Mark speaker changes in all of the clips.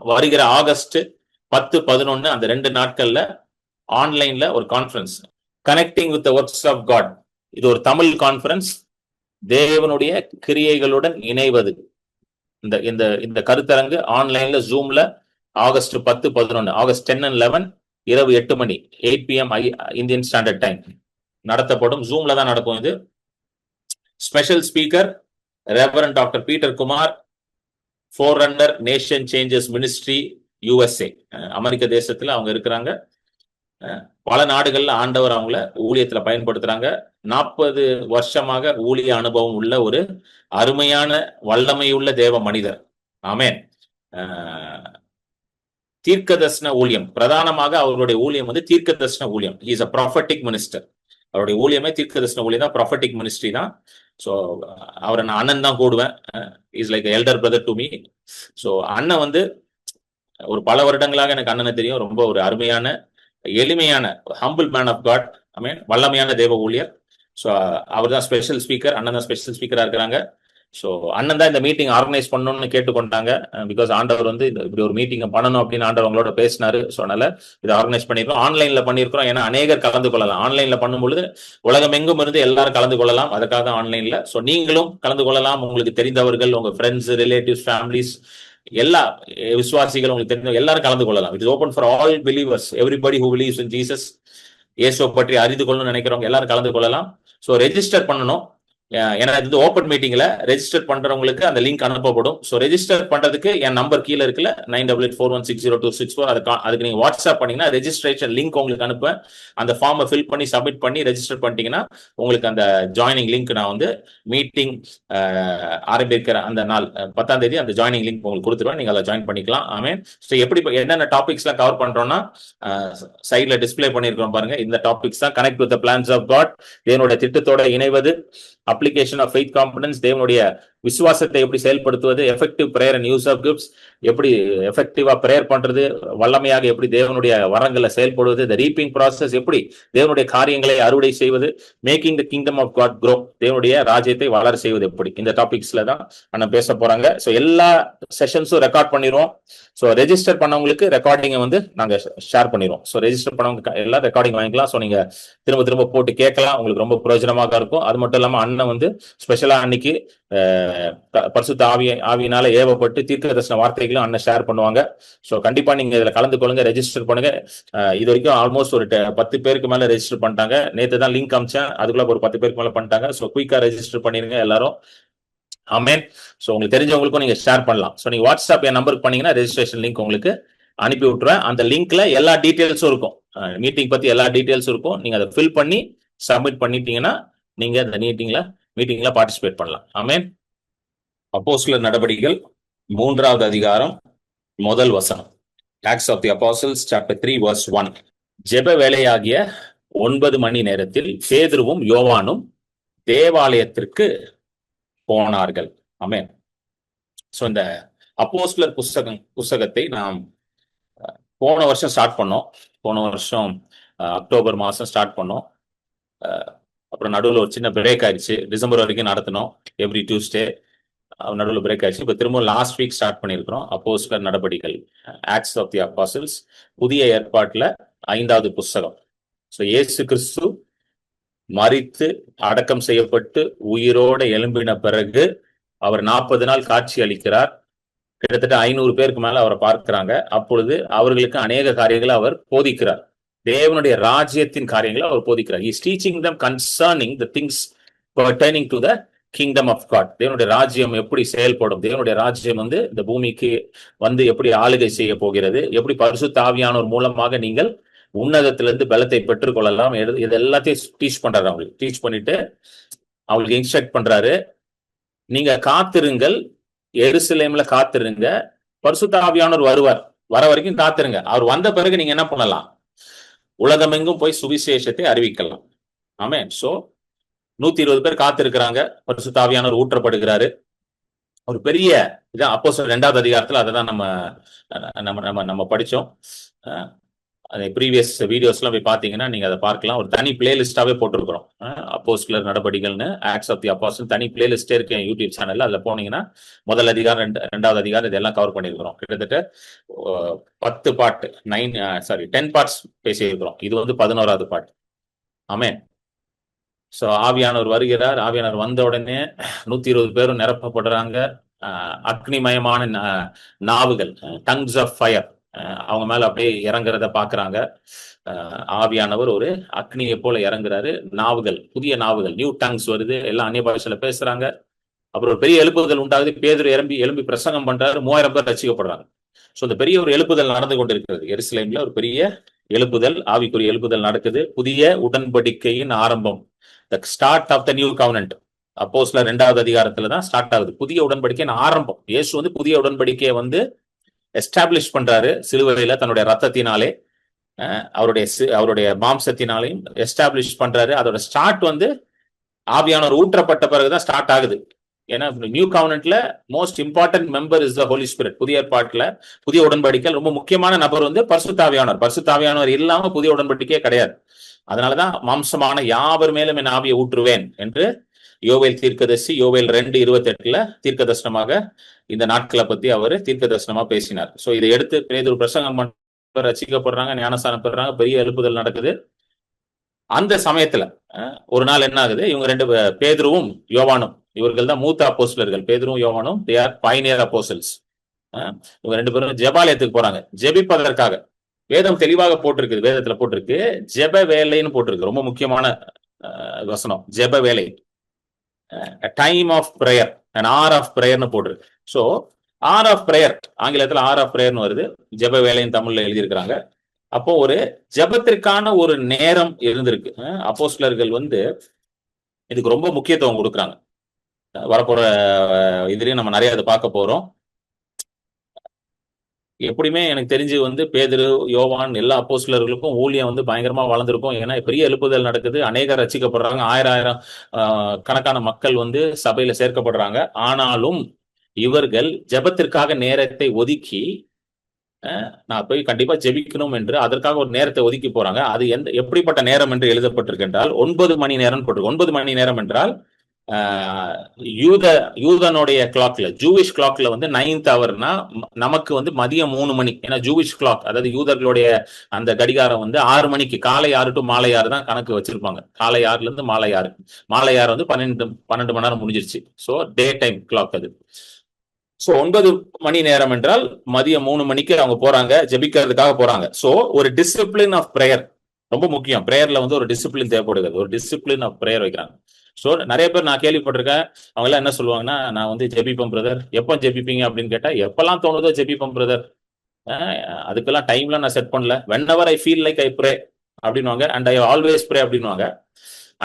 Speaker 1: வருகிற ஆகஸ்ட் 10-11 அந்த 2 நாட்கள்ல ஆன்லைன்ல ஒரு conference, connecting with the works of God. இது ஒரு தமிழ் கான்ஃபரன்ஸ், தேவனுடைய கிரியைகளுடன் இணைவது. இந்த இந்த இந்த கருத்தரங்கு ஆன்லைன்ல ஜூம்ல ஆகஸ்ட் 10-11, ஆகஸ்ட் 10 and 11 இரவு 8 மணி 8 PM இந்தியன் ஸ்டாண்டர்ட் டைம் நடத்தப்படும். ஜூம்ல தான் நடக்கும். இது special speaker reverend doctor Peter Kumar, forerunner nation changes ministry USA, அமெரிக்க தேசத்துல அவங்க இருக்கிறாங்க. பல நாடுகள்ல ஆண்டவர் அவங்கள ஊழியத்துல பயன்படுத்துறாங்க. 40 வருஷமாக ஊழிய அனுபவம் உள்ள ஒரு அருமையான வல்லமையுள்ள தேவ மனிதர். ஆமென். தீர்க்கதர்சன ஊழியம், பிரதானமாக அவருடைய ஊழியம் வந்து தீர்க்கதர்சன ஊழியம். He is a prophetic minister. அவருடைய ஊழியமே தீர்க்கதர்சன ஊழியம் தான், ப்ராஃபட்டிக் மினிஸ்ட்ரி தான். ஸோ அவரை நான் அண்ணன் தான் கூடுவேன். Is like elder brother to me. So அண்ணன் வந்து ஒரு பல வருடங்களாக எனக்கு அண்ணனை தெரியும். ரொம்ப ஒரு அருமையான எளிமையான ஹம்பிள் மேன் ஆஃப் காட். ஐ மீன் வல்லமையான தேவ ஊழியர். ஸோ அவர் தான் ஸ்பெஷல் ஸ்பீக்கர், அண்ணன் தான் ஸ்பெஷல் ஸ்பீக்கராக இருக்கிறாங்க. ஸோ அண்ணன் தான் இந்த மீட்டிங் ஆர்கனைஸ் பண்ணணும்னு கேட்டுக்கொண்டாங்க. பிகாஸ் ஆண்டவர் வந்து இப்படி ஒரு மீட்டிங்கை பண்ணணும் அப்படின்னு ஆண்டவர் அவங்களோட பேசினாரு. ஸோ அதனால இதை ஆர்கனைஸ் பண்ணியிருக்கோம், ஆன்லைன்ல பண்ணியிருக்கிறோம். ஏன்னா அநேகர் கலந்து கொள்ளலாம். ஆன்லைன்ல பண்ணும்பொழுது உலகம் எங்கும் இருந்து எல்லாரும் கலந்து கொள்ளலாம். அதுக்காக ஆன்லைன்ல. ஸோ நீங்களும் கலந்து கொள்ளலாம். உங்களுக்கு தெரிந்தவர்கள், உங்க ஃப்ரெண்ட்ஸ், ரிலேட்டிவ்ஸ், ஃபேமிலிஸ், எல்லா விசுவாசிகள் உங்களுக்கு தெரிஞ்ச எல்லாரும் கலந்து கொள்ளலாம். It is open for all believers, everybody who believes in Jesus. இயேசுவை பற்றி அறிந்து கொள்ளணும்னு நினைக்கிறவங்க எல்லாரும் கலந்து கொள்ளலாம். ஸோ ரெஜிஸ்டர் பண்ணணும். ஏன்னா இது ஓப்பன் மீட்டிங்ல ரெஜிஸ்டர் பண்றவங்களுக்கு அந்த லிங்க் அனுப்பப்படும். ஸோ ரெஜிஸ்டர் பண்றதுக்கு என் நம்பர் கீழே இருக்குல்ல, 9884160264. அதுக்கு நீங்க வாட்ஸ்அப் பண்ணீங்கன்னா ரெஜிஸ்ட்ரேஷன் லிங்க் உங்களுக்கு அனுப்புவேன். அந்த ஃபார்மை ஃபில் பண்ணி சப்மிட் பண்ணி ரெஜிஸ்டர் பண்ணிட்டீங்கன்னா உங்களுக்கு அந்த ஜாயினிங் லிங்க் நான் வந்து மீட்டிங் ஆரம்பிக்கிற அந்த நாள் 10ஆம் தேதி அந்த ஜாயினிங் லிங்க் உங்களுக்கு கொடுத்துருவேன். நீங்க அதை ஜாயின் பண்ணிக்கலாம். ஆமென். ஸோ எப்படி என்னென்ன டாபிக்ஸ்லாம் கவர் பண்றோம்னா சைட்ல டிஸ்பிளே பண்ணிருக்கோம் பாருங்க. இந்த டாபிக்ஸ் தான். Connect with the plans of God, தேவனுடைய திட்டத்தோட இணைவது, அப்ளிகேஷன் ஆஃப் ஃபெய்த் காம்பனன்ஸ், தேவனுடைய விசுவாசத்தை எப்படி செயல்படுத்துவது, effective prayer and use of gifts, எப்படி எஃபெக்டிவா பிரேயர் பண்றது, வல்லமையாக எப்படி தேவனுடைய வரங்களை செயல்படுவது, த ரீப்பிங் ப்ராசஸ், எப்படி தேவனுடைய காரியங்களை அறுவடை செய்வது, making the kingdom of God grow, தேவனுடைய ராஜ்யத்தை வளர செய்வது எப்படி, இந்த டாபிக்ஸ்ல தான் நான் பேச போறாங்க. ஸோ எல்லா செஷன்ஸும் ரெக்கார்ட் பண்ணிடுவோம். ஸோ ரெஜிஸ்டர் பண்ணவங்களுக்கு ரெக்கார்டிங்கை வந்து நாங்க ஷேர் பண்ணிடுவோம். ஸோ ரெஜிஸ்டர் பண்ணவங்க எல்லாம் ரெக்கார்டிங் வாங்கிக்கலாம். ஸோ நீங்க திரும்ப திரும்ப போட்டு கேட்கலாம். உங்களுக்கு ரொம்ப பிரயோஜனமாக இருக்கும். அது மட்டும் இல்லாம அண்ணன் வந்து ஸ்பெஷலா அன்னைக்கு பரிசுத்த ஆவியினால ஏவப்பட்டு தீர்க்க தரிசன வார்த்தைகளும் அண்ணன் ஷேர் பண்ணுவாங்க. ஸோ கண்டிப்பா நீங்க இதுல கலந்து கொள்ளுங்க, ரெஜிஸ்டர் பண்ணுங்க. இது வரைக்கும் ஆல்மோஸ்ட் ஒரு 10 பேருக்கு மேல ரெஜிஸ்டர் பண்ணிட்டாங்க. நேற்று தான் லிங்க் அமிச்சேன், அதுக்குள்ள ஒரு 10 பேருக்கு மேல பண்ணிட்டாங்க. ஸோ குயிக்கா ரெஜிஸ்டர் பண்ணிருங்க எல்லாரும். ஆமென். ஸோ உங்களுக்கு தெரிஞ்சவங்களுக்கும் நீங்க ஷேர் பண்ணலாம். ஸோ நீங்க வாட்ஸ்அப் என் நம்பருக்கு பண்ணீங்கன்னா ரெஜிஸ்ட்ரேஷன் லிங்க் உங்களுக்கு அனுப்பி விட்டுருவேன். அந்த லிங்க்ல எல்லா டீடைல்ஸும் இருக்கும், மீட்டிங் பத்தி எல்லா டீடைல்ஸும் இருக்கும். நீங்க அதை ஃபில் பண்ணி சப்மிட் பண்ணிட்டீங்கன்னா நீங்க அந்த மீட்டிங்ல பார்ட்டிசிபேட் பண்ணலாம். ஆமென். அப்போஸ்தலர் நடபடிகள் 3வது அதிகாரம் 1 வசனம். Acts of the Apostles chapter 3 verse 1. ஜெப வேளையாகிய 9 மணி நேரத்தில் பேதுருவும் யோவானும் தேவாலயத்திற்கு போனார்கள். ஆமென். ஸோ இந்த அப்போஸ்தலர் புஸ்தகத்தை நாம் போன வருஷம் ஸ்டார்ட் பண்ணோம். போன வருஷம் அக்டோபர் மாதம் ஸ்டார்ட் பண்ணோம். அப்புறம் நடுவில் ஒரு சின்ன பிரேக் ஆயிடுச்சு. டிசம்பர் வரைக்கும் நடத்தினோம், எவ்ரி டியூஸ்டே. நடுவில் பிரேக் ஆயிடுச்சு. இப்போ திரும்ப லாஸ்ட் வீக் ஸ்டார்ட் பண்ணியிருக்கிறோம். அப்போஸ்தலர் நடபடிகள், ஆக்ட்ஸ் ஆஃப் தி அப்போஸ்டல்ஸ், புதிய ஏற்பாட்டில் 5வது புஸ்தகம். ஸோ இயேசு கிறிஸ்து மரித்து அடக்கம் செய்யப்பட்டு உயிரோட எழும்பின பிறகு அவர் 40 நாள் காட்சி அளிக்கிறார். கிட்டத்தட்ட 500 பேருக்கு மேல அவரை பார்க்கிறாங்க. அப்பொழுது அவர்களுக்கு அநேக காரியங்களை அவர் போதிக்கிறார். தேவனுடைய ராஜ்யத்தின் காரியங்களை அவர் போதிக்கிறார். He is teaching them concerning the things pertaining to the kingdom of God. தேவனுடைய ராஜ்யம் எப்படி செயல்படும், தேவனுடைய ராஜ்யம் வந்து இந்த பூமிக்கு வந்து எப்படி ஆளுகை செய்ய போகிறது, எப்படி பரிசுத்த ஆவியானவர் மூலமாக நீங்கள் உன்னதத்திலிருந்து பலத்தை பெற்றுக் கொள்ளலாம், இது எல்லாத்தையும் டீச் பண்றாரு. அவங்களுக்கு டீச் பண்ணிட்டு அவங்களுக்கு இன்ஸ்ட்ரக்ட் பண்றாரு. நீங்க காத்திருங்கள், எருசலேம்ல காத்திருங்க, பரிசுத்த ஆவியானவர் வருவார், வர வரைக்கும் காத்திருங்க. அவர் வந்த பிறகு நீங்க என்ன பண்ணலாம், உலகமெங்கும் போய் சுவிசேஷத்தை அறிவிக்கலாம். ஆமென். சோ 120 பேர் காத்திருக்கிறாங்க. பரிசுத்த ஆவியானவர் ஊற்றப்படுகிறாரு. ஒரு பெரிய இதான் அப்போஸ்தலர் 2வது அதிகாரத்துல அதை தான் நம்ம படிச்சோம். அந்த ப்ரீவியஸ் வீடியோஸ்லாம் போய் பார்த்தீங்கன்னா நீங்க அதை பார்க்கலாம். ஒரு தனி பிளேலிஸ்டாவே போட்டிருக்கிறோம். அப்போஸ்தலர் நடபடிகள்னு ஆக்ட்ஸ் ஆஃப் தி அப்போஸ்டல் தனி பிளேலிஸ்டே இருக்கு என் யூடியூப் சேனல்ல. அதுல போனீங்கன்னா முதல் அதிகாரம், ரெண்டாவது அதிகாரம் இதெல்லாம் கவர் பண்ணியிருக்கிறோம். கிட்டத்தட்ட 10 பார்ட் 10 பார்ட்ஸ் பேசியிருக்கிறோம். இது வந்து 11வது பார்ட். ஆமென். ஸோ ஆவியானவர் வருகிறார். ஆவியானவர் வந்த உடனே 120 பேரும் நிரப்பப்படுறாங்க. அக்னிமயமான நாவுகள், டங்ஸ் ஆஃப் ஃபயர், அவங்க மேல அப்படியே இறங்குறத பாக்குறாங்க. ஆவியானவர் ஒரு அக்னியை போல இறங்குறாரு. நாவுகள், புதிய நாவுகள், நியூ டங்ஸ் வருது. எல்லாம் அந்நிய பாஷையில பேசுறாங்க. அப்புறம் ஒரு பெரிய எழுப்புதல் உண்டாகுது. பேதுரு எழும்பி பிரசங்கம் பண்றாரு. 3000 பேர் ரட்சிக்கப்படுறாங்க. ஸோ இந்த பெரிய ஒரு எழுப்புதல் நடந்து கொண்டிருக்கிறது. எருசலேம்ல ஒரு பெரிய எழுப்புதல், ஆவிக்குரிய எழுப்புதல் நடக்குது. புதிய உடன்படிக்கையின் ஆரம்பம், the start of the new covenant. அப்போஸ்தலர் 2வது அதிகாரத்துல தான் ஸ்டார்ட் ஆகுது புதிய உடன்படிக்கையின் ஆரம்பம். இயேசு வந்து புதிய உடன்படிக்கையை வந்து எஸ்டாப்ளிஷ் பண்றாரு சிலுவையில தன்னுடைய ரத்தத்தினாலே, அவருடைய மாம்சத்தினாலையும் எஸ்டாப்ளிஷ் பண்றாரு. அதோட ஸ்டார்ட் வந்து ஆவியானவர் ஊற்றப்பட்ட பிறகுதான் ஸ்டார்ட் ஆகுது. ஏன்னா நியூ கவர்னன்ட்ல most important member is the Holi spirit. புதிய ஏற்பாட்டுல, புதிய உடன்படிக்கை ரொம்ப முக்கியமான நபர் வந்து பரிசுத்த ஆவியானவர். பரிசுத்த ஆவியானவர் இல்லாம புதிய உடன்படிக்கையே கிடையாது. அதனாலதான் மாம்சமான யாவர் மேலும் என் ஆவியை ஊற்றுவேன் என்று யோவேல் தீர்க்கதரிசி யோவேல் 2:28 தீர்க்க தரிசனமாக இந்த நாட்களை பத்தி அவர் தீர்க்க தரிசனமா பேசினார். சோ இதை எடுத்து பேதுரு பிரசங்கம் ரசிக்கப்படுறாங்க, ஞானஸ்தானம் பெறுறாங்க, பெரிய எழுப்புதல் நடக்குது. அந்த சமயத்துல ஒரு நாள் என்ன ஆகுது, இவங்க ரெண்டு பேதுருவும் யோவானும், இவர்கள் தான் மூத்த அப்போஸ்தலர்கள். பேதுருவும் யோவானும் தே ஆர் பைனியர் அப்போஸ்டல்ஸ். இவங்க ரெண்டு பேரும் ஜெபாலயத்துக்கு போறாங்க ஜெபிப்பதற்காக. வேதம் தெளிவாக போட்டிருக்கு, வேதத்துல போட்டிருக்கு ஜெப வேலைன்னு போட்டிருக்கு. ரொம்ப முக்கியமான வசனம், ஜெப வேலை, time of prayer, an hour of பிரேயர்னு போட்டிருக்கு. ஸோ hour of பிரேயர், ஆங்கிலத்தில் hour of பிரேயர்னு வருது, ஜெப வேலைன்னு தமிழ்ல எழுதியிருக்கிறாங்க. அப்போ ஒரு ஜெபத்திற்கான ஒரு நேரம் இருந்திருக்கு. அப்போஸ்தலர்கள் வந்து இதுக்கு ரொம்ப முக்கியத்துவம் கொடுக்குறாங்க. வரப்போற இதுலயும் நம்ம நிறைய அதை பார்க்க போறோம். எப்படியுமே எனக்கு தெரிஞ்சு வந்து பேதுரு, யோவான் எல்லா அப்போஸ்தலர்களுக்கும் ஊழியம் வந்து பயங்கரமா வளர்ந்துருக்கும். ஏன்னா பெரிய எழுப்புதல் நடக்குது, அநேகர் ரட்சிக்கப்படுறாங்க, ஆயிரம் கணக்கான மக்கள் வந்து சபையில சேர்க்கப்படுறாங்க. ஆனாலும் இவர்கள் ஜெபத்திற்காக நேரத்தை ஒதுக்கி, நான் போய் கண்டிப்பா ஜெபிக்கணும் என்று அதற்காக ஒரு நேரத்தை ஒதுக்கி போறாங்க. அது எப்படிப்பட்ட நேரம் என்று எழுதப்பட்டிருக்கு என்றால் 9 மணி நேரம் போட்டிருக்கு. 9 மணி நேரம் என்றால் யூதனுடைய கிளாக்ல, ஜூவிஷ் கிளாக்ல வந்து 9th ஹவர்னா நமக்கு வந்து மதியம் 3 மணி. ஏன்னா ஜூவிஷ் கிளாக், அதாவது யூதர்களுடைய அந்த கடிகாரம் வந்து 6 மணிக்கு, காலை 6 to மாலை 6 தான் கணக்கு வச்சிருப்பாங்க. காலை 6ல இருந்து மாலை 6. மாலை 6 வந்து 12 மணி நேரம் முடிஞ்சிருச்சு. ஸோ டே டைம் கிளாக் அது. ஸோ 9 மணி நேரம் என்றால் மதியம் 3 மணிக்கு அவங்க போறாங்க, ஜெபிக்கிறதுக்காக போறாங்க. ஸோ ஒரு டிசிப்ளின் ஆஃப் பிரேயர் ரொம்ப முக்கியம். பிரேயர்ல வந்து ஒரு டிசிப்ளின் தேவைப்படுகிறது. ஒரு டிசிப்ளின் ஆஃப் பிரேயர் வைக்கிறாங்க. ஸோ நிறைய பேர் நான் கேள்விப்பட்டிருக்கேன், அவங்க எல்லாம் என்ன சொல்லுவாங்கன்னா, நான் வந்து ஜெபிப்பேன் பிரதர். எப்போ ஜெபிப்பீங்க அப்படின்னு கேட்டா, எப்பெல்லாம் தோணுதோ ஜெபிப்பேன் பிரதர், அதுக்கெல்லாம் டைம்லாம் நான் செட் பண்ணல, whenever I feel like I pray அப்படின்வாங்க, and I always pray அப்படின்வாங்க.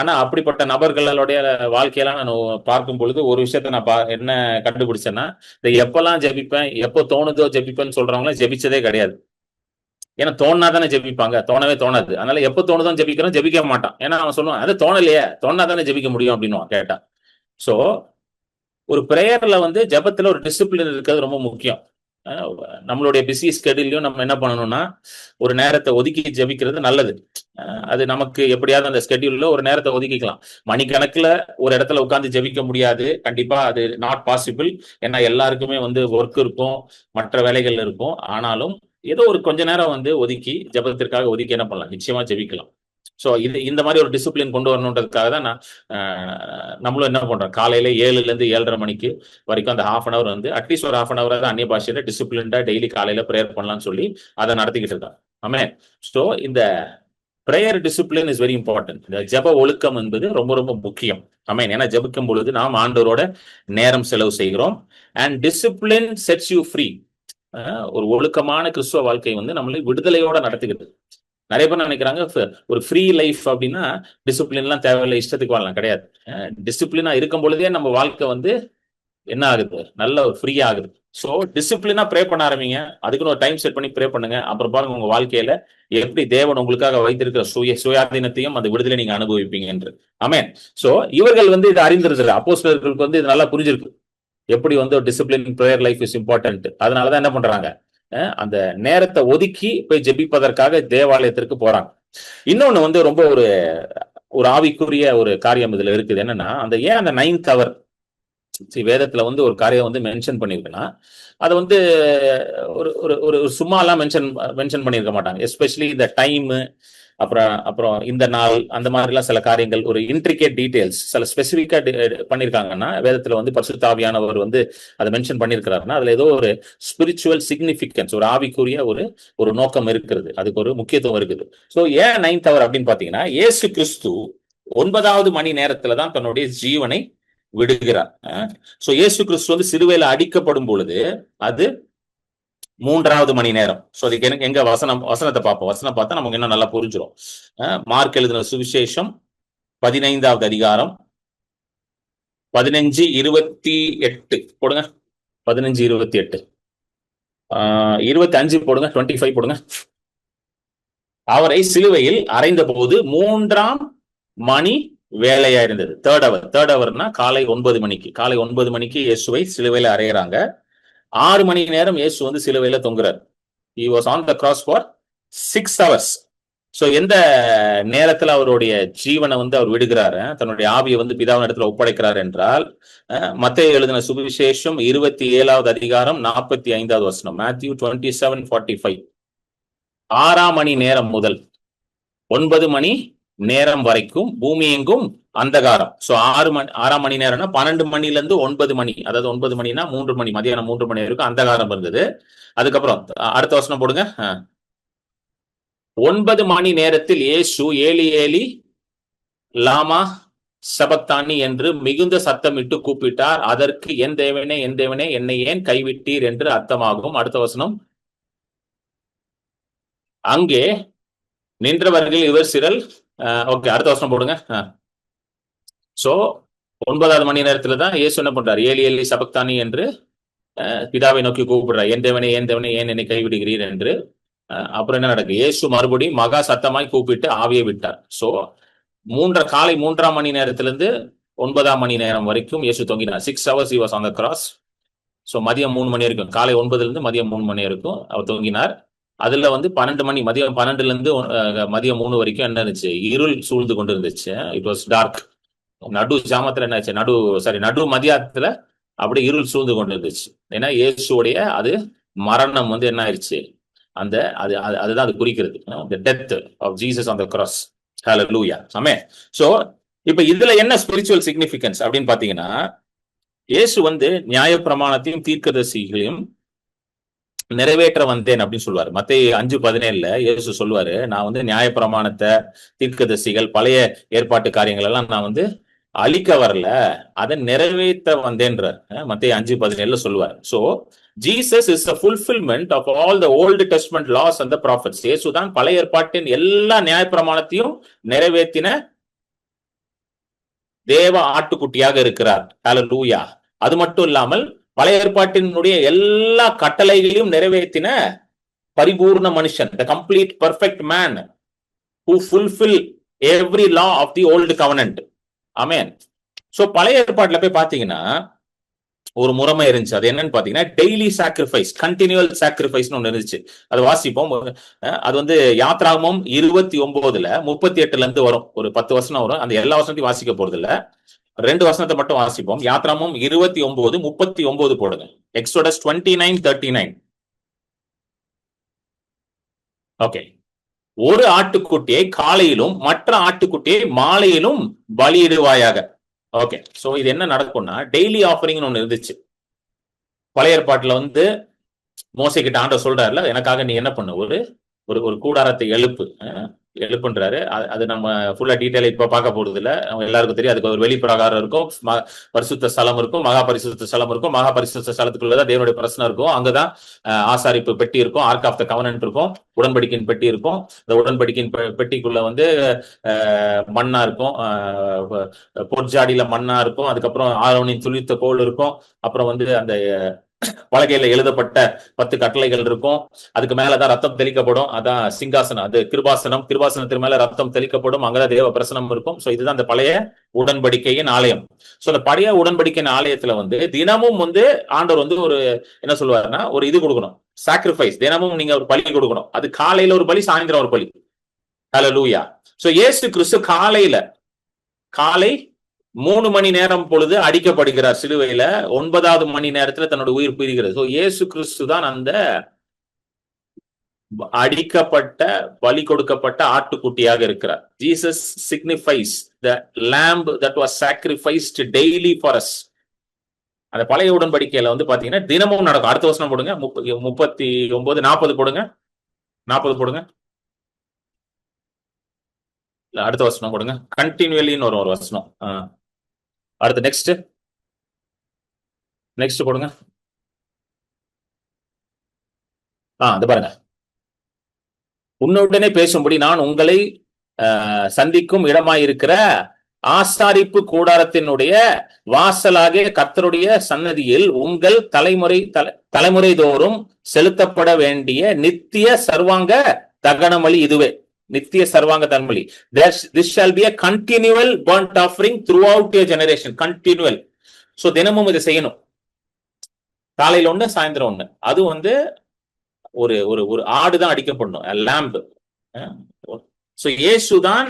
Speaker 1: ஆனா அப்படிப்பட்ட நபர்களுடைய வாழ்க்கையெல்லாம் நான் பார்க்கும் பொழுது ஒரு விஷயத்த நான் என்ன கண்டுபிடிச்சேன்னா, இந்த எப்பெல்லாம் ஜெபிப்பேன், எப்போ தோணுதோ ஜெபிப்பேன்னு சொல்றவங்களாம் ஜெபிச்சதே கிடையாது. ஏன்னா தோணா தானே ஜெபிப்பாங்க, தோணவே தோணாது. அதனால எப்ப தோணுதோ ஜெபிக்கிறோம், ஜெபிக்க மாட்டான். ஏன்னா அவன் சொல்லுவான், அது தோணலையே, தோணா தானே ஜெபிக்க முடியும் அப்படின்னு கேட்டா. சோ ஒரு பிரேயர்ல வந்து ஜெபத்துல ஒரு டிசிப்ளின் இருக்கிறது ரொம்ப முக்கியம். நம்மளுடைய பிஸி ஸ்கெடியூலையும் நம்ம என்ன பண்ணணும்னா, ஒரு நேரத்தை ஒதுக்கி ஜெபிக்கிறது நல்லது. அது நமக்கு எப்படியாவது அந்த ஸ்கெடியூல்ல ஒரு நேரத்தை ஒதுக்கிக்கலாம். மணிக்கணக்குல ஒரு இடத்துல உட்காந்து ஜெபிக்க முடியாது, கண்டிப்பா அது நாட் பாசிபிள். ஏன்னா எல்லாருக்குமே வந்து ஒர்க் இருக்கும், மற்ற வேலைகள் இருக்கும். ஆனாலும் ஏதோ ஒரு கொஞ்ச நேரம் வந்து ஒதுக்கி ஜெபத்திற்காக ஒதுக்கி என்ன பண்ணலாம், நிச்சயமா ஜெபிக்கலாம். ஸோ இந்த மாதிரி ஒரு டிசிப்ளின் கொண்டு வரணுன்றதுக்காக தான் நான் நம்மளும் என்ன பண்றோம், காலையில 7ல இருந்து 7:30 மணிக்கு வரைக்கும் அந்த ½ hour வந்து அட்லீஸ்ட் ஒரு ½ hour தான் அந்நிய பாஷையில டிசிப்ளின்டா டெய்லி காலையில ப்ரேயர் பண்ணலாம்னு சொல்லி அதை நடத்திக்கிட்டு இருக்கான். ஆமென். ஸோ இந்த prayer discipline is very important. இந்த ஜெப ஒழுக்கம் என்பது ரொம்ப ரொம்ப முக்கியம். ஆமென். ஏன்னா ஜெபிக்கும் பொழுது நாம் ஆண்டவரோட நேரம் செலவு செய்கிறோம். And discipline sets you free. ஒரு ஒழுக்கமான கிறிஸ்துவ வாழ்க்கை வந்து நம்மளை விடுதலையோட நடத்துகிறது. நிறைய பேர் நினைக்கிறாங்க ஒரு ஃப்ரீ லைஃப் அப்படின்னா டிசிப்ளின்லாம் தேவையில்லை, இஷ்டத்துக்கு வாழலாம். கிடையாது. டிசிப்ளினா இருக்கும் பொழுதே நம்ம வாழ்க்கை வந்து என்ன ஆகுது, நல்ல ஒரு ஃப்ரீ ஆகுது. ஸோ டிசிப்ளினா ப்ரே பண்ண ஆரம்பிங்க. அதுக்குன்னு ஒரு டைம் செட் பண்ணி ப்ரே பண்ணுங்க. அப்புறம் பாருங்க உங்க வாழ்க்கையில எப்படி தேவன் உங்களுக்காக வைத்திருக்கிற சுயாதீனத்தையும் அந்த விடுதலை நீங்க அனுபவிப்பீங்க என்று. ஆமென். ஸோ இவர்கள் வந்து இதை அறிந்திருக்கிறது, அப்போஸ்தலர்களுக்கு வந்து இது நல்லா புரிஞ்சிருக்கு, எப்படி வந்து discipline prayer life is important. அதனாலதான் என்ன பண்றாங்க, அந்த நேரத்தை ஒதுக்கி போய் ஜெபிப்பதற்காக தேவாலயத்திற்கு போறாங்க. இன்னொன்னு வந்து ரொம்ப ஒரு ஒரு ஆவிக்குரிய ஒரு காரியம் இதுல இருக்குது. என்னன்னா, ஏன் அந்த 9th hour வேதத்துல வந்து ஒரு காரியம் வந்து மென்ஷன் பண்ணிருக்குன்னா, அது வந்து ஒரு ஒரு ஒரு சும்மா எல்லாம் மென்ஷன் பண்ணிருக்க மாட்டாங்க. எஸ்பெஷலி இந்த டைம், அப்புறம் அப்புறம் இந்த நாள், அந்த மாதிரி எல்லாம் சில காரியங்கள், ஒரு இன்ட்ரிகேட் டீடைல்ஸ் சில ஸ்பெசிபிக்கா பண்ணிருக்காங்கன்னா, வேதத்துல வந்து பரிசுத்த ஆவியானவர் வந்து அதை மென்ஷன் பண்ணிருக்கிறாருன்னா, அதுல ஏதோ ஒரு ஸ்பிரிச்சுவல் சிக்னிபிகன்ஸ், ஒரு ஆவிக்குரிய ஒரு நோக்கம் இருக்கிறது, அதுக்கு ஒரு முக்கியத்துவம் இருக்குது. சோ ஏன் 9th hour அப்படின்னு பாத்தீங்கன்னா, இயேசு கிறிஸ்து 9வது மணி நேரத்துல தான் தன்னுடைய ஜீவனை விடுகிறார். சோ இயேசு கிறிஸ்து வந்து சிலுவையில அடிக்கப்படும் பொழுது அது 3வது மணி நேரம். சோ அதுக்கு எனக்கு எங்க வசனத்தை பார்ப்போம். வசனம் பார்த்தா நமக்கு இன்னும் நல்லா புரிஞ்சிடும். மார்க் எழுதின சுவிசேஷம் 15வது அதிகாரம் 15:28 போடுங்க. 15:28 25 போடுங்க. 25 போடுங்க. அவரை சிலுவையில் அறைந்த போது 3ஆம் மணி வேலையா இருந்தது. தேர்ட் ஹவர்னா காலை 9 மணிக்கு. காலை 9 மணிக்கு இயேசுவை சிலுவையில அறையிறாங்க. 6 மணி நேரம் இயேசு வந்து சிலுவையில தொங்குறார். He was on the cross for 6 hours. So எந்த நேரத்துல அவருடைய ஜீவனை வந்து அவர் விடுகிறாரு, தன்னுடைய ஆவியை வந்து பிதாவின் இடத்துல ஒப்படைக்கிறார் என்றால், மத்தேயு எழுதின சுவிசேஷம் 27வது அதிகாரம் 45வது வசனம். Matthew 27:45. 6ஆம் மணி நேரம் முதல் 9 மணி நேரம் வரைக்கும் பூமி எங்கும் அந்தகாரம். சோ 6ஆம் மணி நேரம்னா 12 மணில இருந்து 9 மணி, அதாவது 9 மணினா 3 மணி, மதியானம் 3 மணி வரைக்கும் அந்தகாரம் இருந்தது. அதுக்கப்புறம் அடுத்த வசனம் போடுங்க. 9 மணி நேரத்தில் இயேசு ஏலி ஏலி லாமா சபக்தானி என்று மிகுந்த சத்தமிட்டு கூப்பிட்டார். அதற்கு என் தேவனே என் தேவனே என்னை ஏன் கைவிட்டீர் என்று அர்த்தமாகும். அடுத்த வசனம், அங்கே நின்றவர்கள் இவர் சிறல். ஓகே, அடுத்த வசனம் போடுங்க. சோ 9வது மணி நேரத்துல தான் இயேசு என்ன பண்றாரு, ஏலி ஏலி சபக்தானி என்று பிதாவை நோக்கி கூப்பிடுறார், என் தேவனே ஏன் என்னை கைவிடுகிறீர் என்று. அப்புறம் என்ன நடக்கு, இயேசு மறுபடியும் மகா சத்தமாய் கூப்பிட்டு ஆவியை விட்டார். சோ காலை 3ஆம் மணி நேரத்திலிருந்து 9ஆம் மணி நேரம் வரைக்கும் இயேசு தொங்கினார். 6 hours he was on the cross. So மதியம் 3 மணி வரைக்கும், காலை 9ல இருந்து மதியம் 3 மணி வரைக்கும் அவர் தொங்கினார். அதுல வந்து 12 மணி, மதியம் 12ல இருந்து மதியம் 3 வரைக்கும் என்ன இருந்துச்சு, இருள் சூழ்ந்து கொண்டு இருந்துச்சு. It was dark. நடு ஜாமத்துல என்ன ஆச்சு, நடு மதியத்துல அப்படி இருள் சூழ்ந்து கொண்டு இருந்துச்சு. ஏன்னா இயேசுடைய அது மரணம் வந்து என்ன ஆயிடுச்சு, அதுதான் அது குறிக்கிறது, the death of Jesus on the cross. Hallelujah. Amen. So இப்ப இதுல என்ன ஸ்பிரிச்சுவல் சிக்னிபிகன்ஸ் அப்படின்னு பாத்தீங்கன்னா, இயேசு வந்து நியாயப்பிரமாணத்தையும் தீர்க்கதரிசிகளையும் நிறைவேற்ற வந்தேன் அப்படின்னு சொல்லுவாரு. மத்தேயு 5:17 இயேசு சொல்லுவாரு, நான் வந்து நியாயப்பிரமாணத்தை, தீர்க்கதரிசிகள், பழைய ஏற்பாட்டு காரியங்கள் எல்லாம் நான் வந்து அழிக்க வரல, அதை நிறைவேற்ற வந்தேன்றார். மத்தேயு 5:17 சொல்லுவார். So Jesus is the fulfillment of all the Old Testament laws and the prophets. இயேசுதான் பழைய ஏற்பாட்டின் எல்லா நியாயப்பிரமாணத்தையும் நிறைவேற்றின தேவ ஆட்டுக்குட்டியாக இருக்கிறார். ஹல்லேலூயா. அது மட்டும் இல்லாமல் பழைய ஏற்பாட்டினுடைய எல்லா கட்டளைகளையும் நிறைவேற்றின பரிபூர்ண மனுஷன், the complete perfect man who fulfill every law of the old covenant. Amen. So பழைய ஏற்பாட்டுல போய் பாத்தீங்கன்னா ஒரு முறைமை இருந்துச்சு. அது என்னன்னு பாத்தீங்கன்னா டெய்லி சாக்ரிஃபைஸ், கண்டினியூவல் சாக்ரிஃபைஸ்னு ஒண்ணு இருந்துச்சு. அது வாசிப்போம். அது வந்து யாத்ராகமம் 29ல 38ல இருந்து வரும். ஒரு 10 வசனம் வரும். அந்த எல்லா வசனத்தையும் வாசிக்க போறது இல்ல, 2 வசனத்தை மட்டும் வாசிப்போம். யாத்ராகமம் 29:39 போடுங்க. எக்ஸோடஸ் 29:39. ஓகே. ஒரு ஆட்டுக்குட்டியை காலையிலும் மற்ற ஆட்டுக்குட்டியை மாலையிலும் பலியிடுவாயாக. ஓகே. சோ இது என்ன நடக்கும்னா, டெய்லி ஆஃபரிங்னு ஒண்ணு இருந்துச்சு. பழைய ஏற்பாட்டுல வந்து மோசே கிட்ட ஆண்டவர் சொல்றாருல, எனக்காக நீ என்ன பண்ணு, ஒரு கூடாரத்தை எழுப்புன்றாரு. அது நம்ம ஃபுல்லா டீட்டெயில் இப்ப பார்க்க போறது இல்ல, எல்லாருக்கும் தெரியும். அதுக்கு ஒரு வெளி பிரகாரம் இருக்கும், பரிசுத்த ஸ்தலம் இருக்கும், மகா பரிசுத்த ஸ்தலம் இருக்கும். மகா பரிசுத்த ஸ்தலத்துக்குள்ளதான் தேவனுடைய பிரச்சனை இருக்கும். அங்கதான் ஆசாரிப்பு பெட்டி இருக்கும், ஆர்க் ஆஃப் த கவனன்ட் இருக்கும், உடன்படிக்கையின் பெட்டி இருக்கும். இந்த உடன்படிக்கையின் பெட்டிக்குள்ள வந்து மண்ணா இருக்கும், பொற்ஜாடியில மண்ணா இருக்கும். அதுக்கப்புறம் ஆரோனின் துளித்த கோல் இருக்கும். அப்புறம் வந்து அந்த பலகையில எழுதப்பட்ட 10 கட்டளைகள் இருக்கும். அதுக்கு மேலதான் ரத்தம் தெளிக்கப்படும். அதான் சிங்காசனம், அது கிருபாசனத்திற்கு மேல ரத்தம் தெளிக்கப்படும். அங்கதான் தேவ பிரசனம் இருக்கும். சோ இதுதான் அந்த பழைய உடன்படிக்கையின் ஆலயம். சோ அந்த பழைய உடன்படிக்கையின் ஆலயத்துல வந்து தினமும் வந்து ஆண்டவர் வந்து ஒரு என்ன சொல்லுவாருன்னா, ஒரு இது கொடுக்கணும், சாக்ரிஃபைஸ். தினமும் நீங்க ஒரு பலி கொடுக்கணும். அது காலையில ஒரு பலி, சாயந்தரம் ஒரு பலி. ஹல்லேலூயா. சோ இயேசு கிறிஸ்து காலை 3 மணி நேரம் பொழுது அடிக்கப்படுகிறார் சிலுவையில. 9வது மணி நேரத்துல தன்னோட உயிர் பிரிகிறது. சோ இயேசு கிறிஸ்து தான் அந்த அடிக்கப்பட்ட பலி கொடுக்கப்பட்ட ஆட்டுக்குட்டியாக இருக்கிறார். Jesus signifies the lamb that was sacrificed daily for us. அந்த பழைய உடன்படிக்கையில வந்து பாத்தீங்கன்னா தினமும் நடக்கும். அடுத்த வசனம் போடுங்க. 39 40 போடுங்க. 40 போடுங்க. அடுத்த வசனம் போடுங்க. கண்டினியூலின்னு ஒரு வசனம். அடுத்து நெக்ஸ்ட் போடுங்க. அது பாருங்க. உன்னுடனே பேசும்படி நான் உங்களை சந்திக்கும் இடமாயிருக்கிற ஆசாரிப்பு கூடாரத்தினுடைய வாசலாகிய கர்த்தருடைய சன்னதியில் உங்கள் தலைமுறை தோறும் செலுத்தப்பட வேண்டிய நித்திய சர்வாங்க தகனபலி இதுவே. நித்திய சர்வாங்க தகனபலி. This shall be a continual burnt offering throughout your generation. Continual. So தினமும் இதை செய்யணும். காலையில ஒண்ணு, சாயந்தரம் ஒண்ணு. அது வந்து ஒரு ஒரு ஆடுதான் அடிக்கப்படணும், லேம்ப். சோ இயேசுதான்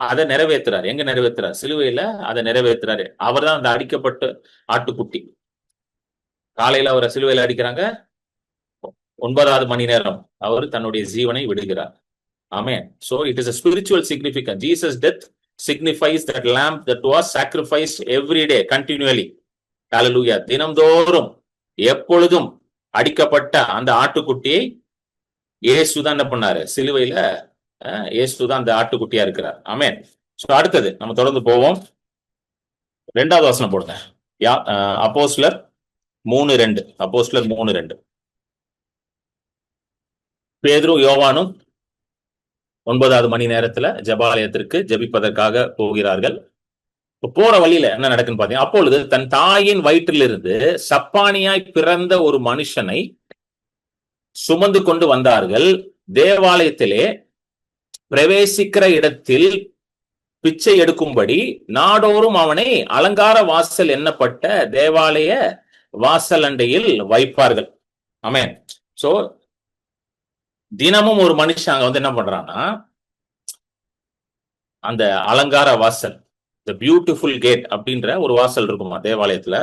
Speaker 1: அதை நிறைவேற்றுறாரு. எங்க நிறைவேற்றுறாரு? சிலுவையில அதை நிறைவேற்றுறாரு. அவர் தான் அந்த அடிக்கப்பட்ட ஆட்டுக்குட்டி. காலையில அவரை சிலுவையில அடிக்கிறாங்க. 9வது மணி நேரம் அவர் தன்னுடைய ஜீவனை விடுகிறார். ஆமென். So it is a spiritual significance. Jesus' death signifies that lamb that was sacrificed every day, continually. Hallelujah. தினம்தோறும் எப்பொழுதும் அடிக்கப்பட்ட அந்த ஆட்டுக்குட்டியை இயேசுதான் என்ன பண்ணாரு? சிலுவையில இயேசுதான் அந்த ஆட்டுக்குட்டியா இருக்கிறார். ஆமென். சோ அடுத்தது நம்ம தொடர்ந்து போவோம். 2வது வசனம் போடுங்க. அப்போஸ்தலர் 3:2. அப்போஸ்தலர் 3:2. பேதுரு யோவானும் 9வது மணி நேரத்துல ஜெபாலயத்திற்கு ஜெபிப்பதற்காக போகிறார்கள். போற வழியில என்ன நடக்குன்னு பாத்தீங்கன்னா, அப்பொழுது தன் தாயின் வயிற்றிலிருந்து சப்பானியாய் பிறந்த ஒரு மனுஷனை சுமந்து கொண்டு வந்தார்கள். தேவாலயத்திலே பிரவேசிக்கிற இடத்தில் பிச்சை எடுக்கும்படி நாடோறும் அவனை அலங்கார வாசல் எண்ணப்பட்ட தேவாலய வாசல் அண்டையில் வைப்பார்கள். ஆமென். சோ தினமும் ஒரு மனுஷன் அங்க வந்து என்ன பண்றான்னா, அந்த அலங்கார வாசல், தி பியூட்டிஃபுல் கேட் அப்படின்ற ஒரு வாசல் இருக்குமா தேவாலயத்துல.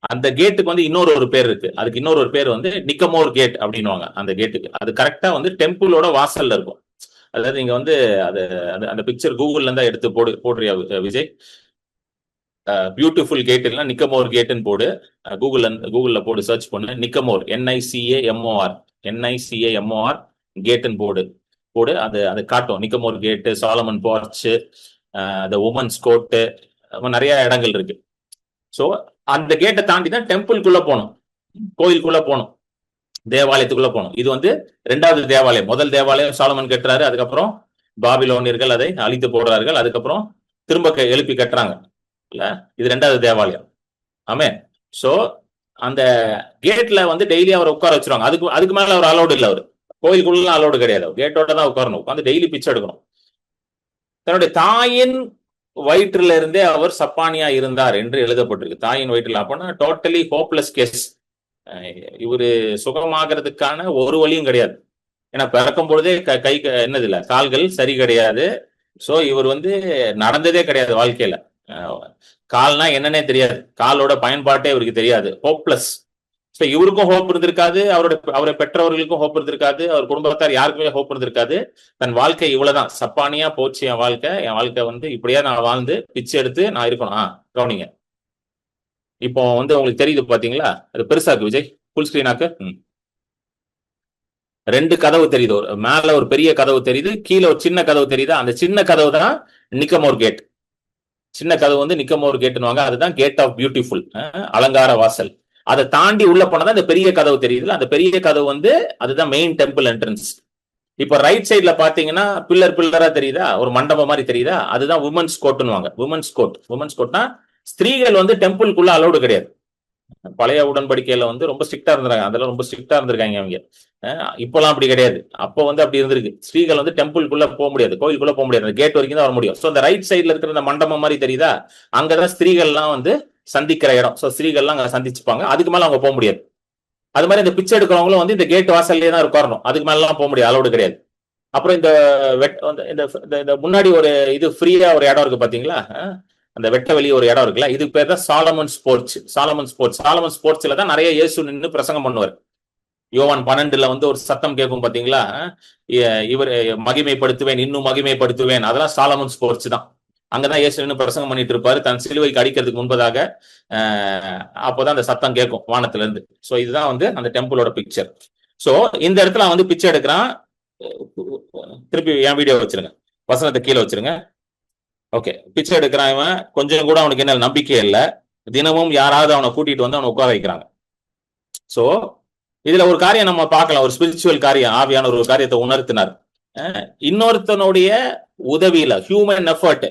Speaker 1: அந்த கேட்டுக்கு வந்து இன்னொரு பேர் இருக்கு. அதுக்கு இன்னொரு பேர் வந்து நிக்கமோர் கேட் அப்படின்னுவாங்க அந்த கேட்டுக்கு. அது கரெக்டா வந்து டெம்பிளோட வாசல்ல இருக்கும். அதாவது நீங்க வந்து அந்த பிக்சர் கூகுள்ல இருந்தா எடுத்து போடுறியா விஜய்? பியூட்டிஃபுல் கேட் இல்லைன்னா நிக்கமோர் கேட்டுன்னு போடு. கூகுள்ல போடு, சர்ச் பண்ணு. நிக்கமோர், NICAMOR கேட்டுன்னு போடு. அது காட்டும். நிக்கமோர் கேட்டு, சாலமன் போர்ச், த உமன்ஸ் கோர்ட்டு, நிறைய இடங்கள் இருக்கு. சோ அந்த கேட்டை தாண்டி தான் டெம்பிள்குள்ள போகணும், கோயிலுக்குள்ள போகணும், தேவாலயத்துக்குள்ள போகணும். இது வந்து 2வது தேவாலயம். முதல் தேவாலயம் சாலமன் கட்டுறாரு. அதுக்கப்புறம் பாபிலோனியர்கள் அதை அழித்து போடுறார்கள். அதுக்கப்புறம் திரும்ப எழுப்பி கட்டுறாங்க இல்ல. இது 2வது தேவாலயம். ஆமென். சோ அந்த கேட்ல வந்து டெய்லி அவரை உட்கார வச்சிருவாங்க. அதுக்கு மேல அவர் அலோடு இல்லை. அவர் கோயிலுக்குள்ள அலோடு கிடையாது. கேட்டோட தான் உட்காரணும். உட்காந்து டெய்லி பிச்சை எடுக்கணும். தன்னுடைய தாயின் வயிற்றுல இருந்தே அவர் சப்பானியா இருந்தார் என்று எழுதப்பட்டிருக்கு. தாயின் வயிற்றுல. அப்போனா டோட்டலி ஹோப்லெஸ் கேஸ். இவரு சுகமாகிறதுக்கான ஒரு வழியும் கிடையாது. ஏன்னா பிறக்கும் பொழுதே கை என்னது இல்ல, கால்கள் சரி கிடையாது. சோ இவர் வந்து நடந்ததே கிடையாது வாழ்க்கையில. கால்னா என்னன்னே தெரியாது. காலோட பயன்பாட்டே இவருக்கு தெரியாது. ஹோப்லெஸ். சோ இவருக்கும் ஹோப் இருந்திருக்காது, அவரை பெற்றவர்களுக்கும் ஹோப் இருந்திருக்காது, அவர் குடும்பத்தார் யாருக்குமே ஹோப் இருந்திருக்காது. தன் வாழ்க்கை இவ்வளவுதான், சப்பானியா போச்சு என் வாழ்க்கை வந்து இப்படியா நான் வாழ்ந்து பிச்சை எடுத்து நான் இருக்கணும். கவனிங்க. இப்போ வந்து உங்களுக்கு தெரியுது பாத்தீங்களா? அது பெருசாக்கு விஜய், ஃபுல் ஸ்கிரீனாக்கு. 2 கதவு தெரியுது. மேல ஒரு பெரிய கதவு தெரியுது, கீழே ஒரு சின்ன கதவு தெரியுதா? அந்த சின்ன கதவு தான் நிக்கமோர் கேட். சின்ன கதவு வந்து நிக்கமோர் கேட்டுனுவாங்க. அதுதான் கேட் ஆஃப் பியூட்டிஃபுல், அலங்கார வாசல். அதை தாண்டி உள்ள போனதான் இந்த பெரிய கதவு தெரியுதுல. அந்த பெரிய கதவு வந்து அதுதான் மெயின் டெம்பிள் என்ட்ரன்ஸ். இப்ப ரைட் சைட்ல பாத்தீங்கன்னா பில்லரா தெரியுதா? ஒரு மண்டபம் மாதிரி தெரியுதா? அதுதான் உமன்ஸ் கோர்ட்னுவாங்க. உமன்ஸ் கோர்ட்னா ஸ்திரீகள் வந்து டெம்பிள்குள்ள அலோடு கிடையாது. பழைய உடன்படிக்கையில வந்து ரொம்ப ஸ்ட்ரிக்டா இருந்தாங்க. அதெல்லாம் ரொம்ப ஸ்ட்ரிக்டா இருந்திருக்காங்க அவங்க. இப்பெல்லாம் அப்படி கிடையாது. அப்போ வந்து அப்படி இருந்திருக்கு. ஸ்திரீகள் வந்து டெம்பிள்குள்ள போக முடியாது, கோயிலுக்குள்ள போக முடியாது. கேட் வரைக்கும் தான் வர முடியும். ஸோ அந்த ரைட் சைட்ல இருக்கிற அந்த மண்டபம் மாதிரி தெரியுதா? அங்கதான் ஸ்திரீகள்லாம் வந்து சந்திக்கிற இடம். ஸோ ஸ்திரீகள்லாம் அங்க சந்திச்சுப்பாங்க. அதுக்கு மேல அவங்க போக முடியாது. அது மாதிரி இந்த பிச்சை எடுக்கிறவங்களும் வந்து இந்த கேட் வாசல்லே தான் உட்காரணும், அதுக்கு மேலாம் போக முடியாது, அலோடு கிடையாது. அப்புறம் இந்த இந்த முன்னாடி ஒரு இது ஃப்ரீயா ஒரு இடம் இருக்கு பாத்தீங்களா, அந்த வெட்ட வெளியே ஒரு இடம் இருக்குல்ல, இதுக்கு பேர் தான் சாலமன் ஸ்போர்ட்ஸ். சாலமன் ஸ்போர்ட்ஸ்ல தான் நிறைய இயேசு நின்று பிரசங்கம் பண்ணுவார். யோவான் 12 வந்து ஒரு சத்தம் கேட்கும் பாத்தீங்களா, இவர் மகிமைப்படுத்துவேன், இன்னும் மகிமைப்படுத்துவேன், அதெல்லாம் சாலமன் ஸ்போர்ட்ஸ் தான். அங்கதான் இயேசு நின்று பிரசங்கம் பண்ணிட்டு இருப்பாரு தன் சிலுவைக்கு அடிக்கிறதுக்கு முன்பதாக. அப்போதான் அந்த சத்தம் கேட்கும் வானத்துல இருந்து. சோ இதுதான் வந்து அந்த டெம்பிளோட பிக்சர். சோ இந்த இடத்துல வந்து பிச்சை எடுக்கிறான். திருப்பி என் வீடியோ வச்சிருங்க, வசனத்தை கீழே வச்சிருங்க. ஓகே, பிச்சை எடுக்கிறான் இவன். கொஞ்சம் கூட அவனுக்கு என்ன நம்பிக்கை இல்லை. தினமும் யாராவது அவனை கூட்டிட்டு வந்து அவனை உட்கார வைக்கிறாங்க. சோ இதுல ஒரு காரியம் நம்ம பார்க்கலாம், ஒரு ஸ்பிரிச்சுவல் காரியம், ஆவியான ஒரு காரியத்தை உணர்த்தினார். இன்னொருத்தனுடைய உதவியில, ஹியூமன் எஃபர்ட்,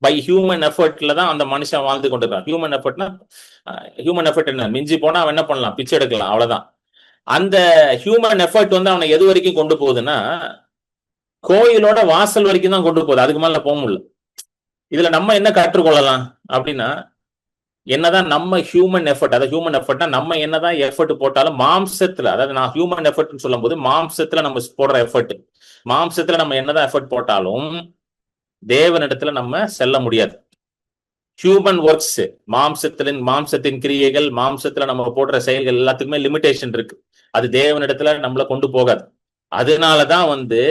Speaker 1: பை ஹியூமன் எஃபர்ட்ல தான் அந்த மனுஷன் வாழ்ந்து கொண்டிருக்கான். ஹியூமன் எஃபர்ட் என்ன, மிஞ்சி போனா அவன் என்ன பண்ணலாம், பிச்சை எடுக்கலாம், அவ்வளவுதான். அந்த ஹியூமன் எஃபர்ட் வந்து அவனை எது வரைக்கும் கொண்டு போகுதுன்னா, கோயிலோட வாசல் வரைக்கும் தான் கொண்டு போகுது, அதுக்கு மேல போக முடியல. இதுல நம்ம என்ன கற்றுக்கொள்ளலாம் அப்படின்னா, என்னதான் நம்ம ஹியூமன் எஃபர்ட், அதாவது ஹியூமன் எஃபர்ட்னா நம்ம என்னதான் எஃபர்ட் போட்டாலும் மாம்சத்துல, அதாவது நான் ஹியூமன் எஃபர்ட்னு சொல்லும் போது மாம்சத்துல நம்ம போடுற எஃபர்ட், மாம்சத்துல நம்ம என்னதான் எஃபர்ட் போட்டாலும் தேவனிடத்துல நம்ம செல்ல முடியாது. ஹியூமன் ஒர்க்ஸ், மாம்சத்தின் கிரியைகள், மாம்சத்துல நம்ம போடுற செயல்கள் எல்லாத்துக்குமே லிமிடேஷன் இருக்கு. அது தேவனிடத்துல நம்மள கொண்டு போகாது. அதனாலதான் வந்து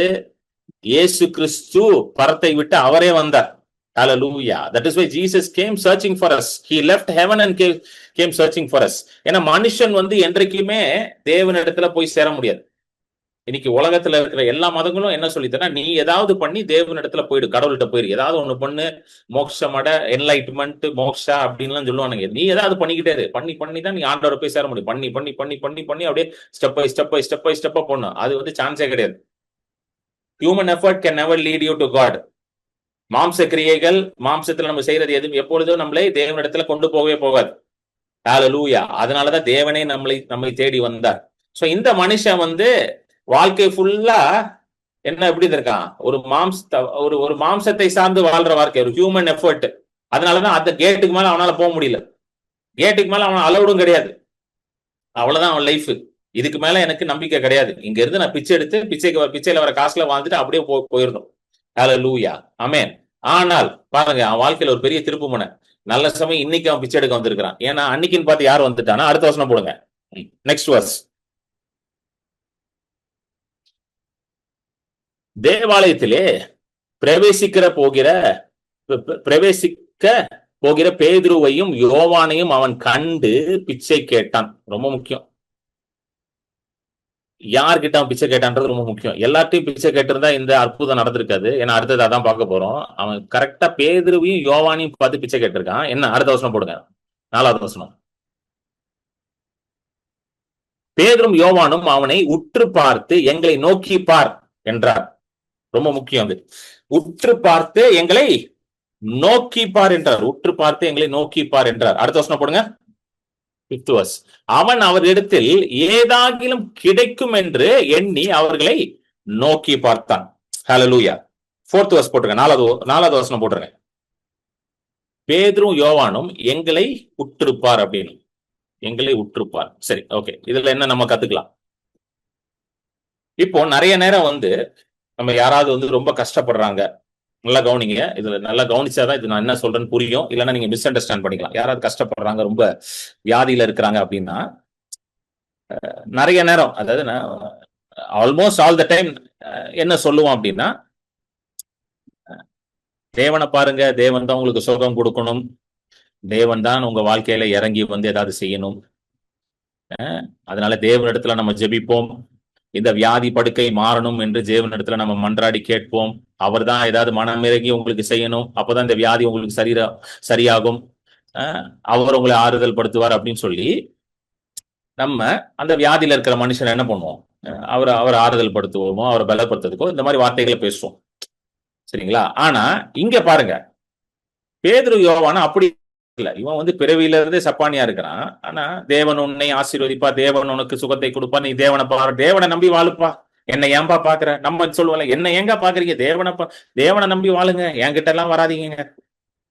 Speaker 1: இயேசு கிறிஸ்து பரத்தை விட்டு அவரே வந்தார். Hallelujah. That is why Jesus came searching for us. He left heaven and came searching for us. ஏன்னா மனுஷன் வந்து என்றைக்குமே தேவனிடத்துல போய் சேர முடியாது. இன்னைக்கு உலகத்துல இருக்கிற எல்லா மதங்களும் என்ன சொல்லித்தனா, நீ ஏதாவது பண்ணி தேவனிடத்துல போயிடு, கடவுள்கிட்ட போயிடு, ஏதாவது ஒண்ணு பண்ணு, மோட்சமட, என்லைட்மெண்ட், மோக்ஷா அப்படின்லாம் சொல்லுவானுங்க. நீ ஏதாவது பண்ணிக்கிட்டே இரு, பண்ணி தான் நீ ஆண்டவரை போய் சேர முடியும். பண்ணி அப்படியே ஸ்டெப் பை ஸ்டெப்பா போடணும். அது வந்து சான்ஸே கிடையாது. Human effort can never lead you to God. மாம்ச கிரியைகள், மாம்சத்துல நம்ம செய்யறது எதுவும் எப்பொழுதும் நம்மளை தேவனிடத்துல கொண்டு போகவே போகாது. ஹல்லேலூயா. அதனாலதான் தேவனே நம்மை தேடி வந்தார். சோ இந்த மனுஷன் வந்து வாழ்க்கை ஃபுல்லா என்ன எப்படி இருக்கான், ஒரு மாம்சத்தை சார்ந்து வாழ்ற வாழ்க்கை, ஒரு ஹியூமன் எஃபர்ட். அதனாலதான் அந்த கேட்டுக்கு மேல அவனால போக முடியல. கேட்டுக்கு மேல அவன் அலவுடும் கிடையாது. அவ்வளவுதான் அவன் லைஃப். இதுக்கு மேல எனக்கு நம்பிக்கை கிடையாது. இங்க இருந்து நான் பிச்சை எடுத்து பிச்சையில வர காசுல வாழ்ந்துட்டு அப்படியே போயிடணும். ஹல்லேலூயா, ஆமென். ஆனால் பாருங்க, அவன் வாழ்க்கையில ஒரு பெரிய திருப்புமுனை. நல்ல சமயம் இன்னைக்கு அவன் பிச்சை எடுக்க வந்திருக்கிறான். ஏன்னா அன்னைக்குன்னு பார்த்து யார் வந்துட்டானா, அடுத்த வசனம் போடுங்க, நெக்ஸ்ட் வர்ஸ். தேவாலயத்திலே பிரவேசிக்க போகிற பேதுருவையும் யோவானையும் அவன் கண்டு பிச்சை கேட்டான். ரொம்ப முக்கியம், யார்கிட்ட அவன் பிச்சை கேட்டான்றது ரொம்ப முக்கியம். எல்லாத்தையும் பிச்சை கேட்டிருந்தா இந்த அற்புதம் நடந்திருக்காது. ஏன்னா அடுத்தது அதான் பார்க்க போறோம். அவன் கரெக்டா பேதுருவையும் யோவானையும் பார்த்து பிச்சை கேட்டிருக்கான். என்ன, அடுத்த வசனம் போடுங்க, 4வது வசனம். பேதுரும் யோவானும் அவனை உற்று பார்த்து எங்களை நோக்கி பார் என்றார். ரொம்ப முக்கியம் அது, உற்று பார்த்து எங்களை நோக்கி பார் என்றார். உற்று பார்த்து எங்களை நோக்கி பார் என்றார். அடுத்த வசனம் போடுங்க, 5th verse. அவன் அவரிடத்தில் ஏதாகிலும் கிடைக்கும் என்று எண்ணி அவர்களை நோக்கி பார்த்தான். ஹல்லேலூயா. 4th verse போட்டுருங்க, 4வது வசனம் போட்டுருங்க. பேதுரும் யோவானும் எங்களை உற்றுப்பார் அப்படின்னு, எங்களை உற்றுப்பார். சரி, ஓகே. இதுல என்ன நம்ம கத்துக்கலாம்? இப்போ நிறைய நேரம் வந்து நம்ம யாராவது வந்து ரொம்ப கஷ்டப்படுறாங்க, நல்லா கவனிங்க, இதுல நல்லா கவனிச்சாதான் இது நான் என்ன சொல்றேன்னு புரியும். இல்லைன்னா நீங்க மிஸ் அண்டர்ஸ்டாண்ட் பண்ணிக்கலாம். யாராவது கஷ்டப்படுறாங்க, ரொம்ப வியாதியில இருக்கிறாங்க அப்படின்னா, நிறைய நேரம், அதாவது ஆல்மோஸ்ட் ஆல் த டைம் என்ன சொல்லுவோம் அப்படின்னா, தேவனை பாருங்க, தேவன் தான் உங்களுக்கு சுகம் கொடுக்கணும், தேவன் தான் உங்க வாழ்க்கையில இறங்கி வந்து ஏதாவது செய்யணும், அதனால தேவனிடத்துல நம்ம ஜெபிப்போம், இந்த வியாதி படுக்கை மாறணும் என்று தேவனிடத்துல நம்ம மன்றாடி கேட்போம், அவர் தான் ஏதாவது மனமிறங்கி உங்களுக்கு செய்யணும், அப்பதான் இந்த வியாதி உங்களுக்கு சரியாகும், அவர் உங்களை ஆறுதல் படுத்துவார் அப்படின்னு சொல்லி நம்ம அந்த வியாதியில இருக்கிற மனுஷன் என்ன பண்ணுவோம், அவர் ஆறுதல் படுத்துவோமோ, அவரை பலப்படுத்துறதுக்கோ இந்த மாதிரி வார்த்தைகளை பேசுவோம். சரிங்களா? ஆனா இங்க பாருங்க, பேதுரு யோவான அப்படி இல்ல. இவன் வந்து பிறவியில இருந்தே சப்பானியா இருக்கிறான். ஆனா தேவன் உன்னை ஆசீர்வதிப்பா, தேவன் உனக்கு சுகத்தை கொடுப்பா, நீ தேவனை பாரு, தேவனை நம்பி வாழுப்பா, என்னை ஏன்பா பாக்குற, நம்ம சொல்லுவோம்ல, என்ன ஏங்க பாக்குறீங்க, தேவனை நம்பி வாழுங்க, என்கிட்ட எல்லாம் வராதிங்க,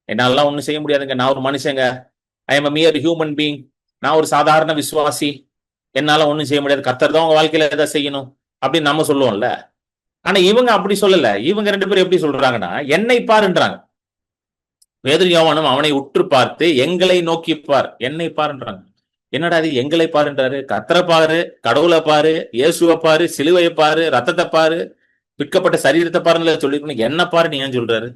Speaker 1: என்னாலாம் ஒண்ணும் செய்ய முடியாதுங்க, நான் ஒரு மனுஷங்க, I am a mere human being, நான் ஒரு சாதாரண விசுவாசி, என்னால ஒண்ணும் செய்ய முடியாது, கர்த்தர் தான் உங்க வாழ்க்கையில எதை செய்யணும் அப்படின்னு நம்ம சொல்லுவோம்ல. ஆனா இவங்க அப்படி சொல்லல. இவங்க 2 பேரும் எப்படி சொல்றாங்கன்னா, என்னை பாருன்றாங்க. பேதுரு யோவானும் அவனை உற்று பார்த்து எங்களை நோக்கி பார், என்னை பாருன்றாங்க. என்னடா அது எங்களை பாருன்றாரு? கர்த்தரை பாரு, கடவுளை பாரு, இயேசுவை பாரு, சிலுவையை பாரு, ரத்தத்தை பாரு, பிற்கப்பட்ட சரீரத்தை பாருன்னு சொல்லிருக்கணும். என்ன பாருன்னு ஏன் சொல்றாரு?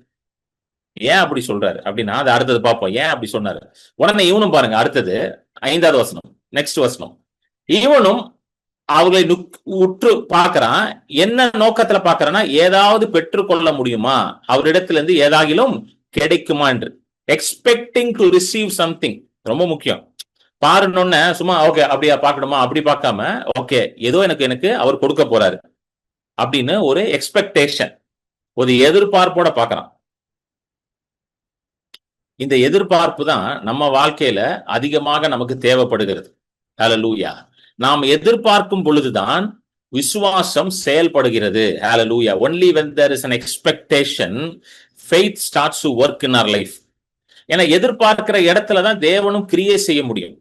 Speaker 1: ஏன் அப்படி சொல்றாரு அப்படின்னா, அது அடுத்தது பார்ப்போம் ஏன் அப்படி சொன்னாரு. உடனே இவனும் பாருங்க, அடுத்தது 5வது வசனம், நெக்ஸ்ட் வசனம். இவனும் அவர்களை உற்று பார்க்கிறான். என்ன நோக்கத்துல பார்க்கறான்னா, ஏதாவது பெற்றுக்கொள்ள முடியுமா, அவரிடத்துல இருந்து ஏதாகிலும் கிடைக்குமா என்று. Expecting to receive something. ரொம்ப முக்கியம். பாருன்னு சும்மா ஓகே அப்படியா பார்க்கணுமா அப்படி பார்க்காம, ஓகே ஏதோ எனக்கு அவர் கொடுக்க போறாரு அப்படின்னு ஒரு எக்ஸ்பெக்டேஷன், ஒரு எதிர்பார்ப்போட பார்க்கறான். இந்த எதிர்பார்ப்பு தான் நம்ம வாழ்க்கையில அதிகமாக நமக்கு தேவைப்படுகிறது. ஹல்லேலூயா. நாம் எதிர்பார்க்கும் பொழுதுதான் விசுவாசம் செயல்படுகிறது. ஹல்லேலூயா. Only when there is an expectation, faith starts to work in our life. ஏன்னா எதிர்பார்க்கிற இடத்துல தான் தேவனும் கிரியை செய்ய முடியும்.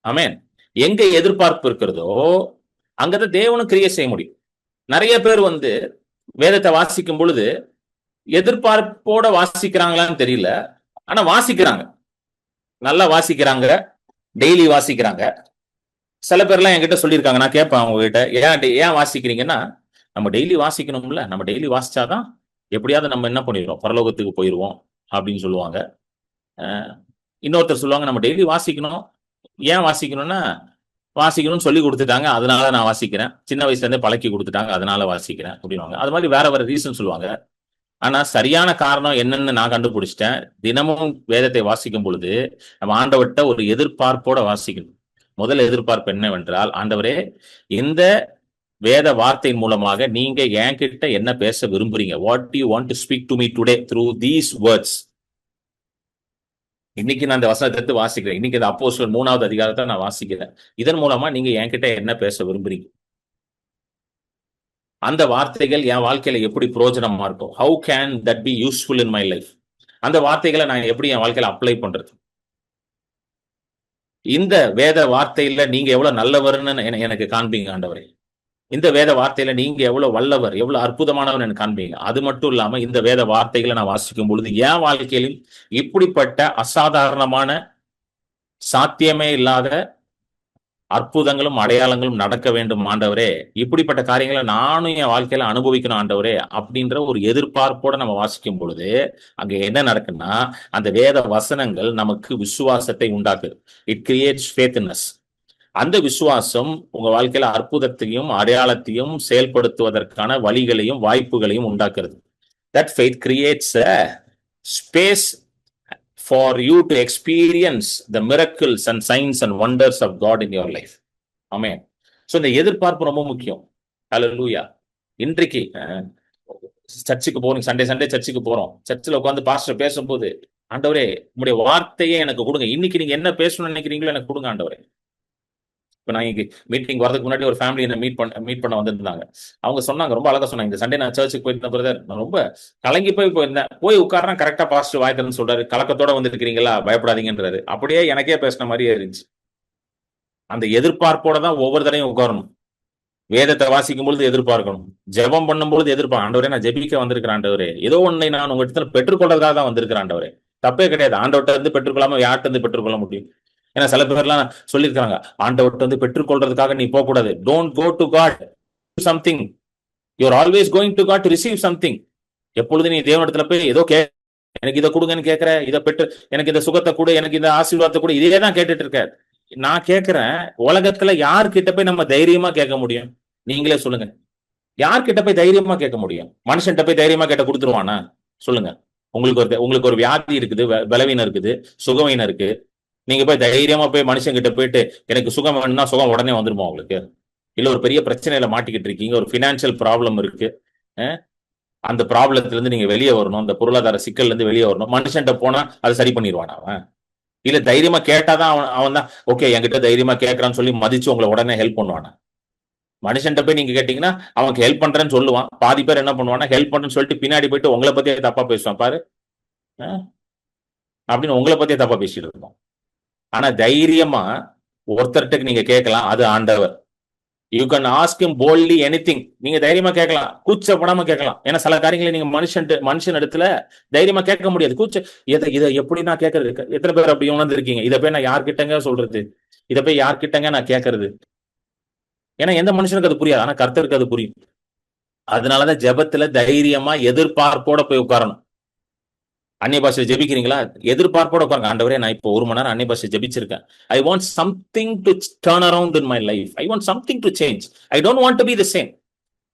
Speaker 1: ஆமென். எங்க எதிர்பார்ப்பு இருக்கிறதோ அங்கதான் தேவனும் கிரியை செய்ய முடியும். நிறைய பேர் வேதத்தை வாசிக்கும் பொழுது எதிர்பார்ப்போட வாசிக்கிறாங்களான்னு தெரியல, ஆனா வாசிக்கிறாங்க, நல்லா வாசிக்கிறாங்க, டெய்லி வாசிக்கிறாங்க. சில பேர்லாம் என்கிட்ட சொல்லியிருக்காங்க, நான் கேட்பேன் அவங்க கிட்ட, ஏன் வாசிக்கிறீங்கன்னா, நம்ம டெய்லி வாசிக்கணும்ல, நம்ம டெய்லி வாசிச்சாதான் எப்படியாவது நம்ம என்ன பண்ணிடுவோம், பரலோகத்துக்கு போயிடுவோம் அப்படின்னு சொல்லுவாங்க. இன்னொருத்தர் சொல்லுவாங்க, நம்ம டெய்லி வாசிக்கணும். ஏன் வாசிக்கணும்னா, வாசிக்கணும்னு சொல்லி கொடுத்துட்டாங்க, அதனால நான் வாசிக்கிறேன், சின்ன வயசுல இருந்தே பழக்கி கொடுத்துட்டாங்க, அதனால வாசிக்கிறேன் அப்படின்வாங்க. அது மாதிரி வேற வேற ரீசன் சொல்லுவாங்க. ஆனா சரியான காரணம் என்னன்னு நான் கண்டுபிடிச்சிட்டேன். தினமும் வேதத்தை வாசிக்கும் பொழுது நம்ம ஆண்டவர்கிட்ட ஒரு எதிர்பார்ப்போட வாசிக்கணும். முதல் எதிர்பார்ப்பு என்னவென்றால், ஆண்டவரே இந்த வேத வார்த்தையின் மூலமாக நீங்க என்கிட்ட என்ன பேச விரும்புறீங்க, what you want to speak to me today through these words. இன்னைக்கு நான் இந்த வசனத்தை எடுத்து வாசிக்கிறேன், இன்னைக்கு இந்த அப்போஸ்தலர் 3வது அதிகாரத்தை நான் வாசிக்கிறேன், இதன் மூலமா நீங்க என்கிட்ட என்ன பேச விரும்புறீங்க, அந்த வார்த்தைகள் என் வாழ்க்கையில எப்படி பிரயோஜனமா இருக்கும், how can that be useful in my life, அந்த வார்த்தைகளை நான் எப்படி என் வாழ்க்கையில அப்ளை பண்றது, இந்த வேத வார்த்தையில நீங்க எவ்வளவு நல்லவர்னு எனக்கு காண்பீங்க ஆண்டவரே, இந்த வேத வார்த்தையில நீங்க எவ்வளவு வல்லவர், எவ்வளவு அற்புதமானவர் எனக்கு காண்பீங்க. அது மட்டும் இல்லாம இந்த வேத வார்த்தைகளை நான் வாசிக்கும் பொழுது என் வாழ்க்கையிலும் இப்படிப்பட்ட அசாதாரணமான, சாத்தியமே இல்லாத அற்புதங்களும் அடையாளங்களும் நடக்க வேண்டும் ஆண்டவரே, இப்படிப்பட்ட காரியங்களை நானும் என் வாழ்க்கையில அனுபவிக்கணும் ஆண்டவரே அப்படின்ற ஒரு எதிர்பார்ப்போட நம்ம வாசிக்கும் பொழுது அங்க என்ன நடக்குன்னா, அந்த வேத வசனங்கள் நமக்கு விசுவாசத்தை உண்டாக்குது. It creates faithness. அந்த விசுவாசம் உங்க வாழ்க்கையில அற்புதத்தையும் அடையாளத்தையும் செயல்படுத்துவதற்கான வழிகளையும் வாய்ப்புகளையும் உண்டாக்குறது. That faith creates a space for you to experience the miracles and signs and wonders of God in your life. Amen. So இந்த எதிர்பார்ப்பு ரொம்ப முக்கியம். ஹல்லேலூயா. இன்றைக்கு சர்ச்சுக்கு போறோம், சண்டே சர்ச்சுக்கு போறோம், சர்ச்சில் உட்காந்து பாஸ்டர் பேசும்போது, ஆண்டவரே உங்களுடைய வார்த்தையே எனக்கு கொடுங்க, இன்னைக்கு நீங்க என்ன பேசணும்னு நினைக்கிறீங்களோ எனக்கு கொடுங்க ஆண்டவரே. இப்போ நான் இங்கே மீட்டிங் வரதுக்கு முன்னாடி ஒரு ஃபேமிலி என்ன மீட் பண்ண வந்திருந்தாங்க. அவங்க சொன்னாங்க, ரொம்ப அழகா சொன்னாங்க, இந்த சண்டே நான் சர்ச்சுக்கு போயிருந்த பிரதர், நான் ரொம்ப கலங்கி போயிருந்தேன், போய் உட்கார்றேன், கரெக்டா பாஸ்டர் வாய்த்தன்னு சொல்றாரு, கலக்கத்தோட வந்துருக்கிறீங்களா, பயப்படாதீங்கன்றாரு. அப்படியே எனக்கே பேசின மாதிரியே இருந்துச்சு. அந்த எதிர்பார்ப்போட தான் ஒவ்வொரு தடையும் உட்காரணும். வேதத்தை வாசிக்கும் பொழுது எதிர்பார்க்கணும், ஜெபம் பண்ணும்பொழுது எதிர்பார்க்கணும். ஆண்டவரே நான் ஜெபிக்க வந்திருக்கிறேன் ஆண்டவரே, ஏதோ ஒன்னை நான் உங்க இடத்துல பெற்றுக்கொள்றதுக்காக தான் வந்திருக்கிறேன் ஆண்டவரே. தப்பே கிடையாது, ஆண்டவர்கிட்ட இருந்து பெற்றுக்கொள்ளாம யார்கிட்ட இருந்து பெற்றுக்கொள்ள முடியும்? ஏன்னா சில பேர்லாம் சொல்லியிருக்காங்க, ஆண்டவர்கிட்ட பெற்றுக்கொள்றதுக்காக நீ போக கூடாது. Don't go to God something, you are always going to God to receive something. எப்பொழுது நீ தேவனிடத்துல போய் ஏதோ எனக்கு இதை கொடுங்கன்னு கேட்கிற, இதை பெற்று எனக்கு இந்த சுகத்தை கூட, எனக்கு இந்த ஆசீர்வாதத்தை கூட, இதே தான் கேட்டுட்டு இருக்க. நான் கேட்கிறேன், உலகத்துல யார்கிட்ட போய் நம்ம தைரியமா கேட்க முடியும்? நீங்களே சொல்லுங்க, யார்கிட்ட போய் தைரியமா கேட்க முடியும்? மனுஷன்கிட்ட போய் தைரியமா கேட்ட கொடுத்துருவானா? சொல்லுங்க. உங்களுக்கு ஒரு வியாதி இருக்குது, பலவீனம் இருக்குது, சுகவீனம் இருக்கு, நீங்க போய் தைரியமா போய் மனுஷங்கிட்ட போயிட்டு எனக்கு சுகம் வேணும்னா சுகம் உடனே வந்துருமா உங்களுக்கு? இல்ல ஒரு பெரிய பிரச்சனையில மாட்டிக்கிட்டு இருக்கீங்க, ஒரு பினான்சியல் ப்ராப்ளம் இருக்கு, அந்த ப்ராப்ளத்துல இருந்து நீங்க வெளியே வரணும், அந்த பொருளாதார சிக்கல்ல இருந்து வெளியே வரணும், மனுஷன்ட்ட போனா அதை சரி பண்ணிடுவானா அவன்? இல்ல தைரியமா கேட்டாதான் அவன் தான் ஓகே என்கிட்ட தைரியமா கேட்கறான்னு சொல்லி மதிச்சு உங்களை உடனே ஹெல்ப் பண்ணுவானா? மனுஷன்ட்ட போய் நீங்க கேட்டீங்கன்னா அவனுக்கு ஹெல்ப் பண்றேன்னு சொல்லுவான். பாதி பேர் என்ன பண்ணுவானா, ஹெல்ப் பண்றேன்னு சொல்லிட்டு பின்னாடி போயிட்டு உங்களை பத்தியே தப்பா பேசுவான், பாரு அப்படின்னு உங்களை பத்தியே தப்பா பேசிட்டு இருக்கோம். ஆனா தைரியமா ஒருத்தர்கிட்ட நீங்க கேட்கலாம், அது ஆண்டவர். You can ask him boldly anything. நீங்க தைரியமா கேட்கலாம், கூச்சப்படாம கேட்கலாம். ஏன்னா சில காரியங்களை நீங்க மனுஷன் இடத்துல தைரியமா கேட்க முடியாது. இதை எப்படி நான் கேட்கறது? எத்தனை பேர் அப்படி உணர்ந்து இருக்கீங்க? இதை போய் நான் யார்கிட்டங்க சொல்றது? இதை போய் யார்கிட்டங்க நான் கேட்கறது? ஏன்னா எந்த மனுஷனுக்கு அது புரியாது, ஆனா கர்த்தருக்கு அது புரியும். அதனாலதான் ஜெபத்துல தைரியமா எதிர்பார்ப்போட போய் உட்காரணும். அந்நிய பாஷையில் ஜெபிக்கிறீங்களா? எதிர்பார்ப்போட உட்காருங்க. ஆண்டவரே, நான் இப்போ 1 மணி நேரம் அந்நிய பாஷை ஜெபிச்சிருக்கேன். I want something to turn around in my life. I want something to change. I don't want to be the same.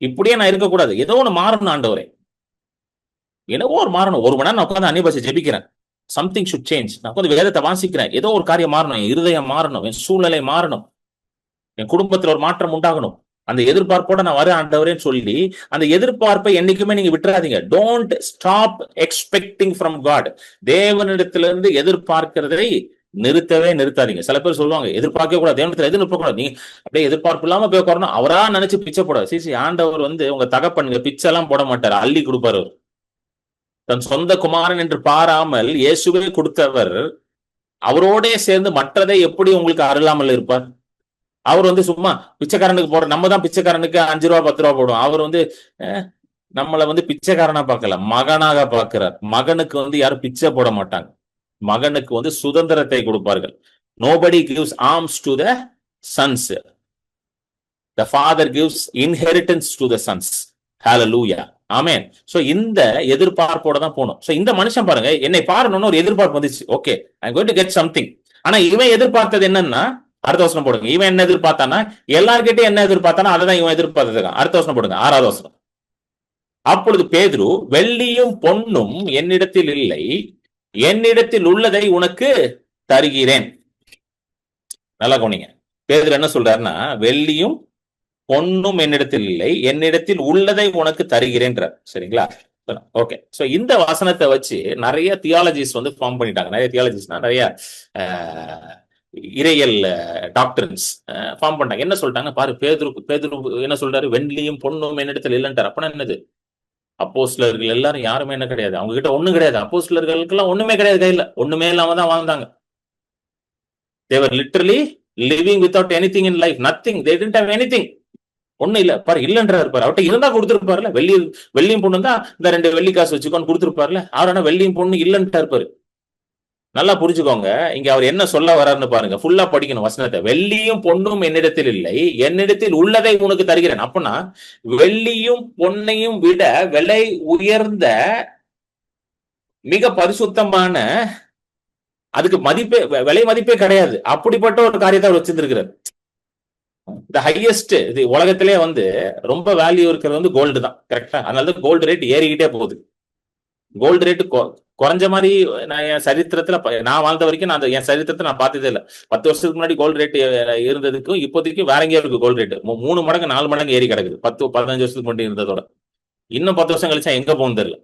Speaker 1: இப்படியே நான் இருக்கக்கூடாது. ஏதோ ஒன்று மாறணும் ஆண்டவரே. என்னவோ ஒரு மாறணும். 1 மணி நேரம் நான் உட்காந்து அந்நிய பாஷை ஜெபிக்கிறேன். Something should change. நான் உட்காந்து வேதத்தை வாசிக்கிறேன். ஏதோ ஒரு காரியம் மாறணும். என் இருதயம் மாறணும். என் சூழ்நிலை மாறணும். என் குடும்பத்தில் ஒரு மாற்றம் உண்டாகணும். அந்த எதிர்பார்ப்போட நான் வரேன் ஆண்டவரேன்னு சொல்லி அந்த எதிர்பார்ப்பை என்னைக்குமே நீங்க விட்டுறாதீங்க. Don't stop expecting from God. தேவனிடத்திலிருந்து எதிர்பார்க்கிறதை நிறுத்தாதீங்க. சில பேர் சொல்லுவாங்க, எதிர்பார்க்க கூடாது, தேவனிடத்துல எதிர்பார்க்க கூடாது. நீங்க அப்படியே எதிர்பார்ப்பு இல்லாம போய் உட்காரணும். அவரா நினைச்சு பிச்சை போடாது. சிசி, ஆண்டவர் உங்க தகப்பனுங்க பிச்சை எல்லாம் போட மாட்டாரு, அள்ளி கொடுப்பாரு. தன் சொந்த குமாரன் என்று பாராமல் இயேசுவே கொடுத்தவர் அவரோட சேர்ந்து மற்றதை எப்படி உங்களுக்கு அருளாமல் இருப்பார்? அவர் சும்மா பிச்சைக்காரனுக்கு போற, நம்ம தான் பிச்சைக்காரனுக்கு 5 ரூபா 10 ரூபா போடுவோம். அவர் நம்மள பிச்சைக்காரனா பார்க்கல, மகனாக பார்க்கிறார். மகனுக்கு யாரும் பிச்சை போட மாட்டாங்க. மகனுக்கு சுதந்திரத்தை கொடுப்பார்கள். Nobody gives arms to the sons. The father gives inheritance to the sons. Hallelujah, amen. So இந்த எதிர்பார்ப்போட தான் போகணும். சோ இந்த மனுஷன் பாருங்க, என்னை பாருன்னு ஒரு எதிர்பார்ப்பு வந்துச்சு. Okay, I am going to get something. ஆனா இவன் எதிர்பார்த்தது என்னன்னா, அடுத்த வசனம் போடுங்க. இவன் என்ன எதிர்பார்த்தானா, எல்லார்கிட்டையும் என்ன எதிர்பார்த்தானா அதான் இவன் எதிர்பார்த்தது. அடுத்த வசனம் போடுங்க, 6வது வசனம். அப்பொழுது பேதுரு, வெள்ளியும் பொன்னும் என்னிடத்தில் இல்லை, என்னிடத்தில் உள்ளதை உனக்கு தருகிறேன். நல்லா கவனிங்க. பேதுரு என்ன சொல்றாருன்னா, வெள்ளியும் பொன்னும் என்னிடத்தில் இல்லை, என்னிடத்தில் உள்ளதை உனக்கு தருகிறேன்றார். சரிங்களா? ஓகே. சோ இந்த வசனத்தை வச்சு நிறைய தியாலஜிஸ் ஃபார்ம் பண்ணிட்டாங்க. நிறைய தியாலஜிஸ்னா நிறைய இறையல் டாக்டர்ஸ் ஃபார்ம் பண்ணாங்க. என்ன சொல்லிட்டாங்க பாரு, பேதுரு என்ன சொல்றாரு, வெள்ளியும் பொண்ணும் என்னிடத்தில் இல்லைன்றார். அப்படின்னா என்னது? அப்போஸ்தலர்கள் எல்லாரும் யாருமே என்ன கிடையாது, அவங்க கிட்ட ஒண்ணும் கிடையாது. அப்போஸ்தலர்களுக்கு எல்லாம் ஒண்ணுமே கிடையாது, கையில ஒண்ணுமே இல்லாம தான் வாழ்ந்தாங்க. they were literally living without anything in life, nothing, they didn't have anything. ஒண்ணும் இல்ல பாரு, இல்லன்றாரு பாரு. அவர்கிட்ட இருந்தா கொடுத்துருப்பாருல. வெள்ளியும் பொண்ணு தான், இந்த 2 வெள்ளி காசு வச்சுக்கோன்னு கொடுத்துருப்பாருல. அவரான வெள்ளியும் பொண்ணு இல்லன்ட்டா இருப்பாரு. நல்லா புரிஞ்சுக்கோங்க, இங்க அவர் என்ன சொல்ல வர்றாருன்னு பாருங்க. ஃபுல்லா படிக்கணும் வசனத்தை. வெள்ளியும் பொண்ணும் என்னிடத்தில் இல்லை, என்னிடத்தில் உள்ளதை உனக்கு தருகிறேன். அப்படின்னா வெள்ளியும் பொன்னையும் விட விலை உயர்ந்த, மிக பரிசுத்தமான, அதுக்கு விலை மதிப்பே கிடையாது, அப்படிப்பட்ட ஒரு காரியத்தை அவர் வச்சிருக்கிறார். இந்த ஹையஸ்ட், இது உலகத்திலே ரொம்ப வேல்யூ இருக்கிறது கோல்டு தான். கரெக்டா? அதனாலதான் கோல்டு ரேட் ஏறிக்கிட்டே போகுது. கோல்டு ரேட் குறைஞ்ச மாதிரி நான் என் சரித்திரத்துல, நான் வாழ்ந்த வரைக்கும் நான் என் சரித்திரத்தை நான் பார்த்ததே இல்லை. 10 வருஷத்துக்கு முன்னாடி கோல்டு ரேட் இருந்ததுக்கும் இப்போதைக்கும் வேற எங்கேயும் இருக்கு. கோல்டு ரேட் 3 மடங்கு 4 மடங்கு ஏறி கிடக்குது. 10-15 வருஷத்துக்கு முன்னாடி இருந்ததோட இன்னும் 10 வருஷம் கழிச்சா எங்க போகும் தெரியல.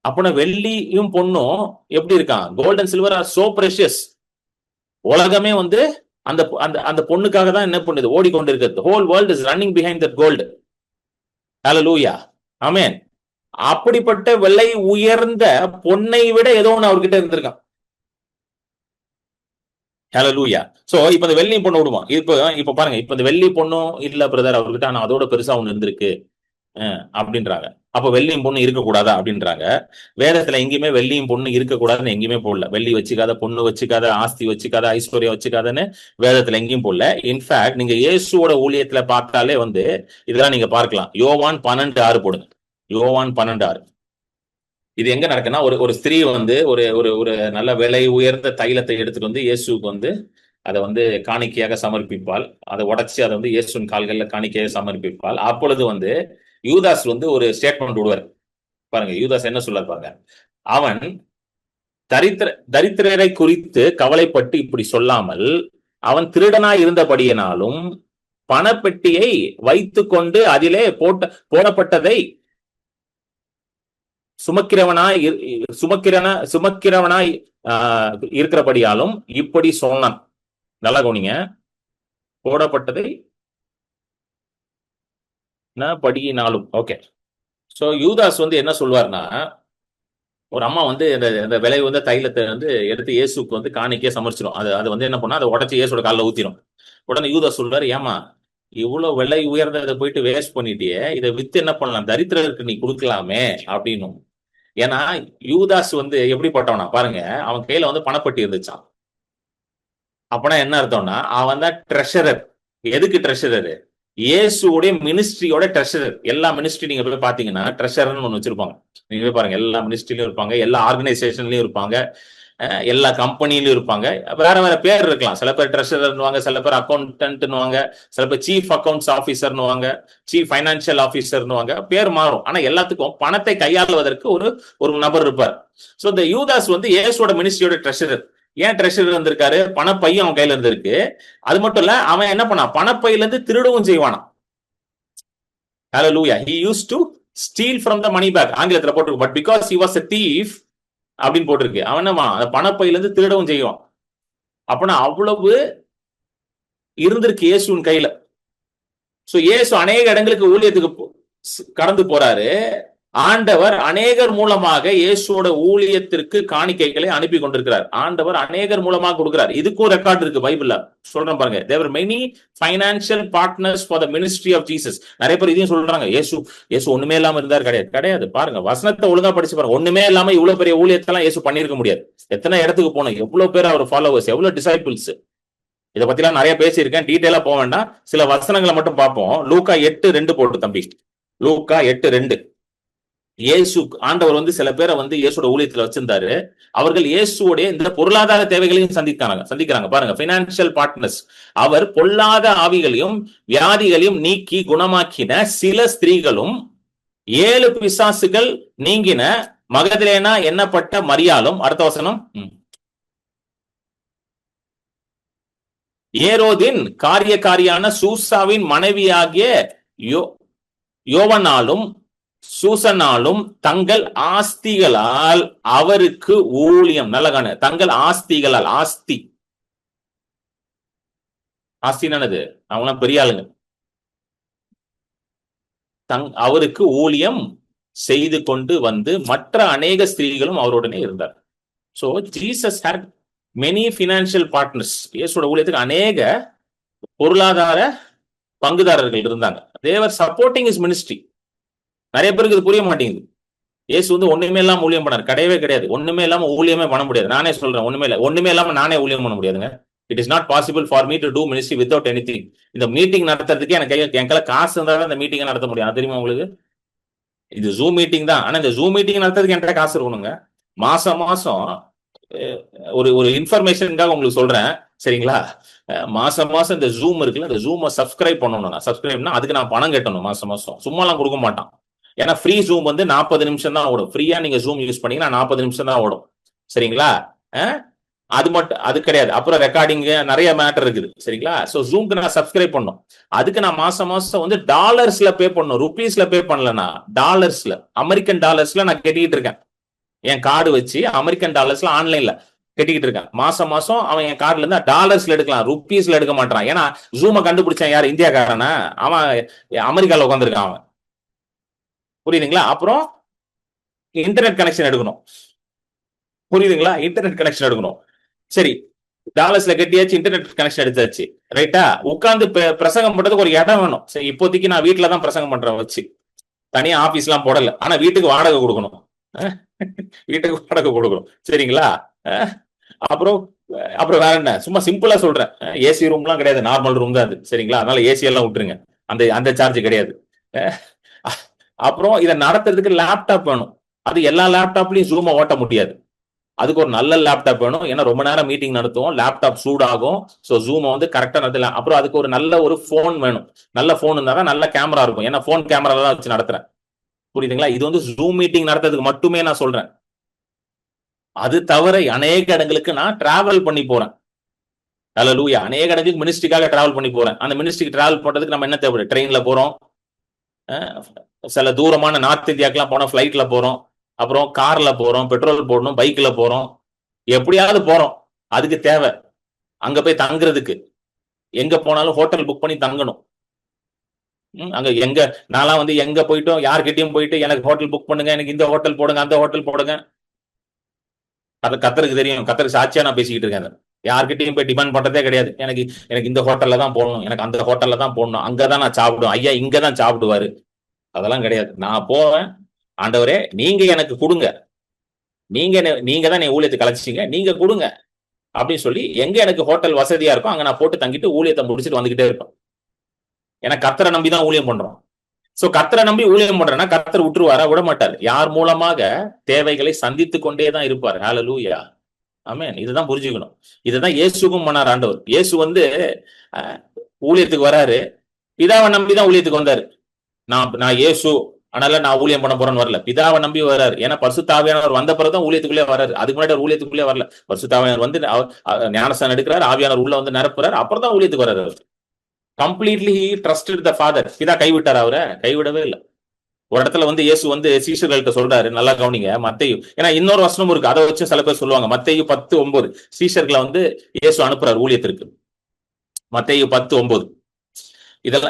Speaker 1: அப்படின்னா வெள்ளியும் பொண்ணும் எப்படி இருக்கான்? Gold and silver are so precious. உலகமே அந்த அந்த பொண்ணுக்காக தான் என்ன பண்ணுது, ஓடிக்கொண்டு இருக்கிறது. Whole world is running behind that gold. ஹalleluya, ஆமென். அப்படிப்பட்ட விலை உயர்ந்த பொன்னை விட ஏதோ ஒண்ணு அவர்கிட்ட இருந்திருக்கான். ஹalleluya. சோ இப்ப இந்த வெள்ளியும் பொண்ணு விடுவான். இப்ப பாருங்க, இப்ப இந்த வெள்ளி பொண்ணும் இல்ல பிரதர் அவர்கிட்ட, ஆனா அதோட பெருசா ஒண்ணு இருந்திருக்கு அப்படின்றாங்க. அப்ப வெள்ளியும் பொண்ணு இருக்கக்கூடாதா அப்படின்றாங்க. வேதத்துல எங்கேயுமே வெள்ளியும் பொண்ணு இருக்கக்கூடாதுன்னு எங்கேயுமே போடல. வெள்ளி வச்சுக்காத, பொண்ணு வச்சுக்காத, ஆஸ்தி வச்சுக்காத, ஐஸ்வர்யம் வச்சுக்காதன்னு வேதத்துல எங்கேயும் போடல. இன்ஃபேக்ட் நீங்க இயேசுவோட ஊழியத்துல பார்த்தாலே இதெல்லாம் நீங்க பார்க்கலாம். யோவான் 12:6 போடுங்க. யோவான் 12:6. இது எங்க நடக்குன்னா, ஒரு ஸ்திரீ ஒரு ஒரு ஒரு நல்ல விலை உயர்ந்த தைலத்தை எடுத்துட்டு இயேசுக்கு அதை காணிக்கையாக சமர்ப்பிப்பாள். அதை உடைச்சு அதை இயேசுவின் கால்கள்ல காணிக்கையாக சமர்ப்பிப்பாள். அப்பொழுது யூதாஸ் ஒரு ஸ்டேட்மெண்ட் விடுவார். பாருங்க யூதாஸ் என்ன சொல்றாரு பாருங்க. அவன் தரித்திரரை குறித்து கவலைப்பட்டு இப்படி சொல்லாமல், அவன் திருடனாய் இருந்தபடியினாலும் பணப்பெட்டியை வைத்துக்கொண்டு அதிலே போடப்பட்டதை சுமக்கிறவனாய் இருக்கிறபடியாலும் இப்படி சொன்னான். நல்லா கவனிங்க. போடப்பட்டதை படியினாலும். ஓகே. சோ யூதாஸ் என்ன சொல்வார்னா, ஒரு அம்மா வந்து இந்த விலை வந்து தைலத்தை வந்து எடுத்து இயேசுக்கு வந்து காணிக்கே சமர்ச்சிடும். அது வந்து என்ன பண்ணா, அதை உடச்சி இயேசோட காலில் ஊத்திரும். உடனே யூதா சொல்றாரு, ஏமா இவ்வளவு விலை உயர்ந்ததை போயிட்டு வேஸ்ட் பண்ணிட்டியே, இதை வித்து என்ன பண்ணலாம், தரித்திரருக்கு நீ கொடுக்கலாமே அப்படின்னும். ஏன்னா யூதாஸ் வந்து எப்படிப்பட்டவனா பாருங்க, அவன் கையில வந்து பணப்பட்டி இருந்துச்சான். அப்பனா என்ன அர்த்தம்னா, அவன் தான் ட்ரெஷரர். எதுக்கு ட்ரெஷரர்? இயேசுடைய மினிஸ்ட்ரியோட ட்ரெஷரர். எல்லா மினிஸ்ட்ரி நீங்க போய் பாத்தீங்கன்னா ட்ரெஷரர்னு ஒண்ணு வச்சிருப்பாங்க. நீங்க போய் பாருங்க, எல்லா மினிஸ்ட்ரிலையும் இருப்பாங்க, எல்லா ஆர்கனைசேஷன்லயும் இருப்பாங்க, எல்லா கம்பெனிலும் இருப்பாங்க. வேற வேற பேர் இருக்கலாம். சில பேர் ட்ரெஷரர்னுவாங்க, சில பேர் அக்கௌண்டன்ட்னுவாங்க, சில பேர் சீஃப் அக்கௌண்ட்ஸ் ஆஃபீஸர்னுவாங்க, சீஃப் ஃபைனான்சியல் ஆஃபீஸர்னுவாங்க. பேர் மாறும். ஆனா எல்லாத்துக்கும் பணத்தை கையாளுவதற்கு ஒரு ஒரு நபர் இருப்பார். சோ இந்த யூதாஸ் வந்து இயேசுவோட மினிஸ்ட்ரியோட ட்ரெஷரர். ஏன் ட்ரெஷரர் இருந்திருக்காரு? பணப்பையும் அவன் கையில இருந்திருக்கு. அது மட்டும் இல்ல, அவன் என்ன பண்ணான், பணப்பையில இருந்து திருடவும் செய்வானா. Hallelujah. He used to steal from the money bag. ஆங்கிலத்துல போட்டிருக்கு, but because he was a thief அப்படின்னு போட்டிருக்கு. அவன் என்னமா, அந்த பணப்பையில இருந்து திருடவும் செய்வான். அப்பனா அவ்வளவு இருந்திருக்கு இயேசுவின் கையில. சோ இயேசு அநேக இடங்களுக்கு ஊழியத்துக்கு கடந்து போறாரு. ஆண்டவர் அநேகர் மூலமாக இயேசுவோட ஊழியத்திற்கு காணிக்கைகளை அனுப்பி கொண்டிருக்கிறார். ஆண்டவர் அநேகர் மூலமாக கொடுக்கிறார். இதுக்கும் ரெக்கார்ட் இருக்கு பைபிள்ல. சொல்றேன் பாருங்க, there were many financial partners for the ministry of Jesus. நிறைய பேர் இதையும் சொல்றாங்க, இயேசு ஒண்ணுமே இல்லாம இருந்தார். கிடையாது. பாருங்க, வசனத்தை ஒழுங்கா படிச்சு பாருங்க. ஒண்ணுமே இல்லாம இவ்வளவு பெரிய ஊழியத்தெல்லாம் இயேசு பண்ணிருக்க முடியாது. எத்தனை இடத்துக்கு போனோம், எவ்வளவு பேர் அவர் ஃபாலோவர்ஸ், எவ்வளவு டிசைபிள்ஸ். இதை பத்தி எல்லாம் நிறைய பேசியிருக்கேன், டீட்டெயிலா போக வேண்டாம். சில வசனங்களை மட்டும் பார்ப்போம். லூக்கா 8:2 போட்டு தம்பி. லூக்கா 8:2. இயேசு ஆண்டவர் வந்து சில பேரை வந்து இயேசுவோட ஊழியத்துல வச்சிருந்தாரு. அவர்கள் இயேசுவோடைய இந்த பொருளாதார தேவைகளையும் சந்திக்கிறாங்க. பாருங்க, பைனான்சியல் பார்ட்னர்ஸ். அவர் பொல்லாத ஆவிகளையும் வியாதிகளையும் நீக்கி குணமாக்கின சில ஸ்திரீகளும் 7 பிசாசுகள் நீங்கின மகதலேனா எண்ணப்பட்ட மரியாளும். அடுத்த வசனம், ஏரோதின் காரியக்காரியான சூசாவின் மனைவியாகிய யோவனாலும் சூசனாலும் தங்கள் ஆஸ்திகளால் அவருக்கு ஊழியம். நல்லகான, தங்கள் ஆஸ்திகளால். ஆஸ்தினது அவங்களாம் பெரிய ஆளுங்க. அவருக்கு ஊழியம் செய்து கொண்டு வந்து மற்ற அநேக ஸ்திரீகளும் அவருடனே இருந்தார். So Jesus had many financial partners. இயேசுவோட ஊழியத்துக்கு அநேக பொருளாதார பங்குதாரர்கள் இருந்தாங்க. they were supporting his ministry. நிறைய பேருக்கு இது புரிய மாட்டேங்குது. இயேசு வந்து ஒண்ணுமே இல்லாம ஊழியம் பண்ணாரு? கிடையாது. ஒண்ணுமே இல்லாம ஊழியமே பண்ண முடியாது. நானே சொல்றேன், ஒண்ணுமே இல்லாம நானே ஊழியம் பண்ண முடியாதுங்க. It is not possible for me to do ministry without anything. இந்த மீட்டிங் நடத்துறதுக்கு எனக்கு காசு இருந்தாலும் இந்த மீட்டிங்கை நடத்த முடியும். அது தெரியுமா உங்களுக்கு? இது ஜூம் மீட்டிங் தான். ஆனா இந்த ஜூம் மீட்டிங் நடத்துறதுக்கு என்கிட்ட காசு இருக்கணுங்க. மாசம் ஒரு இன்ஃபர்மேஷனுக்காக உங்களுக்கு சொல்றேன், சரிங்களா? மாசம் இந்த ஜூம் இருக்குல்ல, இந்த ஜூமை சப்ஸ்கிரைப் பண்ணணும். சப்ஸ்கிரைப்னா அதுக்கு நான் பணம் கட்டணும் மாசம். சும்மாலாம் கொடுக்க மாட்டான். ஏன்னா ஃப்ரீ ஜூம் வந்து 40 நிமிஷம் தான் ஓடும். ஃப்ரீயா நீங்க ஜூம் யூஸ் பண்ணீங்கன்னா 40 நிமிஷம் தான் ஓடும், சரிங்களா? அது கிடையாது. அப்புறம் ரெக்கார்டிங் நிறைய மேட்டர் இருக்குது, சரிங்களா? சோ ஜூம்க்கு நான் சப்ஸ்கிரைப் பண்ணும். அதுக்கு நான் மாசம் வந்து டாலர்ஸ்ல பே பண்ணணும், ருபீஸ்ல பே பண்ணலன்னா டாலர்ஸ்ல, அமெரிக்கன் டாலர்ஸ்ல நான் கட்டிக்கிட்டு இருக்கேன். என் கார்டு வச்சு அமெரிக்கன் டாலர்ஸ்ல ஆன்லைன்ல கட்டிக்கிட்டு இருக்கேன். மாசம் அவன் என் கார்டுல இருந்து டாலர்ஸ்ல எடுக்கலாம், ருபீஸ்ல எடுக்க மாட்டான். ஏன்னா ஜூமை கண்டுபிடிச்சான் யார்? இந்தியாக்காரனா? அவன் அமெரிக்கால உட்காந்துருக்கான் அவன், புரியுதுங்களா? அப்புறம் இன்டர்நெட் கனெக்ஷன் எடுக்கணும், புரியுதுங்களா? இன்டர்நெட் கனெக்ஷன் எடுக்கணும். சரி, டாலர்ஸ்ல கட்டியாச்சு, இன்டர்நெட் கனெக்ஷன் எடுத்தாச்சு, ரைட்டா? உட்காந்து பிரசங்கம் பண்றதுக்கு ஒரு இடம் வேணும். சரி, இப்போதைக்கு நான் வீட்டுல தான் பிரசங்கம் பண்றேன் வச்சு, தனியா ஆபீஸ் எல்லாம் போடல. ஆனா வீட்டுக்கு வாடகை கொடுக்கணும், சரிங்களா? அப்புறம் வேற என்ன, சும்மா சிம்பிளா சொல்றேன், ஏசி ரூம் எல்லாம் கிடையாது, நார்மல் ரூம் தான் அது, சரிங்களா? அதனால ஏசி எல்லாம் விட்டுருங்க, அந்த சார்ஜ் கிடையாது. அப்புறம் இதை நடத்துறதுக்கு லேப்டாப் வேணும். அது எல்லா லேப்டாப்லயும் ஜூமை ஓட்ட முடியாது. அதுக்கு ஒரு நல்ல லேப்டாப் வேணும். ஏன்னா ரொம்ப நேரம் மீட்டிங் நடத்துவோம், லேப்டாப் சூடாகும். ஸோ ஜூமை வந்து கரெக்டா நடத்தலாம். அப்புறம் அதுக்கு ஒரு நல்ல ஒரு போன் வேணும். நல்ல போன் இருந்தாதான் நல்ல கேமரா இருக்கும். ஏன்னா போன் கேமரா தான் வச்சு நடத்துறேன், புரியுதுங்களா? இது வந்து ஜூம் மீட்டிங் நடத்துறதுக்கு மட்டுமே நான் சொல்றேன். அது தவிர அநேக இடங்களுக்கு நான் டிராவல் பண்ணி போறேன். ஹல்லேலூயா. அநேக இடங்களுக்கு மினிஸ்ட்ரிக்காக டிராவல் பண்ணி போறேன். அந்த மினிஸ்ட்ரிக்கு டிராவல் பண்றதுக்கு நம்ம என்ன தேவை? ட்ரெயின்ல போறோம், சில தூரமான நார்த் இந்தியாக்கெல்லாம் போனோம், ஃபிளைட்ல போறோம், அப்புறம் கார்ல போறோம், பெட்ரோல் போடணும், பைக்ல போறோம், எப்படியாவது போறோம். அதுக்கு தேவை அங்க போய் தங்குறதுக்கு. எங்க போனாலும் ஹோட்டல் புக் பண்ணி தங்கணும். அங்க நான்லாம் வந்து எங்க போயிட்டோம், யார்கிட்டயும் போயிட்டு எனக்கு ஹோட்டல் புக் பண்ணுங்க, எனக்கு இந்த ஹோட்டல் போடுங்க, அந்த ஹோட்டல் போடுங்க, அது கத்தருக்கு தெரியும், கத்தருக்கு சாட்சியா நான் பேசிக்கிட்டு இருக்கேன். யார்கிட்டயும் போய் டிமாண்ட் பண்றதே கிடையாது. எனக்கு எனக்கு இந்த ஹோட்டல்ல தான் போடணும், எனக்கு அந்த ஹோட்டல்ல தான் போடணும், அங்கதான் நான் சாப்பிடுவேன், ஐயா இங்கதான் சாப்பிடுவாரு, அதெல்லாம் கிடையாது. நான் போவேன், ஆண்டவரே நீங்க எனக்கு கொடுங்க, நீங்க தான் என் ஊழியத்தை கலைச்சிங்க, நீங்க கொடுங்க அப்படின்னு சொல்லி எங்க எனக்கு ஹோட்டல் வசதியா இருக்கும் அங்க நான் போட்டு தங்கிட்டு ஊழியத்தை முடிச்சுட்டு வந்துகிட்டே இருப்பேன். ஏன்னா கர்த்தரை நம்பி தான் ஊழியம் பண்றோம். சோ கர்த்தரை நம்பி ஊழியம் பண்றேன்னா கர்த்தர் விட்டுருவாரா? விட மாட்டார். யார் மூலமாக தேவைகளை சந்தித்து கொண்டே தான் இருப்பார். ஹல்லேலூயா, ஆமென். இதுதான் புரிஞ்சுக்கணும். இதுதான் இயேசுக்கும் பண்ணார் ஆண்டவர். இயேசு வந்து ஊழியத்துக்கு வராரு, பிதாவை நம்பிதான் ஊழியத்துக்கு வந்தாரு. நான் இயேசு அதனால நான் ஊழியம் பண்ண போறேன்னு வரல, பிதாவை நம்பி வர்றாரு. ஏன்னா பரிசுத்த ஆவியானவர் வந்த பிறகுதான் ஊழியத்துக்குள்ளே வர்றாரு. அதுக்கு முன்னாடி ஊழியத்துக்குள்ளே வரல. பரிசுத்த ஆவியானவர் வந்து ஞானஸ்தானம் எடுக்கிறார், ஆவியானவர் உள்ள வந்து நிரப்புறாரு, அப்புறம் தான் ஊழியத்துக்கு வர்றாரு. Completely trusted the father. பிதா கைவிட்டார் அவரை? கைவிடவே இல்லை. ஒரு இடத்துல வந்து இயேசு வந்து சீஷர்கள்ட்ட சொல்றாரு, நல்லா கவனிங்க, மத்தேயு, ஏன்னா இன்னொரு வசனம் இருக்கு, அதை வச்சு சில பேர் சொல்லுவாங்க. மத்தேயு 10:9 சீஷர்களை வந்து இயேசு அனுப்புறாரு ஊழியத்திற்கு. மத்தேயு 10:9.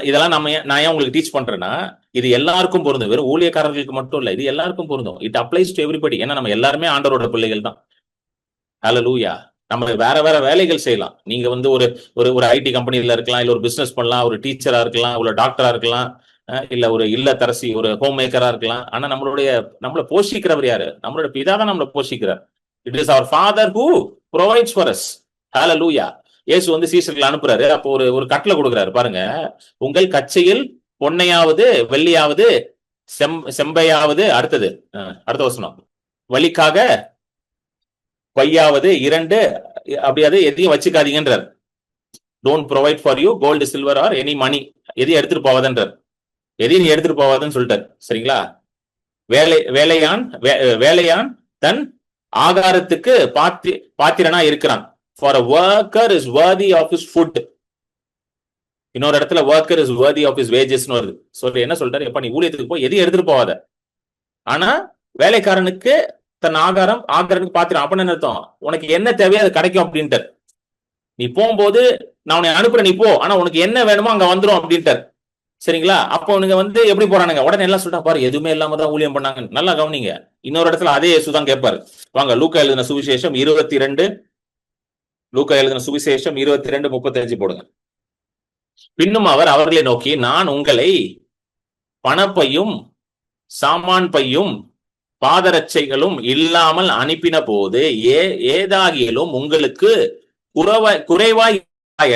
Speaker 1: இதெல்லாம் நான் ஏன் உங்களுக்கு டீச் பண்றேன்னா, இது எல்லாருக்கும் பொருந்தும். வெறும் ஊழியக்காரர்களுக்கு மட்டும் இல்ல, இது எல்லாருக்கும் பொருந்தும். It applies to everybody. ஏன்னா நம்ம எல்லாருமே ஆண்டவரோட பிள்ளைகள் தான். ஹல்லேலூயா. நம்ம வேற வேற வேலைகள் செய்யலாம். நீங்க வந்து ஒரு ஒரு ஐடி கம்பெனில இருக்கலாம், இல்ல ஒரு பிசினஸ் பண்ணலாம், ஒரு டீச்சரா இருக்கலாம், ஒரு டாக்டரா இருக்கலாம், இல்ல ஒரு இல்லத்தரசி, ஒரு ஹோம் மேக்கரா இருக்கலாம். ஆனா நம்மளை போஷிக்கிறவர் யாரு? நம்மளோட பிதா தான் நம்மளை போஷிக்கிறார். It is our father who provides for us. Hallelujah. இயேசு வந்து சீஷர்களை அனுப்புறாரு. அப்போ ஒரு கட்டளை கொடுக்குறாரு பாருங்க. உங்கள் கச்சையில் பொன்னையாவது வெள்ளியாவது செம்பையாவது, அடுத்தது அடுத்த வசனம், வலிக்காக பையாவது 2 அப்படியாவது எதையும் வச்சுக்காதீங்கன்றார். Don't provide for you gold silver or any money. எதையும் எடுத்துட்டு போவாதன்றார். எதையும் நீ எடுத்துட்டு போவாதுன்னு சொல்லிட்டார். சரிங்களா? வேலையான் தன் ஆகாரத்துக்கு பாத்திரனா இருக்கிறான். For a worker is worthy of his food. இன்னொரு இடத்துல worker is worthy of his wages வருது. சொல்லி என்ன சொல்றாரு? எப்ப நீ ஊழியத்துக்கு போய் எதையும் எடுத்துட்டு போவாத, ஆனா வேலைக்காரனுக்கு தன் ஆகாரனுக்கு பாத்திரம். அப்ப என்ன அர்த்தம்? உனக்கு என்ன தேவையோ அது கிடைக்கும் அப்படின்ட்டு. நீ போகும்போது நான் உன்னை அனுப்புறேன், நீ போ, ஆனா உனக்கு என்ன வேணுமோ அங்க வந்துடும் அப்படின்ட்டு. சரிங்களா? அப்போ உனக்கு வந்து எப்படி போறானுங்க? உடனே எல்லாம் சொல்லிட்டா பாரு, எதுவுமே இல்லாம தான் ஊழியம் பண்ணாங்க. நல்லா கவனிங்க. இன்னொரு இடத்துல அதே இயேசு தான் கேட்பாரு. வாங்க, லூக்கா எழுதின சுவிசேஷம் 22, லூக்கா எழுதின சுவிசேஷம் 22:35 போடுங்க. பின்னும் அவர் அவர்களை நோக்கி, நான் உங்களை பணப்பையும் சாமான் பையும் பாதரட்சைகளும் இல்லாமல் அனுப்பின போது ஏதாகிலும் உங்களுக்கு குறைவாய்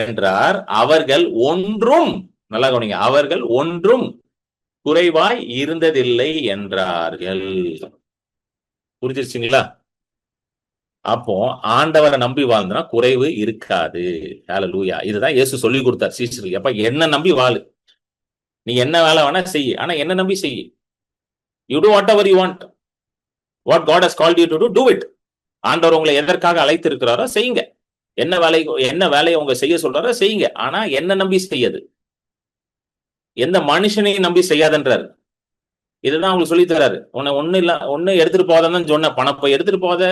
Speaker 1: என்றார். அவர்கள் ஒன்றும், நல்லா கவனிங்க, அவர்கள் ஒன்றும் குறைவாய் இருந்ததில்லை என்றார்கள். புரிஞ்சிருச்சுங்களா? அப்போ ஆண்டவரை நம்பி வாழ்ந்தனா குறைவு இருக்காது. ஹல்லேலூயா. இதுதான் இயேசு சொல்லி கொடுத்தார் சீஷர்களுக்கு. அப்ப என்ன நம்பி வாழு, நீ என்ன வேலை வேணா செய், ஆனா என்ன நம்பி செய். You do whatever you want. What God has called you to do it. ஆண்டவர் உங்களை எதற்காக அழைத்து இருக்கிறாரோ செய்யுங்க. என்ன வேலையை உங்க செய்ய சொல்றாரோ செய்யுங்க. ஆனா என்ன நம்பி செய்யாது, எந்த மனுஷனையும் நம்பி செய்யாதன்றாரு. இதுதான் உங்களுக்கு சொல்லி தராரு. ஒண்ணு எடுத்துட்டு போதான் சொன்ன. பணப்பை எடுத்துட்டு போத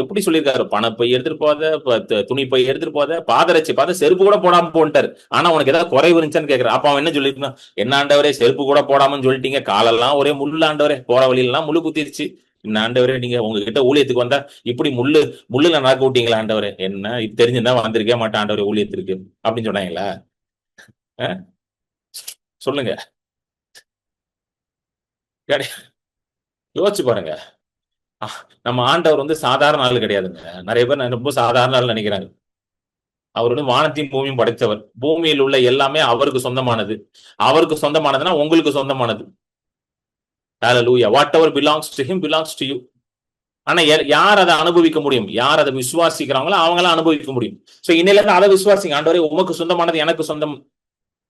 Speaker 1: எப்படி சொல்லியிருக்காரு? பணப்பை எடுத்துட்டு போத, துணிப்பை எடுத்துட்டு போத, பாத செருப்பு கூட போடாம போன்ட்டாரு. ஆனா உனக்கு ஏதாவது குறைவு இருந்துச்சான்னு கேட்கற. அப்ப அவன் என்ன சொல்லிருக்கான்? என்ன ஆண்டவரே, செருப்பு கூட போடாமன்னு சொல்லிட்டீங்க, காலெல்லாம் ஒரே முள்ளு ஆண்டவரே, போற வழியெல்லாம் முள்ளு குத்திருச்சு. என்ன ஆண்டவரே, நீங்க உங்ககிட்ட ஊழியத்துக்கு வந்தா இப்படி முள்ளுல நடக்க விட்டீங்களா ஆண்டவரே? என்ன இது தெரிஞ்சிருந்தா வந்திருக்கே மாட்டேன் ஆண்டவரே ஊழியத்திற்கு அப்படின்னு சொன்னாங்களா? சொல்லுங்க, யோசிச்சு பாருங்க. நம்ம ஆண்டவர் வந்து சாதாரண ஆள் கிடையாதுங்க. நிறைய பேர் ரொம்ப சாதாரண ஆள் நினைக்கிறாங்க. அவர் வந்து வானத்தையும் பூமியும் படைத்தவர். பூமியில் உள்ள எல்லாமே அவருக்கு சொந்தமானது. அவருக்கு சொந்தமானதுன்னா உங்களுக்கு சொந்தமானது. ஹல்லேலூயா. whatever belongs to him belongs to you. ஆனா யார் அதை அனுபவிக்க முடியும்? யார் அதை விசுவாசிக்கிறாங்களோ அவங்களாம் அனுபவிக்க முடியும். சோ இன்னையில இருந்து அதை விசுவாசிங்க. ஆண்டவரே, உமக்கு சொந்தமானது எனக்கு சொந்தம்.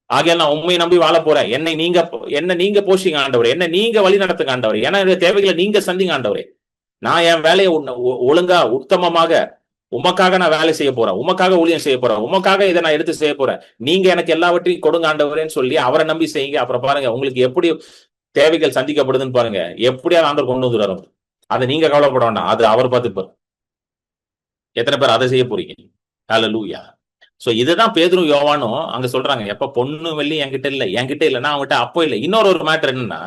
Speaker 1: ஆகையால் நான் உண்மையை நம்பி வாழ போறேன். என்ன நீங்க போஷிங்க ஆண்டவரே, என்ன நீங்க வழி நடத்துங்க ஆண்டவரே, ஏன்னா தேவைகளை நீங்க சந்திங்க ஆண்டவரே. நான் என் வேலையை ஒழுங்கா உத்தமமாக உமக்காக நான் வேலை செய்ய போறேன், உமக்காக ஊழியம் செய்ய போறேன், உமக்காக இதை நான் எடுத்து செய்ய போறேன். நீங்க எனக்கு எல்லாவற்றையும் கொடுங்க ஆண்டவரேன்னு சொல்லி அவரை நம்பி செய்யுங்க. அப்புறம் பாருங்க உங்களுக்கு எப்படி தேவைகள் சந்திக்கப்படுதுன்னு பாருங்க. எப்படியாவது ஆண்டவர் கொண்டு வந்துடுறாரு. அதை நீங்க கவலைப்பட வேண்டாம், அது அவர் பார்த்துப்பார். எத்தனை பேர் அதை செய்ய போறீங்க? ஹல்லேலூயா. சோ இதுதான் பேதுரும் யோவானும் அங்க சொல்றாங்க. எப்ப பொண்ணு வெள்ளி என்கிட்ட இல்லைன்னா அவங்ககிட்ட அப்போ இல்லை. இன்னொரு மேட்டர் என்னன்னா,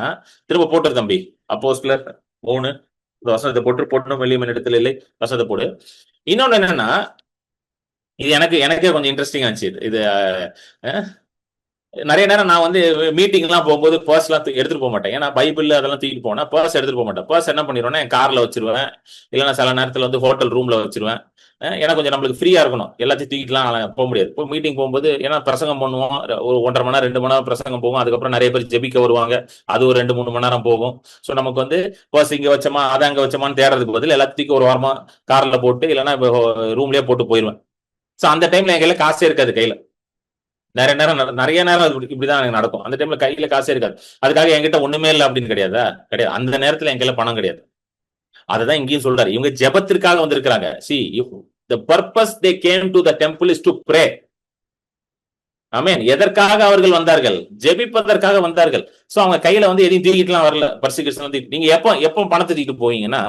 Speaker 1: திரும்ப போட்டு தம்பி, அப்போஸ்தலர் 3 வசனத்தை போட்டு பொண்ணும் வெள்ளியும் இடத்துல இல்லை, வசனத்தை போடு. இன்னொன்னு என்னன்னா, இது எனக்கே கொஞ்சம் இன்ட்ரெஸ்டிங் ஆச்சு. இது நிறைய நேரம் நான் வந்து மீட்டிங் எல்லாம் போகும்போது பர்ஸ் எல்லாம் எடுத்துட்டு போக மாட்டேன். ஏன்னா பைபிள் அதெல்லாம் தூக்கிட்டு போனா பர்ஸ் எடுத்துட்டு போக மாட்டேன். பர்ஸ் என்ன பண்ணிடுவேன்னா என் கார்ல வச்சிருவேன், இல்லைன்னா சில நேரத்துல வந்து ஹோட்டல் ரூம்ல வச்சிருவேன். ஏன்னா கொஞ்சம் நம்மளுக்கு ஃப்ரீயா இருக்கணும், எல்லாத்தையும் தூக்கிட்டுலாம் போக முடியாது. இப்போ மீட்டிங் போகும்போது ஏன்னா பிரசங்கம் பண்ணுவோம், ஒரு 1.5 மணி நேரம் 2 மணி நேரம் பிரசங்கம் போகும். அதுக்கப்புறம் நிறைய பேர் ஜெபிக்க வருவாங்க, அது ஒரு 2-3 மணி நேரம் போகும். ஸோ நமக்கு வந்து பர்ஸ் இங்க வச்சோமா அதை அங்க வச்சோமான்னு தேடுறதுக்கு பதில் எல்லாத்தையும் ஒரு வாரமா கார்ல போட்டு இல்லைன்னா ரூம்லயே போட்டு போயிடுவேன். ஸோ அந்த டைம்ல என் கையில காசே இருக்காது. கையில நிறைய நேரம் இப்படிதான் எனக்கு நடக்கும். அந்த டைம்ல கையில காசே இருக்காது. அதுக்காக என்கிட்ட ஒண்ணுமே இல்லை அப்படின்னு கிடையாது. அந்த நேரத்துல என் கையில பணம் கிடையாது. அததான் இங்கேயும் சொல்றாரு, இவங்க ஜெபத்திற்காக வந்திருக்கிறாங்க. See, the purpose they came to the temple is to pray. ஆமென். எதற்காக அவர்கள் வந்தார்கள்? ஜெபிப்பதற்காக வந்தார்கள். சோ அவங்க கையில வந்து எதையும் தூக்கிட்டுலாம் வரல. பர்சிகேஷன் வந்து நீங்க எப்போ பணத்தை தூக்கிட்டு போவீங்கன்னா,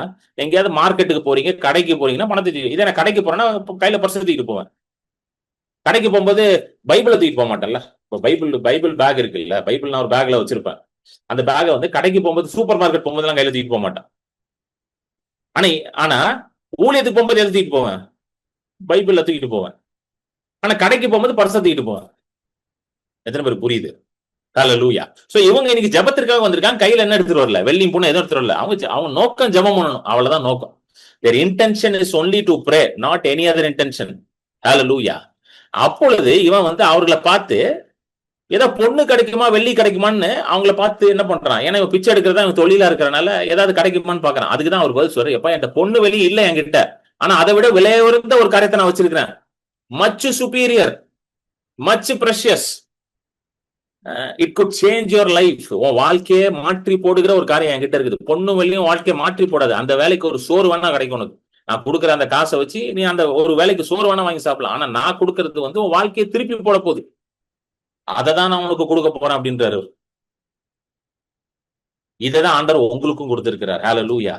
Speaker 1: எங்கேயாவது மார்க்கெட்டுக்கு போறீங்க, கடைக்கு போறீங்கன்னா பணத்தை தூக்கி, இதே நான் கடைக்கு போறேன்னா கையில பர்ஸ் தூக்கிட்டு போவேன். கடைக்கு போகும்போது பைபிளை தூக்கிட்டு போக மாட்டேன்ல. இப்போ பைபிள் பேக் இருக்கு இல்ல, பைபிள் நான் ஒரு பேக்ல வச்சிருப்பேன். அந்த பேக்கை வந்து கடைக்கு போகும்போது சூப்பர் மார்க்கெட் போகும்போது எல்லாம் கையில தூக்கிட்டு போக மாட்டேன். ஆனா ஊழியத்துக்கு போகும்போது எதை தூக்கிட்டு போவேன்? பைபிள்ல தூக்கிட்டு போவேன். ஆனா கடைக்கு போகும்போது பர்ஸை தூக்கிட்டு போவேன். எத்தனை பேர் புரியுது? ஹல்லேலூயா. சோ இவங்க இன்னைக்கு ஜெபத்திற்காக வந்திருக்காங்க, கையில என்ன எடுத்துட்டு வரல, வெள்ளியும் பொண்ணு எதுவும் எடுத்துட்டு வரல. அவங்க நோக்கம் ஜெபம் பண்ணணும், அவ்வளவுதான் நோக்கம். their intention is only to pray, not any other intention. ஹல்லேலூயா. அப்பொழுது இவன் வந்து அவர்களை பார்த்து ஏதோ பொண்ணு கிடைக்குமா வெள்ளி கிடைக்குமான்னு அவங்கள பார்த்து என்ன பண்றான், ஏன்னா இவன் பிச்சை எடுக்கிறதா இவன் தொழிலா இருக்கிறனால ஏதாவது கிடைக்குமான்னு பாக்குறான். அதுக்குதான் அவர் பதில் சொல்ற, எப்ப என் பொண்ணு வெளி இல்லை என்கிட்ட, ஆனா அதை விட விலை உயர்ந்த ஒரு காரியத்தை நான் வச்சிருக்கிறேன், much superior, much precious, it good change your life. உன் வாழ்க்கையை மாற்றி போடுகிற ஒரு காரியம் என்கிட்ட இருக்குது. பொண்ணு வெள்ளியும் வாழ்க்கையை மாற்றி போடாது. அந்த வேலைக்கு ஒரு சோறு வேணா கிடைக்கும் உனக்கு. நான் கொடுக்குற அந்த காசை வச்சு நீ அந்த ஒரு வேலைக்கு சோறு வேணா வாங்கி சாப்பிடலாம். ஆனா நான் கொடுக்கறது வந்து உன் வாழ்க்கையை திருப்பி போட போகுது. அதை தான் நான் உனக்கு கொடுக்க போறேன் அப்படின்றாரு. இதைதான் ஆண்டவர் உங்களுக்கும் கொடுத்திருக்கிறார். ஹல்லேலூயா.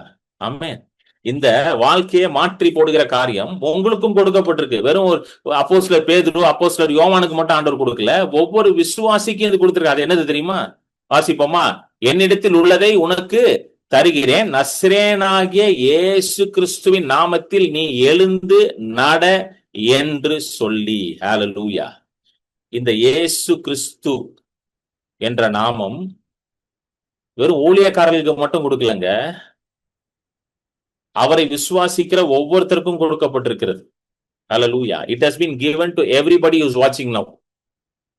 Speaker 1: ஆமென். இந்த வாழ்க்கையை மாற்றி போடுகிற காரியம் உங்களுக்கும் கொடுக்கப்பட்டிருக்கு. வெறும் ஒரு அப்போஸ்தலர் பேதுரு, அப்போஸ்தலர் யோவானுக்கு மட்டும் ஆண்டவர் கொடுக்கல, ஒவ்வொரு விசுவாசிக்கும் இது கொடுத்திருக்காரு. அது என்னது தெரியுமா? வாசிப்போமா? என்னிடத்தில் உள்ளதை உனக்கு தருகிறேன், நஸ்ரேனாகிய இயேசு கிறிஸ்துவின் நாமத்தில் நீ எழுந்து நட என்று சொல்லி. ஹல்லேலூயா. இந்த இயேசு கிறிஸ்து என்ற நாமம் வெறும் ஊழியக்காரர்களுக்கு மட்டும் கொடுக்கலங்க, அவரை விசுவாசிக்கிற ஒவ்வொருத்தருக்கும் கொடுக்கப்பட்டிருக்கிறது. Hallelujah. It has been given to everybody who is watching now.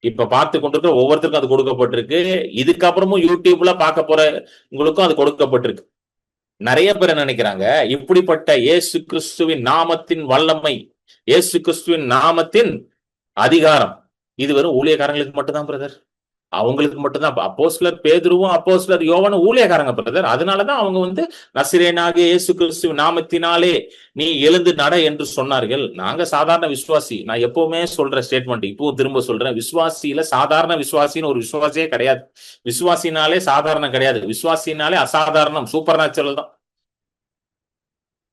Speaker 1: இப்ப பார்த்து கொண்டிருக்கிற ஒவ்வொருத்தருக்கும் அது கொடுக்கப்பட்டிருக்கு. இதுக்கப்புறமும் யூடியூப்ல பார்க்க போற உங்களுக்கும் அது கொடுக்கப்பட்டிருக்கு. நிறைய பேர் நினைக்கிறாங்க, இப்படிப்பட்ட இயேசு கிறிஸ்துவின் நாமத்தின் வல்லமை, இயேசு கிறிஸ்துவின் நாமத்தின் அதிகாரம் இது வெறும் ஊழியக்காரங்களுக்கு மட்டும்தான் பிரதர், அவங்களுக்கு மட்டும்தான். அப்போஸ்தலர் பேதுருவும் அப்போஸ்தலர் யோவானும் ஊழியக்காரங்க பிரதர். அதனாலதான் அவங்க வந்து நசரேயனாகிய இயேசு கிறிஸ்துவின் நாமத்தினாலே நீ எழுந்து நட என்று சொன்னார்கள். நாங்க சாதாரண விசுவாசி. நான் எப்பவுமே சொல்ற ஸ்டேட்மெண்ட் இப்பவும் திரும்ப சொல்றேன், விசுவாசியில சாதாரண விசுவாசின்னு ஒரு விசுவாசியே கிடையாது. விசுவாசினாலே சாதாரணம் கிடையாது, விசுவாசினாலே அசாதாரணம், சூப்பர் நேச்சுரல் தான்.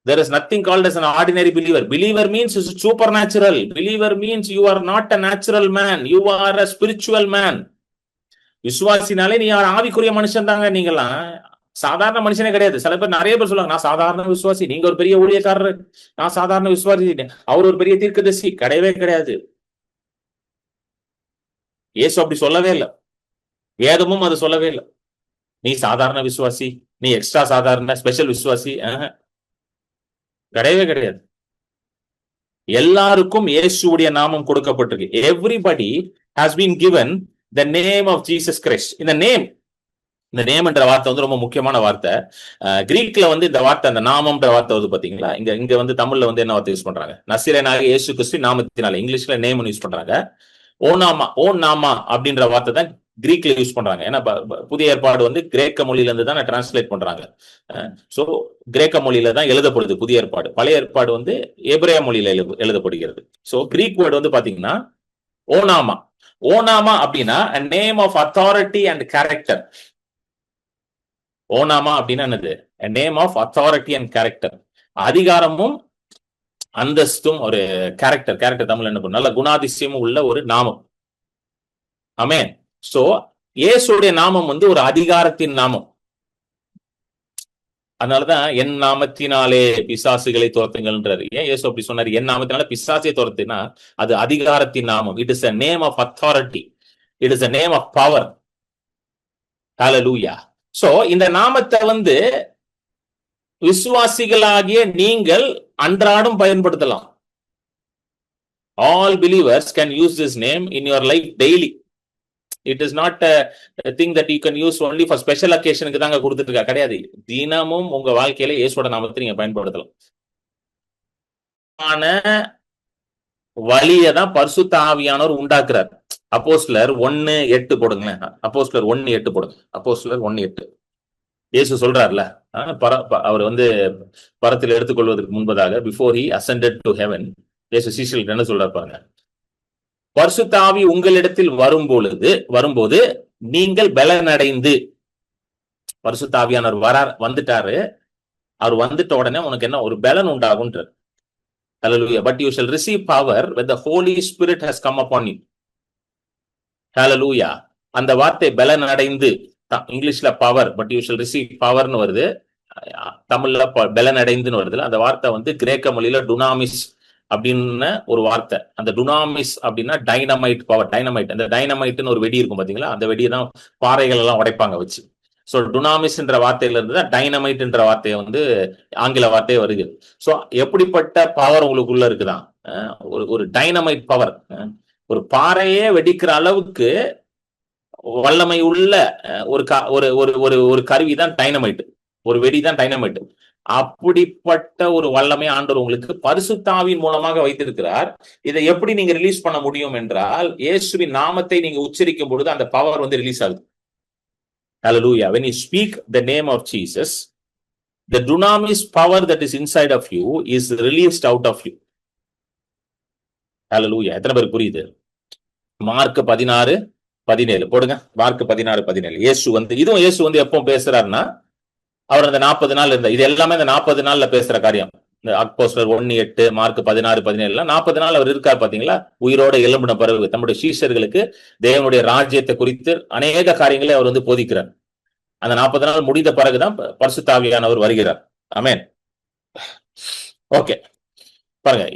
Speaker 1: There is nothing called as an ordinary believer. Believer means supernatural. Believer means you are not a natural man, you are a spiritual man. விசுவாசினாலே நீ ஆவிக்குரிய மனுஷன் தாங்க. நீங்களாம் சாதாரண மனுஷனே கிடையாது. சில பேர் நிறைய பேர் சொல்லுவாங்க, நான் சாதாரண விசுவாசி, நீங்க ஒரு பெரிய ஊழியக்காரர், நான் சாதாரண விசுவாசி, அவர் ஒரு பெரிய தீர்க்கதரிசி. கிடையவே கிடையாது. இயேசு அப்படி சொல்லவே இல்லை, வேதமும் அது சொல்லவே இல்லை. நீ சாதாரண விசுவாசி, நீ எக்ஸ்ட்ரா சாதாரண ஸ்பெஷல் விசுவாசி, கிடையவே கிடையாது. எல்லாருக்கும் இயேசுவுடைய நாமம் கொடுக்கப்பட்டிருக்கு. Everybody has been given the name of Jesus Christ. இந்த நேம் என்ற வார்த்தை வந்து ரொம்ப முக்கியமான வார்த்தை. கிரீக்ல வந்து இந்த வார்த்தை, அந்த நாமம்ன்ற வார்த்தை வந்து பாத்தீங்களா, இங்க வந்து தமிழ்ல வந்து என்ன வார்த்தை யூஸ் பண்றாங்க? நசரேயனாகிய இயேசு கிறிஸ்து நாமத்தினால. இங்கிலீஷ்ல நேம் யூஸ் பண்றாங்க. ஓன் நாமா அப்படின்ற வார்த்தை தான் கிரீக்ல யூஸ் பண்றாங்க. ஏன்னா புதிய ஏற்பாடு வந்து கிரேக்க மொழியில இருந்து தான் டிரான்ஸ்லேட் பண்றாங்க. சோ கிரேக்க மொழியில தான் எழுதப்படுது புதிய ஏற்பாடு. பழைய ஏற்பாடு வந்து எபிரேய மொழியில எழுதப்படுகிறது. சோ கிரீக் வேர்டு வந்து பாத்தீங்கன்னா ஓனாமா. ஓனாமா அப்படின்னா a name of authority and character. ஓனாமா அப்படின்னா என்னது? a name of authority and character. அதிகாரமும் அந்தஸ்தும் ஒரு கேரக்டர் தமிழ் என்ன பண்ணும், நல்ல குணாதிசயமும் உள்ள ஒரு நாமம். ஆமென். சோ இயேசுடைய நாமம் வந்து ஒரு அதிகாரத்தின் நாமம். அதனாலதான் என் நாமத்தினாலே பிசாசுகளை துரத்துங்கள்ன்றாரு. ஏன் இயேசு அப்படி சொன்னாரு? என் நாமத்தினால பிசாசை துரத்துனா அது அதிகாரத்தின் நாமம். It is a name of authority. It is a name of power. Hallelujah. So இந்த நாமத்தை விசுவாசிகளாகிய நீங்கள் அன்றாடம் பயன்படுத்தலாம். All believers can use this name in your life daily. It is not a thing that you can use only for special occasionக்கு தாங்க கொடுத்துட்டு இருக்கா, கிடையாது. தினமும் உங்க வாழ்க்கையில இயேசுவோட நாமத்தை நீங்க பயன்படுத்தலாம். ஆன வழியை தான் பரிசுத்த ஆவியானவர் உண்டாக்குறார். அப்போஸ்தலர் 1:8 போடுங்களேன். அப்போஸ்தலர் 1:8 போடுங்க. அப்போஸ்தலர் 1:8. இயேசு சொல்றாருல, அவர் பரத்தில் எடுத்துக்கொள்வதற்கு முன்பதாக, பிஃபோர் ஹி அசெண்டட் டு ஹெவன், இயேசு சீஷர்களுக்கு என்ன சொல்றாரு பாருங்க. பரிசுத்த ஆவி உங்களிடத்தில் வரும்போது நீங்கள் பலனடைந்து, பரிசுத்த ஆவியானவர் வந்துட்டாரு, அவர் வந்துட்ட உடனே உனக்கு என்ன ஒரு பலன் உண்டாகுன்றார். Hallelujah. But you shall receive power when the Holy Spirit has come upon you. Hallelujah. அந்த வார்த்தை பலன் அடைந்து, இங்கிலீஷ்ல power, but you shall receive பவர்னு வருது, தமிழ்ல பலன் அடைந்துன்னு வருது. அந்த வார்த்தை கிரேக்க மொழியில டுனாமிஸ் அப்படின்னு ஒரு வார்த்தை. அந்த டுனாமிஸ் அப்படின்னா டைனமைட் பவர். டைனமைட், அந்த டைனமைட்னு ஒரு வெடி இருக்கும் பாத்தீங்களா, அந்த வெடியை தான் பாறைகள் எல்லாம் உடைப்பாங்க வச்சு. ஸோ டுனாமிஸ் என்ற வார்த்தையில இருந்து தான் டைனமைட் என்ற வார்த்தையை ஆங்கில வார்த்தையை வருகிறது. ஸோ எப்படிப்பட்ட பவர் உங்களுக்குள்ள இருக்குதான்? ஒரு டைனமைட் பவர். ஒரு பாறையே வெடிக்கிற அளவுக்கு வல்லமை உள்ள ஒரு கருவி தான் டைனமைட், ஒரு வெடி தான் டைனமைட். அப்படிப்பட்ட ஒரு வல்லமை ஆண்டவர் உங்களுக்கு பரிசுத்த ஆவியின் மூலமாக வைத்திருக்கிறார். இதை எப்படி நீங்க ரிலீஸ் பண்ண முடியும் என்றால், இயேசுவின் நாமத்தை நீங்க உச்சரிக்கும் பொழுது அந்த பவர் ரிலீஸ் ஆகுது. Hallelujah. When you speak the name of Jesus, the dunamis power that is inside of you is released out of you. Hallelujah. எத்தனை பேருக்கு புரியுது? மார்க் 16:17 போடுங்க. மார்க் 16:17. இயேசு இதுவும் இயேசு எப்போ பேசுறாருன்னா, அவர் அந்த 40 நாள் இருந்த, இது எல்லாமே இந்த 40 நாள்ல பேசுற காரியம். இந்த அப்போஸ்தலர் 1:8, மார்க் 16:17 40 நாள் அவர் இருக்கார் பாத்தீங்களா. உயிரோட எழும்பின பிறகு தம்முடைய சீஷர்களுக்கு தேவனுடைய ராஜ்யத்தை குறித்து அநேக காரியங்களை அவர் போதிக்கிறார். அந்த 40 நாள் முடிந்த பிறகுதான் பரிசுத்த ஆவியானவர் வருகிறார். ஆமென். ஓகே, பாருங்க.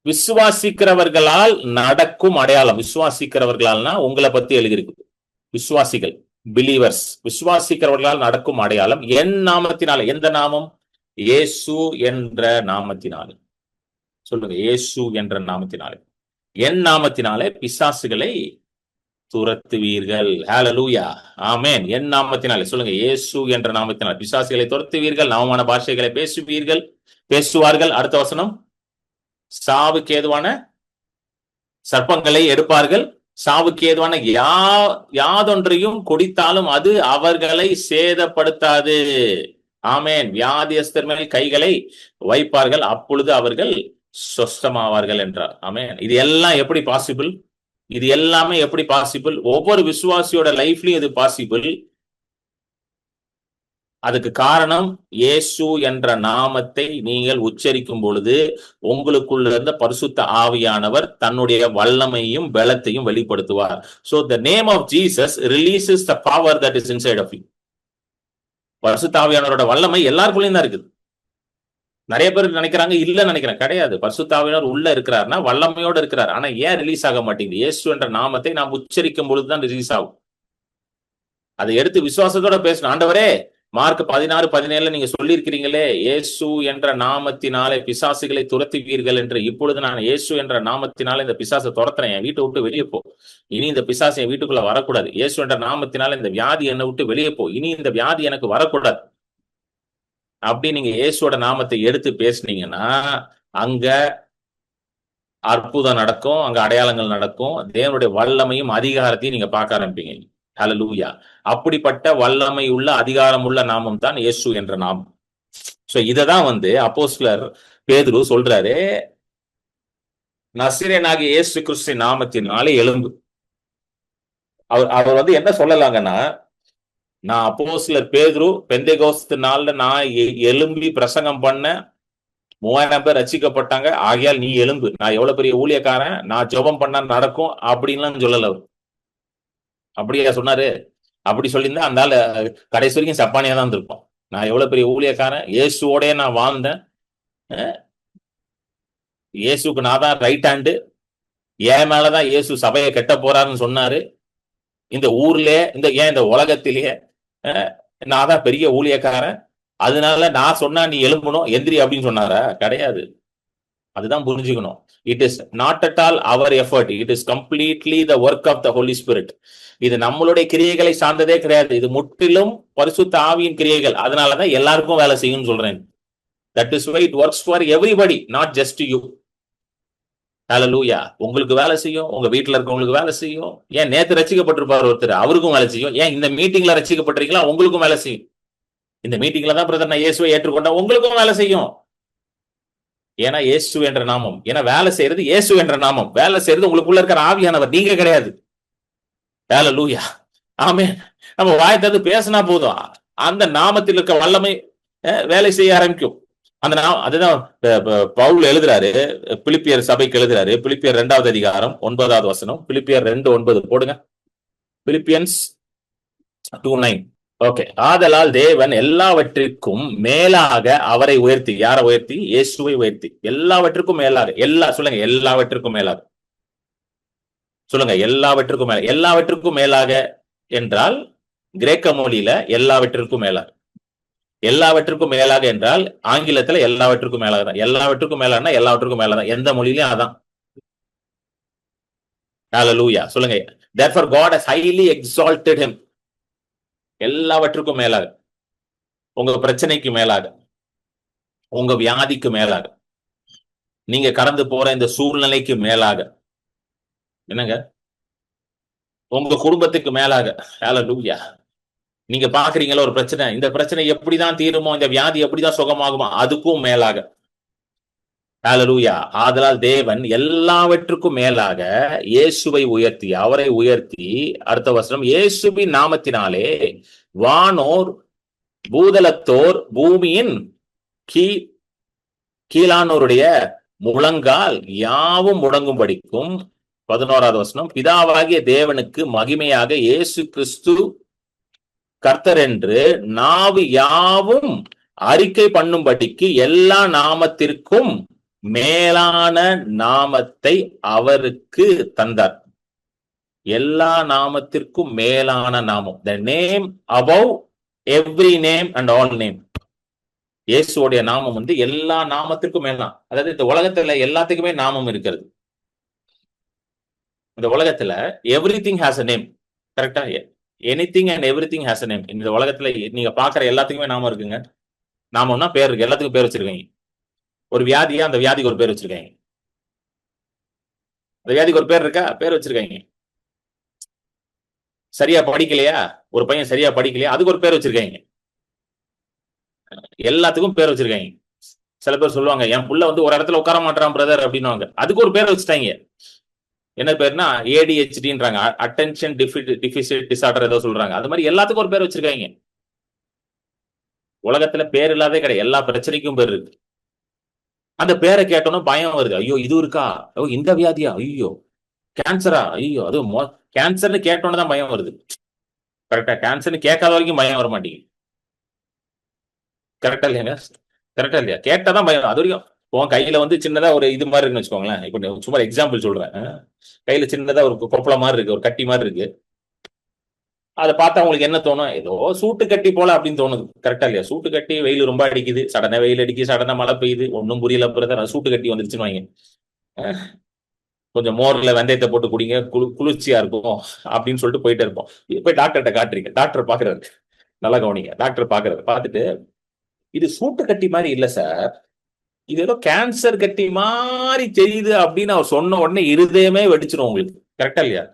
Speaker 1: விசுவாசிக்கிறவர்களால் நடக்கும் அடையாளம். விசுவாசிக்கிறவர்களால்னா உங்களை பத்தி எழுதியிருக்கு. விசுவாசிகள், பிலீவர்ஸ், விசுவாசிக்கிறவர்களால் நடக்கும் அடையாளம் என் நாமத்தினால. எந்த நாமம்? இயேசு என்ற நாமத்தினாலே. சொல்லுங்க, இயேசு என்ற நாமத்தினாலே. என் நாமத்தினாலே பிசாசுகளை துரத்துவீர்கள். ஹல்லேலூயா, ஆமென். என் நாமத்தினாலே. சொல்லுங்க, இயேசு என்ற நாமத்தினாலே பிசாசுகளை துரத்துவீர்கள், நவமான பாஷைகளை பேசுவார்கள். அடுத்த வசனம், சாவுக்கு ஏதுவான சர்ப்பங்களை எடுப்பார்கள், சாவுக்கு ஏதுவான யாதொன்றையும் குடித்தாலும் அது அவர்களை சேதப்படுத்தாது. ஆமென். வியாதியஸ்தர் மேல் கைகளை வைப்பார்கள், அப்பொழுது அவர்கள் சொஸ்தமாவார்கள் என்றார். ஆமென். இது எல்லாம் எப்படி பாசிபிள்? இது எல்லாமே எப்படி பாசிபிள்? ஒவ்வொரு விசுவாசியோட லைஃப்லயும் இது பாசிபிள். அதுக்கு காரணம், இயேசு என்ற நாமத்தை நீங்கள் உச்சரிக்கும் பொழுது உங்களுக்குள்ள இருந்த பரிசுத்த ஆவியானவர் தன்னுடைய வல்லமையும் பலத்தையும் வெளிப்படுத்துவார். So the name of Jesus releases the power that is inside of you. பரிசுத்த ஆவியானவரோட வல்லமை எல்லாருக்குள்ளயும் தான் இருக்குது. நிறைய பேர் நினைக்கிறாங்க, இல்லன்னு நினைக்கிறேன். கிடையாது. பரிசுத்த ஆவியானவர் உள்ள இருக்கிறார்னா வல்லமையோட இருக்கிறார். ஆனா ஏன் ரிலீஸ் ஆக மாட்டேங்குது? இயேசு என்ற நாமத்தை நாம் உச்சரிக்கும் பொழுதுதான் ரிலீஸ் ஆகும். அதை எடுத்து விசுவாசத்தோட பேசணும். ஆண்டவரே, மார்க் 16:17 நீங்க சொல்லியிருக்கிறீங்களே, இயேசு என்ற நாமத்தினாலே பிசாசுகளை துரத்துவீர்கள் என்று. இப்பொழுது நான் இயேசு என்ற நாமத்தினால இந்த பிசாசை துரத்துறேன், என் வீட்டை விட்டு வெளியே போ, இனி இந்த பிசாசு என் வீட்டுக்குள்ள வரக்கூடாது. இயேசு என்ற நாமத்தினால இந்த வியாதி என்னை விட்டு வெளியே போ, இனி இந்த வியாதி எனக்கு வரக்கூடாது. அப்படி நீங்க இயேசுவோட நாமத்தை எடுத்து பேசுனீங்கன்னா அங்க அற்புதம் நடக்கும், அங்க அடையாளங்கள் நடக்கும், தேவனுடைய வல்லமையும் அதிகாரத்தையும் நீங்க பார்க்க ஆரம்பிப்பீங்க. ஹல்லேலூயா. அப்படிப்பட்ட வல்லமை உள்ள அதிகாரம் உள்ள நாமம் தான் இயேசு என்ற நாமம். சோ இததான் அப்போஸ்தலர் பேதுரு சொல்றாரு, நசரேயனாகிய இயேசு கிறிஸ்துவின் நாமத்தினாலே எழும்பு. அவர் என்ன சொல்லலாங்கன்னா, நான் அப்போஸ்தலர் பேதுரு பெந்தேகோஸ்து நாள்ல நான் எழும்பி பிரசங்கம் பண்ண 3000 பேர் ரட்சிக்கப்பட்டாங்க, ஆகையால் நீ எழும்பு, நான் எவ்வளவு பெரிய ஊழியக்காரன், நான் ஜெபம் பண்ணா நடக்கும் அப்படின்லாம் சொல்லல அவர். அப்படியா சொன்னாரு? அப்படி சொல்லியிருந்தா அந்த ஆள் கடைசி வரைக்கும் சப்பானியா தான் இருந்திருப்போம். நான் எவ்வளவு பெரிய ஊழியக்காரன், இயேசுவோடய நான் வாழ்ந்தேன், இயேசுக்கு நான் தான் ரைட் ஹேண்டு, என் மேலதான் இயேசு சபையை கெட்ட போறாருன்னு சொன்னாரு. இந்த ஊர்லயே இந்த உலகத்திலேயே நான் தான் பெரிய ஊழியக்காரன், அதனால நான் சொன்னா நீ எழும்பணும் எந்திரி அப்படின்னு சொன்னாரா? கிடையாது. அதுதான் புரிஞ்சுக்கணும். It is not at all our effort, it is completely the work of the Holi Spirit. இது நம்மளுடைய கிரியைகளை சார்ந்ததே கிடையாது, இது முற்றிலும் பரிசுத்த ஆவியின் கிரியைகள். அதனாலதான் எல்லாருக்கும் வேலை செய்யும்னு சொல்றேன். That is why it works for everybody, not just you. Hallelujah. உங்களுக்கு வேலை செய்யும், உங்க வீட்டுல இருக்கவங்களுக்கு வேலை செய்யும். ஏன் நேத்து ரட்சிக்கப்பட்டிருப்பார் ஒருத்தர், அவருக்கும் வேலை செய்யும். ஏன் இந்த மீட்டிங்ல ரட்சிக்கப்பட்டிருக்கீங்களா, உங்களுக்கும் வேலை செய்யும். இந்த மீட்டிங்ல தான் பிரதர் நான் இயேசுவை ஏற்றுக்கொண்டா, உங்களுக்கும் வேலை செய்யும். ஏன்னா இயேசு என்ற நாமம், ஏன்னா வேலை செய்யறது இயேசு என்ற நாமம், வேலை செய்யறது உங்களுக்குள்ள இருக்கிற ஆவியானவர், நீங்க கிடையாது. ஹல்லேலூயா. ஆமென். நம்ம வாயத்தது பேசினா போதும், அந்த நாமத்தில் இருக்க வல்லமை வேலை செய்ய ஆரம்பிக்கும். அந்த அதுதான் பவுல் எழுதுறாரு, பிலிப்பியர் சபைக்கு எழுதுறாரு. பிலிப்பியர் 2வது அதிகாரம் 9வது வசனம். பிலிப்பியர் 2:9 போடுங்க. பிலிப்பியன்ஸ் 2:9. ஓகே. ஆதலால் தேவன் எல்லாவற்றிற்கும் மேலாக அவரை உயர்த்தி, யாரை உயர்த்தி? இயேசுவை உயர்த்தி. எல்லாவற்றிற்கும் மேலாக, சொல்லுங்க, எல்லாவற்றிற்கும் மேலாக சொல்லுங்க, எல்லாவற்றிற்கும் மேலாக. எல்லாவற்றிற்கும் மேலாக என்றால் கிரேக்க மொழியில எல்லாவற்றிற்கும் மேலாக. எல்லாவற்றிற்கும் மேலாக என்றால் ஆங்கிலத்துல எல்லாவற்றிற்கும் மேலாக தான். எல்லாவற்றுக்கும் மேலானா எல்லாவற்றுக்கும் மேலாதான், எந்த மொழியிலும் அதான். ஹல்லேலூயா. சொல்லுங்க. therefore God has highly exalted him. எல்லாவற்றுக்கும் மேலாக, உங்க பிரச்சனைக்கு மேலாக, உங்க வியாதிக்கு மேலாக, நீங்க கடந்து போற இந்த சூழ்நிலைக்கு மேலாக, என்னங்க, உங்க குடும்பத்துக்கு மேலாக. ஹல்லேலூயா. நீங்க பாக்குறீங்களா ஒரு பிரச்சனை, இந்த பிரச்சனை எப்படிதான் தீருமோ, இந்த வியாதி எப்படிதான் சுகமாகுமோ, அதுக்கும் மேலாக. ஹல்லேலூயா. ஆதலால் தேவன் எல்லாவற்றுக்கும் மேலாக இயேசுவை உயர்த்தி, அவரை உயர்த்தி, அடுத்த வசனம், இயேசுவின் நாமத்தினாலே வானோர் பூதலத்தோர் பூமியின் கீழானோருடைய முழங்கால் யாவும் முடங்கும்படிக்கும். 11வது வசனம், பிதாவாகிய தேவனுக்கு மகிமையாக இயேசு கிறிஸ்து கர்த்தர் என்று நாவு யாவும் அறிக்கை பண்ணும்படிக்கு எல்லா நாமத்திற்கும் மேலான நாமத்தை அவருக்கு தந்தார். எல்லா நாமத்திற்கும் மேலான நாமம், the name above every name and all name. இயேசுவோடைய நாமம் எல்லா நாமத்திற்கும் மேலாம். அதாவது இந்த உலகத்துல எல்லாத்துக்குமே நாமம் இருக்கிறது. இந்த உலகத்துல எவ்ரிதிங் ஹாஸ் a name. கரெக்டா? Anything and everything has a name. இந்த உலகத்துல நீங்க பாக்குற எல்லாத்துக்குமே நாமம் இருக்குங்க. நாமம்னா பேர் இருக்கு, எல்லாத்துக்கும் பேர் வச்சிருக்கீங்க. ஒரு வியாதியா, அந்த வியாதிக்கு ஒரு பேர் வச்சிருக்காங்க. அந்த வியாதிக்கு ஒரு பேர் இருக்கா? பேர் வச்சிருக்காங்க. சரியா படிக்கலையா, ஒரு பையன் சரியா படிக்கலையா, அதுக்கு ஒரு பேர் வச்சிருக்காங்க. எல்லாத்துக்கும் பேர் வச்சிருக்காங்க. சில பேர் சொல்லுவாங்க, என் புள்ள ஒரு இடத்துல உட்கார மாட்டான் பிரதர் அப்படின்னுவாங்க, அதுக்கு ஒரு பேர் வச்சுட்டாங்க. என்ன பேருனா ADHDன்றாங்க, அட்டென்ஷன் டிஃபிசிட் டிசார்டர் ஏதோ சொல்றாங்க. அது மாதிரி எல்லாத்துக்கும் ஒரு பேர் வச்சிருக்காங்க. உலகத்துல பேர் இல்லாதே கிடையாது, எல்லா பிரச்சனைக்கும் பேர் இருக்கு. அந்த பேரை கேட்டோன்னா பயம் வருது. ஐயோ இது இருக்கா, இந்த வியாதியா, ஐயோ கேன்சரா, ஐயோ அது கேன்சர்னு கேட்டோன்னு தான் பயம் வருது. கரெக்டா? கேன்சர்னு கேட்காத வரைக்கும் பயம் வர மாட்டேங்குது. கரெக்டா இல்லையாங்க? கரெக்டா இல்லையா? கேட்டாதான் பயம். அது வரைக்கும் உன் கையில சின்னதா ஒரு இது மாதிரி இருக்குன்னு வச்சுக்கோங்களேன். இப்ப சும்மா எக்ஸாம்பிள் சொல்றேன். கையில சின்னதா ஒரு கொப்பள மாதிரி இருக்கு, ஒரு கட்டி மாதிரி இருக்கு. அதை பார்த்தா உங்களுக்கு என்ன தோணும்? ஏதோ சூட்டு கட்டி போல அப்படின்னு தோணுது. கரெக்டா இல்லையா? சூட்டு கட்டி, வெயில் ரொம்ப அடிக்குது, சடனா வெயில் அடிக்குது, சடனா மழை பெய்யுது, ஒன்னும் புரியல பிரதர், சூட்டு கட்டி வந்துருச்சுன்னு வாங்க. கொஞ்சம் மோர்ல வெந்தயத்தை போட்டு குடிங்க, குளிர்ச்சியா இருக்கும் அப்படின்னு சொல்லிட்டு போயிட்டே இருப்போம். போய் டாக்டர்கிட்ட காட்டுறீங்க, டாக்டர் பாக்குறாரு, நல்லா கவனிங்க, டாக்டர் பாக்குறாரு, பார்த்துட்டு இது சூட்டு கட்டி மாதிரி இல்ல சார், இது ஏதோ கேன்சர் கட்டி மாதிரி தெரியுது அப்படின்னு அவர் சொன்ன உடனே இருதயமே வெடிச்சிடும் உங்களுக்கு. கரெக்டா இல்லையா?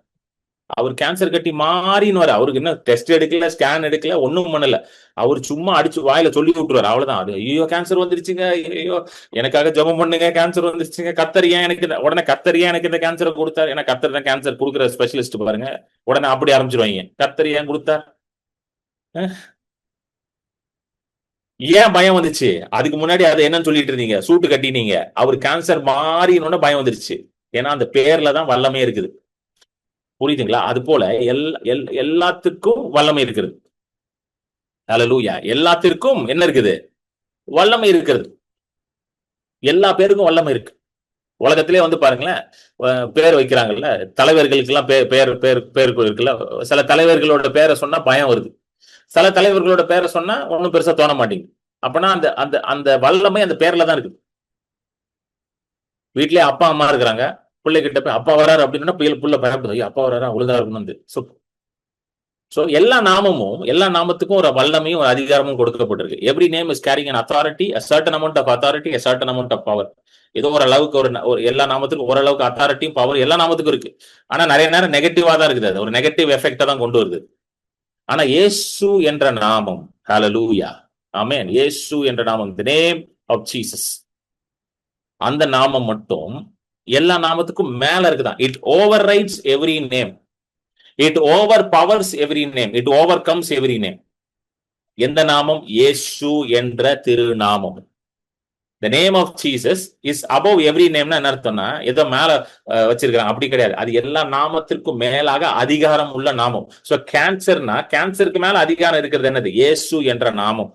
Speaker 1: அவர் கேன்சர் கட்டி மாறின்னு வர, அவருக்கு என்ன டெஸ்ட் எடுக்கல, ஸ்கேன் எடுக்கல, ஒண்ணும் பண்ணல, அவர் சும்மா அடிச்சு வாயில சொல்லி விட்டுருவாரு, அவ்வளவுதான். அது ஐயோ கேன்சர் வந்துருச்சுங்க, ஐயோ எனக்காக ஜெபம் பண்ணுங்க, கேன்சர் வந்துருச்சுங்க, கர்த்தர் ஏன் எனக்கு உடனே கர்த்தர் ஏன் எனக்கு இந்த கேன்சரை கொடுத்தார், ஏன்னா கர்த்தர் தான் கேன்சர் கொடுக்குற ஸ்பெஷலிஸ்ட் பாருங்க, உடனே அப்படி ஆரம்பிச்சிருவாங்க, கர்த்தர் ஏன் கொடுத்தார். ஏன் பயம் வந்துச்சு? அதுக்கு முன்னாடி அதை என்னன்னு சொல்லிட்டு இருந்தீங்க, சூட்டு கட்டினீங்க. அவர் கேன்சர் மாறினோட பயம் வந்துருச்சு. ஏன்னா அந்த பேர்ல தான் வல்லமே இருக்குது. புரியுதுங்களா? அது போல எல்லாத்துக்கும் வல்லமை இருக்கிறது. ஹல்லேலூயா. எல்லாத்திற்கும் என்ன இருக்குது? வல்லமை இருக்கிறது. எல்லா பேருக்கும் வல்லமை இருக்கு. உலகத்திலே வந்து பாருங்களேன், பேர் வைக்கிறாங்கல்ல, தலைவர்களுக்கு எல்லாம் பேர் பேர் பேர் இருக்குல்ல. சில தலைவர்களோட பேரை சொன்னா பயம் வருது. சில தலைவர்களோட பேரை சொன்னா ஒன்னும் பெருசா தோண மாட்டேங்குது. அப்பனா அந்த அந்த அந்த வல்லமை அந்த பேர்ல தான் இருக்குது. வீட்லயே அப்பா அம்மா இருக்கிறாங்க, பிள்ளை கிட்ட போய் அப்பா வராரு அப்படின்னா புள்ள பயப்படுது. அப்பா வராரா, ஒழுங்கா இருக்கணும். சோ எல்லா நாமமும், எல்லா நாமத்துக்கும் ஒரு வல்லமையும் ஒரு அதிகாரமும் கொடுக்கப்பட்டிருக்கு. Every name is carrying an authority, a certain amount of authority, a certain amount of power. ஏதோ ஒரு அளவுக்கு ஒரு எல்லா நாமத்துக்கும் ஓரளவுக்கு அத்தாரிட்டியும் பவர் எல்லா நாமத்துக்கும் இருக்கு. ஆனா நிறைய நேரம் நெகட்டிவா தான் இருக்குது. அது ஒரு நெகட்டிவ் எஃபெக்டா தான் கொண்டு வருது. ஆனா இயேசு என்ற நாமம், ஹல்லேலூயா, ஆமென், இயேசு என்ற நாமம், the name of Jesus, அந்த நாமம் மட்டும் எல்லா நாமத்துக்கும் மேல இருக்குதான். It overrides every name, it overpowers every name, it overcomes every name. எந்த நாமம்? இயேசு என்ற திருநாமம். The name of Jesus is above every name. என்ன அர்த்தம்னா ஏதோ மேல வச்சிருக்காங்க அப்படி கிடையாது. அது எல்லா நாமத்திற்கும் மேலாக அதிகாரம் உள்ள நாமம். சோ கேன்சர்னா கேன்சருக்கு மேல அதிகாரம் இருக்கிறது என்னது? இயேசு என்ற நாமம்.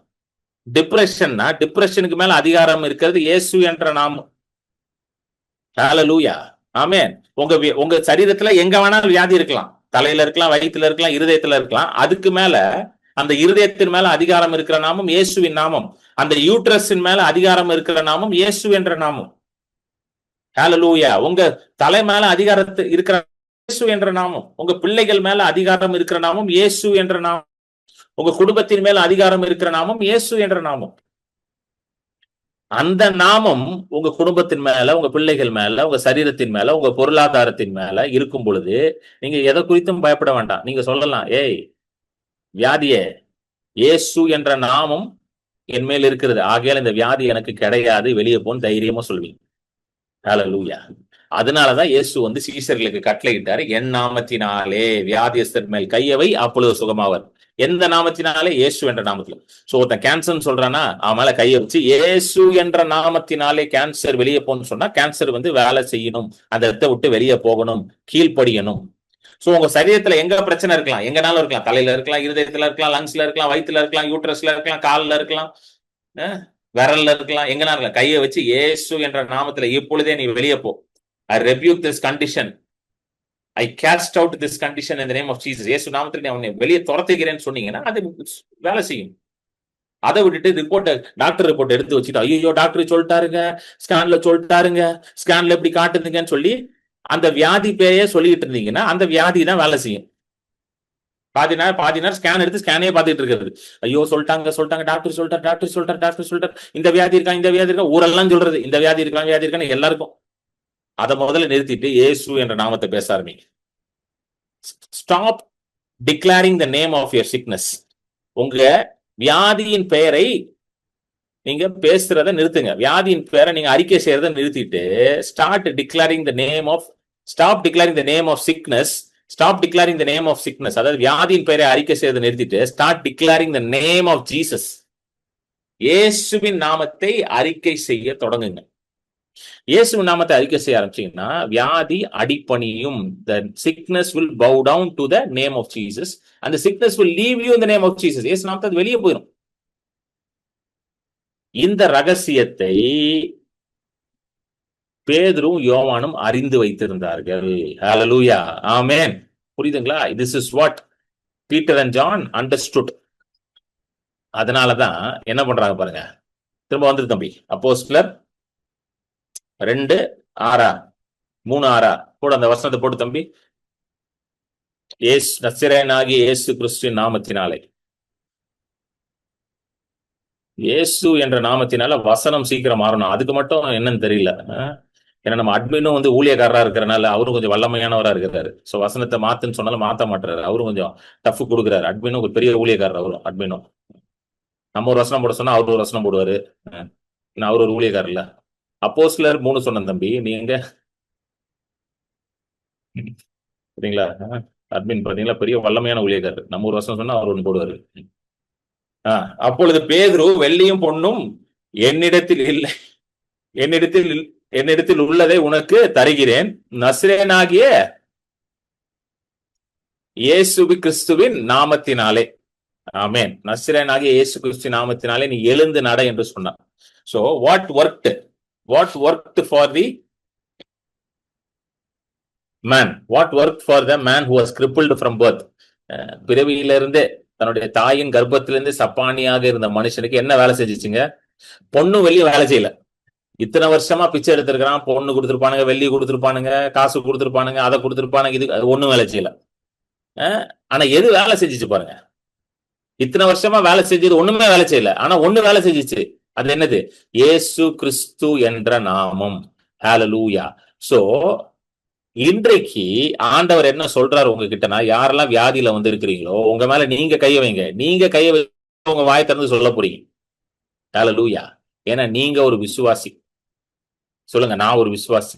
Speaker 1: டிப்ரெஷன்னா டிப்ரெஷனுக்கு மேல அதிகாரம் இருக்கிறது இயேசு என்ற நாமம். ஹல்லேலூயா, ஆமென். உங்க சரீரத்துல எங்க வேணாலும் வியாதி இருக்கலாம். தலையில இருக்கலாம், வயிற்றுல இருக்கலாம், இருதயத்துல இருக்கலாம். அதுக்கு மேல அந்த இருதயத்தின் மேல அதிகாரம் இருக்கிற நாமம் இயேசுவின் நாமம். அந்த யூட்ரஸின் மேல அதிகாரம் இருக்கிற நாமம் இயேசு என்ற நாமம். ஹல்லேலூயா. உங்க தலை மேல அதிகாரத்து இருக்கிற இயேசு என்ற நாமம். உங்க பிள்ளைகள் மேல அதிகாரம் இருக்கிற நாமம் இயேசு என்ற நாமம். உங்க குடும்பத்தின் மேல அதிகாரம் இருக்கிற நாமம் இயேசு என்ற நாமம். அந்த நாமம் உங்க குடும்பத்தின் மேல, உங்க பிள்ளைகள் மேல, உங்க சரீரத்தின் மேல, உங்க பொருளாதாரத்தின் மேல இருக்கும் பொழுது நீங்க எதை குறித்தும் பயப்பட வேண்டாம். நீங்க சொல்லலாம், ஏய் வியாதியே, இயேசு என்ற நாமம் என் மேல் இருக்கிறது, ஆகையால் இந்த வியாதி எனக்கு கிடையாது, வெளியே போன்னு தைரியமா சொல்வீங்க. ஹல்லேலூயா. அதனாலதான் இயேசு வந்து சீஷர்களுக்கு கட்டளையிட்டாரு, என் நாமத்தினாலே வியாதியஸ்தர் மேல் கையவை, அப்பொழுது சுகமாவர். எந்த நாமத்தினாலே? இயேசு என்ற நாமத்துல. சோ ஒருத்தன் கேன்சர் சொல்றானா, அவன் மேல கையை வச்சு இயேசு என்ற நாமத்தினாலே கேன்சர் வெளியே போகணும்னு சொன்னா கேன்சர் வந்து வேலை செய்யணும், அந்த இடத்தை விட்டு வெளியே போகணும், கீழ்ப்படியணும். சோ உங்க சரீரத்துல எங்க பிரச்சனை இருக்கலாம், எங்கனாலும் இருக்கலாம். தலையில இருக்கலாம், இருதயத்துல இருக்கலாம், லங்ஸ்ல இருக்கலாம், வயிற்றுல இருக்கலாம், யூட்ரஸ்ல இருக்கலாம், கால்ல இருக்கலாம், விரல்ல இருக்கலாம், எங்கனா இருக்கலாம். கையை வச்சு இயேசு என்ற நாமத்துல இப்பொழுதே நீ வெளியே போ. I rebuke this condition. I cast out this condition in the name of Jesus. இயேசு நாமத்துல நீ அவனை வெளியே துரத்துகிறேன்னு சொன்னீங்கன்னா அது வேலை செய்யும். அதை விட்டுட்டு டாக்டர் ரிப்போர்ட் எடுத்து வச்சுட்டு ஐயோ டாக்டர் சொல்லிட்டாருங்க, ஸ்கேன்ல சொல்லிட்டாருங்க, ஸ்கேன்ல எப்படி காட்டுதுங்கன்னு சொல்லி அந்த வியாதி பேயே சொல்லிட்டு இருந்தீங்கன்னா அந்த வியாதி தான் வேலை செய்யும். பாதி நேரம் ஸ்கேன் எடுத்து ஸ்கேனே பார்த்துட்டு இருக்கிறது. ஐயோ சொல்லிட்டாங்க, டாக்டர் சொல்லிட்டார், இந்த வியாதி இருக்கா, ஊரெல்லாம் சொல்றது இந்த வியாதி இருக்கான்னு எல்லாருக்கும். அதை முதல்ல நிறுத்திட்டு இயேசு என்ற நாமத்தை பேச ஆரம்பிங்க. Stop declaring the name of your sickness. உங்க வியாதியின் பெயரை நீங்க பேசுறத நிறுத்துங்க. வியாதியின் பெயரை நீங்க அறிக்கை செய்யறத நிறுத்திட்டு stop declaring the name of sickness. Stop declaring the name of sickness. அதாவது வியாதியின் பெயரை அறிக்கை செய்யறத நிறுத்திட்டு start declaring the name of Jesus. இயேசுவின் நாமத்தை அறிக்கை செய்ய தொடங்குங்க. இயேசுவின் நாமத்தை அறிக்கை செய்ய ஆரம்பிச்சீங்கன்னா வியாதி அடிபணியும். The sickness will bow down to the name of Jesus and the sickness will leave you in the name of Jesus. இயேசு நாமத்தை வெளியே போயிடும். இந்த ரகசியத்தை பேதுரும் யோவானும் அறிந்து வைத்திருந்தார்கள். ஹல்லேலூயா, ஆமென். புரியுதுங்களா? This is what Peter and John understood. அதனாலதான் என்ன பண்றாங்க பாருங்க. திரும்ப வந்துரு தம்பி. அப்போஸ்தலர் 2:6 கூட அந்த வசனத்தை போட்டு தம்பி. நசரேயனாகிய இயேசு கிறிஸ்துவின் நாமத்தினாலே. இயேசு என்ற நாமத்தினால வசனம் சீக்கிரம் மாறணும். அதுக்கு மட்டும் என்னன்னு தெரியல. ஏன்னா நம்ம அட்மினும் வந்து ஊழியக்காரரா இருக்கிறனால அவரும் கொஞ்சம் வல்லமையானவரா இருக்கிறாரு. சோ வசனத்தை மாத்துன்னு சொன்னாலும் மாத்த மாட்டாரு. அவரும் கொஞ்சம் டஃப் கொடுக்குறாரு. அட்மினும் ஒரு பெரிய ஊழியக்காரர். அவரும் அட்மினும் நம்ம ஒரு வசனம் போட சொன்னா அவரு ஒரு வசனம் போடுவாரு. அவர் ஒரு ஊழியக்காரர் இல்ல. அப்போஸ்தலர் 3 சொன்ன தம்பி. நீங்க சரிங்களா? அட்மின் பாத்தீங்களா, பெரிய வல்லமையான ஊழியக்காரர். நம்ம ஒரு வசனம் சொன்னா அவர் ஒண்ணு போடுவாரு. அப்பொழுது பேதுரு, வெள்ளியும் பொன்னும் என்னிடத்தில் இல்லை, என்னிடத்தில் உள்ளதை உனக்கு தருகிறேன், நசரேயனாகிய இயேசு கிறிஸ்துவின் நாமத்தினாலே. ஆமென். நசரேயனாகிய இயேசு கிறிஸ்து நாமத்தினாலே நீ எழுந்து நட என்று சொன்னார். So what worked for the man? What worked for the man who was crippled from birth? பிறவியிலிருந்து தன்னுடைய தாயின் கர்ப்பத்திலிருந்து சப்பானியாக இருந்த மனுஷனுக்கு என்ன வேலை செஞ்சுச்சுங்க? பொண்ணு வெளியே வேலை செய்யல. இத்தனை வருஷமா பிச்சை எடுத்திருக்கிறான். பொண்ணு கொடுத்துருப்பானுங்க, வெள்ளி கொடுத்துருப்பானுங்க, காசு கொடுத்துருப்பானுங்க, அதை கொடுத்துருப்பானுங்க, இது ஒண்ணும் வேலை செய்யல. ஆனா எது வேலை செஞ்சுச்சு பாருங்க. இத்தனை வருஷமா வேலை செஞ்சது ஒண்ணுமே வேலை செய்யல. ஆனா ஒண்ணு வேலை செஞ்சுச்சு. அது என்னது? இயேசு கிறிஸ்து என்ற நாமம். ஹல்லேலூயா. சோ இன்றைக்கு ஆண்டவர் என்ன சொல்றாரு உங்ககிட்டனா, யாரெல்லாம் வியாதியில வந்து இருக்கிறீங்களோ உங்க மேல நீங்க கைய வைங்க. நீங்க கைய வைங்க, உங்க வாயை திறந்து சொல்ல போறீங்க. ஹல்லேலூயா. ஏன்னா நீங்க ஒரு விசுவாசி. சொல்லுங்க, நான் ஒரு விசுவாசி.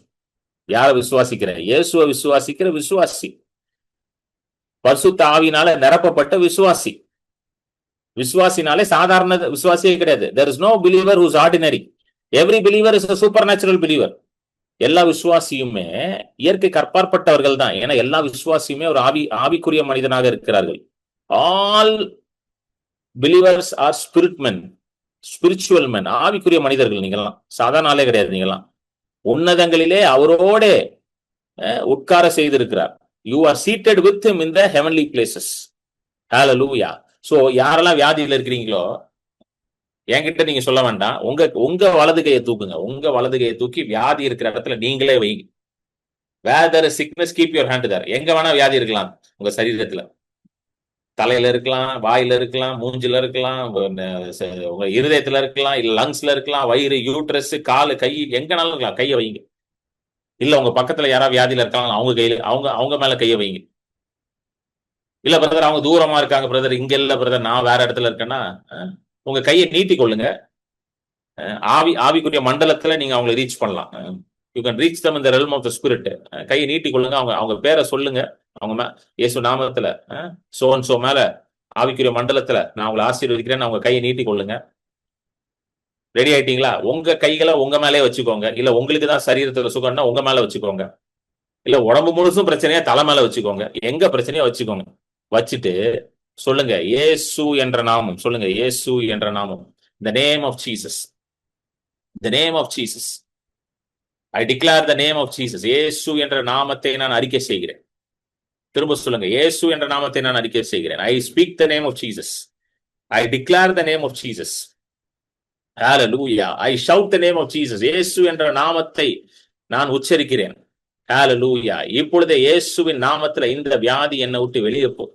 Speaker 1: யார விசுவாசிக்கிறேன்? இயேசுவை விசுவாசிக்கிற விசுவாசி. பரிசுத்த ஆவியினால நிரப்பப்பட்ட விசுவாசி. விசுவாசினாலே சாதாரண விசுவாசியே கிடையாது. There is no believer who is ordinary. Every believer is a supernatural believer. எல்லா விசுவாசியுமே இயற்கை கற்பாற்பட்டவர்கள் தான். ஏன்னா எல்லா விசுவாசியுமே ஒரு ஆவிக்குரிய மனிதனாக இருக்கிறார்கள். ஆல் பிலீவர்ஸ் ஆர் ஸ்பிரிட் மென், ஸ்பிரிச்சுவல் மென். ஆவிக்குரிய மனிதர்கள் நீங்கெல்லாம். சாதாரண ஆளே கிடையாது. நீங்கெல்லாம் உன்னதங்களிலே அவரோட உட்கார செய்திருக்கிறார். You are seated with him in the heavenly places. Hallelujah. So யாரெல்லாம் வியாதியில இருக்கிறீங்களோ என்கிட்ட நீங்க சொல்ல வேண்டாம். உங்க வலது கையை தூக்குங்க. உங்க வலது கையை தூக்கி வியாதி இருக்கிற இடத்துல நீங்களே வைங்க. Where there is sickness, keep your hand there. எங்க வேணா வியாதி இருக்கலாம் உங்க சரீரத்துல. தலையில இருக்கலாம், வாயில இருக்கலாம், மூஞ்சில இருக்கலாம், உங்க இருதயத்துல இருக்கலாம், இல்ல லங்ஸ்ல இருக்கலாம், வயிறு, யூட்ரஸ், காலு, கை, எங்கனாலும் இருக்கலாம். கையை வைங்க. இல்ல உங்க பக்கத்துல யாராவது வியாதியில இருக்காங்க, அவங்க கையில அவங்க மேல கையை வைங்க. இல்ல பிரதர் அவங்க தூரமா இருக்காங்க பிரதர், இங்க இல்ல பிரதர், நான் வேற இடத்துல இருக்கேன்னா உங்க கையை நீட்டி கொள்ளுங்க. ஆவிக்குரிய மண்டலத்துல நீங்க அவங்களை ரீச் பண்ணலாம். You can reach them in the realm of the spirit. கையை நீட்டி கொள்ளுங்க. அவங்க பேரை சொல்லுங்க. அவங்க இயேசு நாமத்துல சோ மேல ஆவிக்குரிய மண்டலத்துல நான் உங்களை ஆசீர்வதிக்கிறேன்னு அவங்க கையை நீட்டி கொள்ளுங்க. ரெடி ஆயிட்டீங்களா? உங்க கைகளை உங்க மேலே வச்சுக்கோங்க. இல்ல உங்களுக்கு தான் சரீரத்துல சுகம்னா உங்க மேல வச்சுக்கோங்க. இல்ல உடம்பு முழுசும் பிரச்சனையா தலை மேல வச்சுக்கோங்க. எங்க பிரச்சனையா வச்சுக்கோங்க. வச்சுட்டு சொல்லுங்க, இயேசு என்ற நாமம். சொல்லுங்க, இயேசு என்ற நாமம். The name of Jesus. The name of Jesus. I declare the name of Jesus. இயேசு என்ற நாமத்தை நான் அறிக்கை செய்கிறேன். திரும்ப சொல்லுங்க, இயேசு என்ற நாமத்தை நான் அறிக்கை செய்கிறேன். I speak the name of Jesus. I declare the name of Jesus. Hallelujah. I shout the name of Jesus. இயேசு என்ற நாமத்தை நான் உச்சரிக்கிறேன். Hallelujah. இப்பொழுதே இயேசுவின் நாமத்துல இந்த வியாதி என்னை விட்டு வெளியே போ.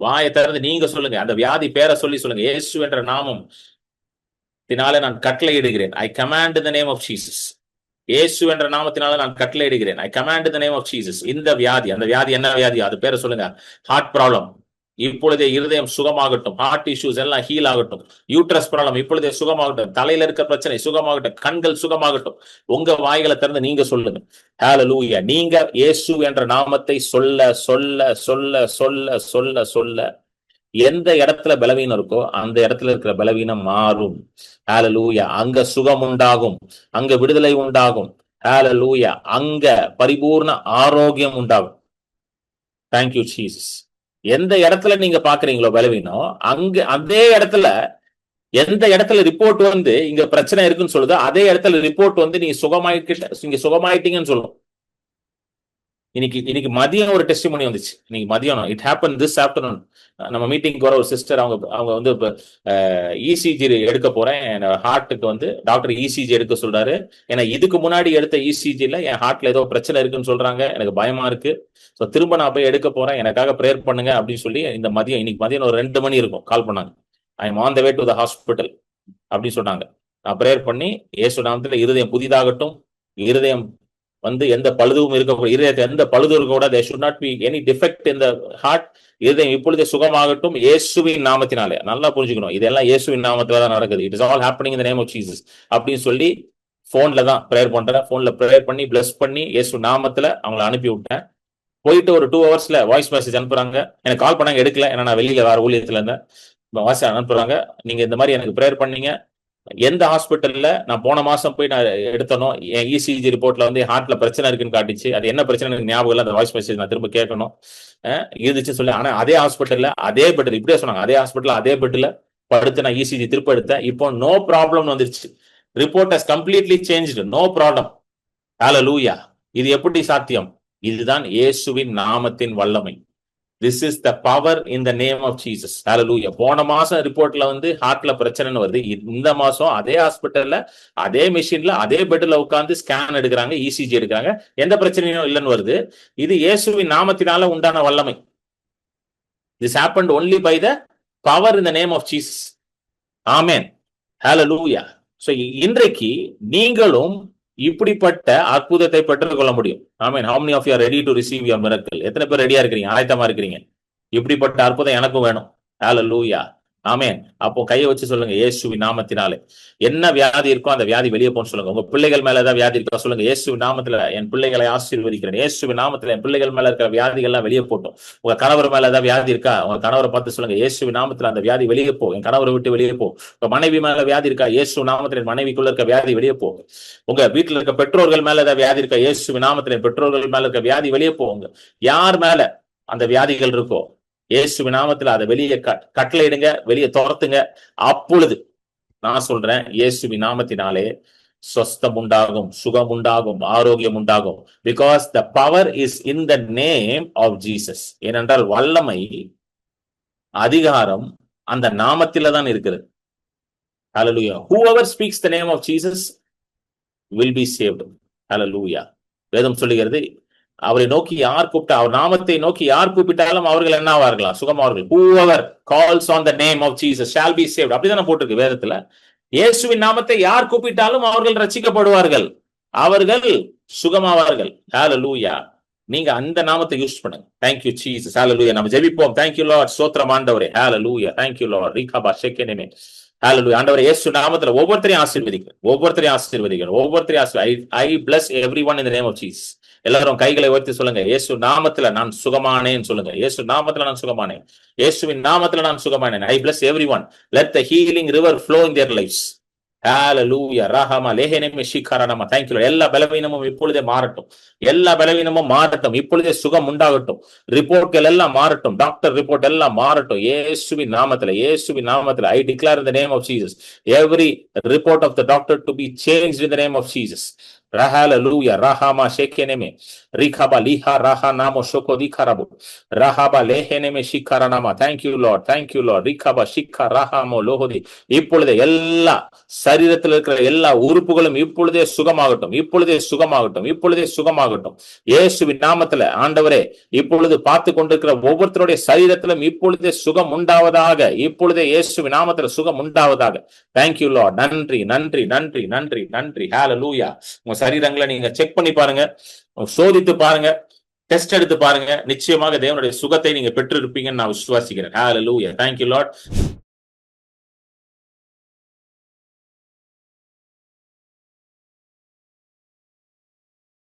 Speaker 1: வாயை திறந்து நீங்க சொல்லுங்க. அந்த வியாதி பேரை சொல்லி சொல்லுங்க. இயேசு என்ற நாமம் தினாலே நான் கட்டளையிடுகிறேன். I command in the name of Jesus. இயேசு என்ற நாமத்தினால நான் கட்டளையிடுகிறேன். I command in the name of Jesus. இந்த வியாதி, அந்த வியாதி என்ன வியாதி? அது பேரை சொல்லுங்க. ஹார்ட் ப்ராப்ளம் இப்பொழுதே இருதயம் சுகமாகட்டும். ஹார்ட் இஷ்யூஸ் எல்லாம் ஹீல் ஆகட்டும். யூட்ரஸ் ப்ராப்ளம் இப்பொழுதே சுகமாகட்டும். தலையில இருக்க பிரச்சனை சுகமாகட்டும். கண்கள் சுகமாகட்டும். உங்க வாய்களை திறந்து நீங்க சொல்லுங்க. ஹல்லேலூயா. நீங்க இயேசு என்ற நாமத்தை சொல்ல சொல்ல சொல்ல சொல்ல சொல்ல சொல்ல எந்த இடத்துல பலவீனம் இருக்கோ அந்த இடத்துல இருக்கிற பலவீனம் மாறும். ஹல்லேலூயா. அங்க சுகம் உண்டாகும். அங்க விடுதலை உண்டாகும். ஹல்லேலூயா. அங்க பரிபூர்ண ஆரோக்கியம் உண்டாகும். Thank you Jesus. எந்த இடத்துல நீங்க பாக்குறீங்களோ பலவீனம், அங்க அதே இடத்துல எந்த இடத்துல ரிப்போர்ட் வந்து இங்க பிரச்சனை இருக்குன்னு சொல்லுதோ அதே இடத்துல ரிப்போர்ட் வந்து நீங்க சுகமாயிட்டீங்கன்னு சொல்லும். இன்னைக்கு மதியம் ஒரு டெஸ்டிமோனி வந்துச்சு. இன்னைக்கு மதியம் இட் ஹேப்பன் திஸ் ஆஃப்டர்நூன். நம்ம மீட்டிங்க்கு வர ஒரு சிஸ்டர், அவங்க வந்து இசிஜி எடுக்க போறேன், என் ஹார்ட்டுக்கு வந்து டாக்டர் இசிஜி எடுக்க சொல்றாரு. ஏன்னா இதுக்கு முன்னாடி எடுத்த இசிஜில என் ஹார்ட்ல ஏதோ பிரச்சனை இருக்குன்னு சொல்றாங்க. எனக்கு பயமா இருக்கு. ஸோ திரும்ப நான் போய் எடுக்க போறேன், எனக்காக ப்ரேயர் பண்ணுங்க அப்படின்னு சொல்லி இன்னைக்கு மதியம் ஒரு 2 மணி இருக்கும் கால் பண்ணாங்க. I am on the way to the hospital அப்படின்னு சொன்னாங்க. நான் ப்ரேயர் பண்ணி இயேசு நாமத்துல இருதயம் புதிதாகட்டும். இருதயம் வந்து எந்த பழுதும் இருக்க, இருதயத்தை எந்த பழுதும் இருக்க கூட, there should not be any defect in the heart. இருதயம் இப்பொழுதே சுகமாகட்டும் இயேசுவின் நாமத்தினாலே. நல்லா புரிஞ்சுக்கணும், இதெல்லாம் இயேசுவின் நாமத்துல தான் நடக்குது. It is all happening in the name of Jesus அப்படின்னு சொல்லி போன்ல தான் ப்ரேயர் பண்றேன். போன்ல ப்ரேயர் பண்ணி பிளஸ் பண்ணி இயேசு நாமத்துல அவங்களை அனுப்பி விட்டேன். போயிட்டு ஒரு 2 ஹவர்ஸ்ல வாய்ஸ் மெசேஜ் அனுப்புறாங்க. எனக்கு கால் பண்ணாங்க, எடுக்கல. ஏன்னா நான் வெளியில வேற ஊழியத்துல இருந்தேன். வாய்ஸ் அனுப்புறாங்க, நீங்க இந்த மாதிரி எனக்கு ப்ரேயர் பண்ணீங்க, எந்த ஹாஸ்பிட்டல்ல நான் போன மாசம் போய் நான் எடுத்தனோ, என் இசிஜி ரிப்போர்ட்ல வந்து ஹார்ட்ல பிரச்சனை இருக்குன்னு காட்டுச்சு. அது என்ன பிரச்சனை எனக்கு ஞாபகம் இல்லை. அந்த வாய்ஸ் மெசேஜ் நான் திரும்ப கேட்கணும். இருந்துச்சு சொல்லி. ஆனா அதே ஹாஸ்பிட்டல்ல அதே பெட்ல இப்படியே சொன்னாங்க. அதே ஹாஸ்பிட்டல்ல அதே பெட்ல படுத்து நான் இசிஜி திருப்ப எடுத்தேன். இப்போ நோ ப்ராப்ளம் வந்துருச்சு. Report has completely changed. No problem. ஹalleluya. இது எப்படி சாத்தியம்? இதுதான் இயேசுவின் நாமத்தின் வல்லமை. This is the power in the name of Jesus. Hallelujah. போன மாசம் ரிப்போர்ட்ல வந்து ஹார்ட்ல பிரச்சனைன்னு வருது. இந்த மாசம் அதே ஹாஸ்பிட்டல்ல அதே மெஷின்ல அதே பெட்ல உட்கார்ந்து ஸ்கேன் எடுக்கிறாங்க, இசிஜி எடுக்கிறாங்க, எந்த பிரச்சனையும் இல்லைன்னு வருது. இது இயேசுவின் நாமத்தினால உண்டான வல்லமை. This happened only by the power in the name of Jesus. Amen. Hallelujah. So இன்றைக்கு நீங்களும் இப்படிப்பட்ட அற்புதத்தை பெற்றுக் கொள்ள முடியும். ஆமென். How many of you are ready to receive your miracle? எத்தனை பேர் ரெடியா இருக்கிறீங்க? ஆயத்தமா இருக்கிறீங்க? இப்படிப்பட்ட அற்புதம் எனக்கும் வேணும். ஹalleluya. ஆமென். அப்போ கையை வச்சு சொல்லுங்க, இயேசுவின் நாமத்தினாலே. என்ன வியாதி இருக்கோ அந்த வியாதி வெளியே போன்னு சொல்லுங்க. உங்க பிள்ளைகள் மேல ஏதாவது வியாதி இருக்கா சொல்லுங்க, இயேசுவின் நாமத்துல என் பிள்ளைகளை ஆசீர்வதிக்கிறேன். இயேசுவின் நாமத்துல என் பிள்ளைகள் மேல இருக்கிற வியாதிகள் எல்லாம் வெளியே போட்டும். உங்க கணவர் மேல ஏதாவது வியாதி இருக்கா, உங்க கணவரை பார்த்து சொல்லுங்க, இயேசுவின் நாமத்துல அந்த வியாதி வெளியே போ, என் கணவரை விட்டு வெளியே போ. உங்க மனைவி மேல வியாதி இருக்கா, இயேசு நாமத்துல என் மனைவிக்குள்ள இருக்க வியாதி வெளியே போ. உங்க வீட்டுல இருக்க பெற்றோர்கள் மேல ஏதாவது வியாதி இருக்கா, இயேசுவின் நாமத்துல என் பெற்றோர்கள் மேல இருக்க வியாதி வெளியே போங்க. யார் மேல அந்த வியாதிகள் இருக்கோ இயேசுவின் நாமத்துல அதை வெளியே கட்டளையிடுங்க, வெளியே துரத்துங்க. அப்பொழுது நான் சொல்றேன், இயேசுவின் நாமத்தினாலே சொஸ்தம் உண்டாகும், சுகம் உண்டாகும், ஆரோக்கியம் உண்டாகும். Because the power is in the name of Jesus. ஏனென்றால் வல்லமை, அதிகாரம் அந்த நாமத்தில தான் இருக்கிறது. ஹalleluya. Whoever speaks the name of Jesus will be saved. ஹalleluya. வேதம் சொல்லுகிறது, அவரை நோக்கி யார் கூப்பிட்டா, அவர் நாமத்தை நோக்கி யார் கூப்பிட்டாலும் அவர்கள் என்ன ஆவார்களாம், சுகமாவார்கள். Whoever calls on the name of Jesus shall be saved. அப்படிதானே போட்டிருக்கு வேதத்துல. இயேசுவின் நாமத்தை யார் கூப்பிட்டாலும் அவர்கள் ரட்சிக்கப்படுவார்கள், அவர்கள் சுகமாவார்கள். ஹalleluya. நீங்க அந்த நாமத்தை யூஸ் பண்ணுங்க. Thank you Jesus. Hallelujah. நம்ம ஜெபிப்போம். Thank you Lord. ஸ்தோத்திரம் ஆண்டவரே. Hallelujah. Thank you Lord. ரிகபா ஷெக்கெனமே. Hallelujah. ஆண்டவரே, இயேசு நாமத்துல ஒவ்வொருத்தரையும் ஆசீர்வதிக்கிறேன், ஒவ்வொருத்தரையும் ஆசீர்வதிக்கிறேன், ஒவ்வொருத்தரையும் I bless everyone in the name of Jesus. எல்லாரும் கைகளை உயர்த்தி சொல்லுங்க, இயேசு நாமத்துல நான் சுகமானேன்னு சொல்லுங்க. இயேசு நாமத்துல நான் சுகமானேன், இயேசுவின் நாமத்துல நான் சுகமானேன். I bless everyone. Let the healing river flow in their lives. Hallelujah. Rahama leheneme shikaranama. Thank you Lord. எல்லா பலவீனமும் இப்பொழுதே மாறட்டும், எல்லா பலவீனமும் மாறட்டும், இப்பொழுதே சுகம் உண்டாகட்டும். ரிப்போர்ட்கள் எல்லாம் மாறட்டும், டாக்டர் ரிப்போர்ட் எல்லாம் மாறட்டும், இயேசுவின் நாமத்துல, இயேசுவின் நாமத்துல. I declare in the name of Jesus every report of the doctor to be changed in the name of Jesus. Hallelujah. Rahama shekeneme rikaba liha raha namo shokodikarabu rahaba leheneme shikaranama. Thank you Lord. Thank you Lord. Rikaba shikha rahamo lohodi. இப்பொழுதே எல்லா சரீரத்தில் இருக்கிற எல்லா உறுப்புகளும் இப்பொழுதே சுகமாகட்டும், இப்பொழுதே சுகமாகட்டும், இப்பொழுதே சுகமாகட்டும். இயேசுவின் நாமத்துல ஆண்டவரே, இப்பொழுது பார்த்து கொண்டிருக்கிற ஒவ்வொருத்தருடைய சரீரத்திலும் இப்பொழுதே சுகம் உண்டாவதாக, இப்பொழுதே இயேசுவின் நாமத்துல சுகம் உண்டாவதாக. Thank you Lord. நன்றி நன்றி நன்றி நன்றி நன்றி. ஹalleluya. உங்க சரீரங்களை நீங்க செக் பண்ணி பாருங்க, சோதித்து பாருங்க, டெஸ்ட் எடுத்து பாருங்க. நிச்சயமாக தேவனுடைய சுகத்தை நீங்க பெற்று இருப்பீங்கன்னு நான் விசுவாசிக்கிறேன். ஹalleluya. Thank you Lord.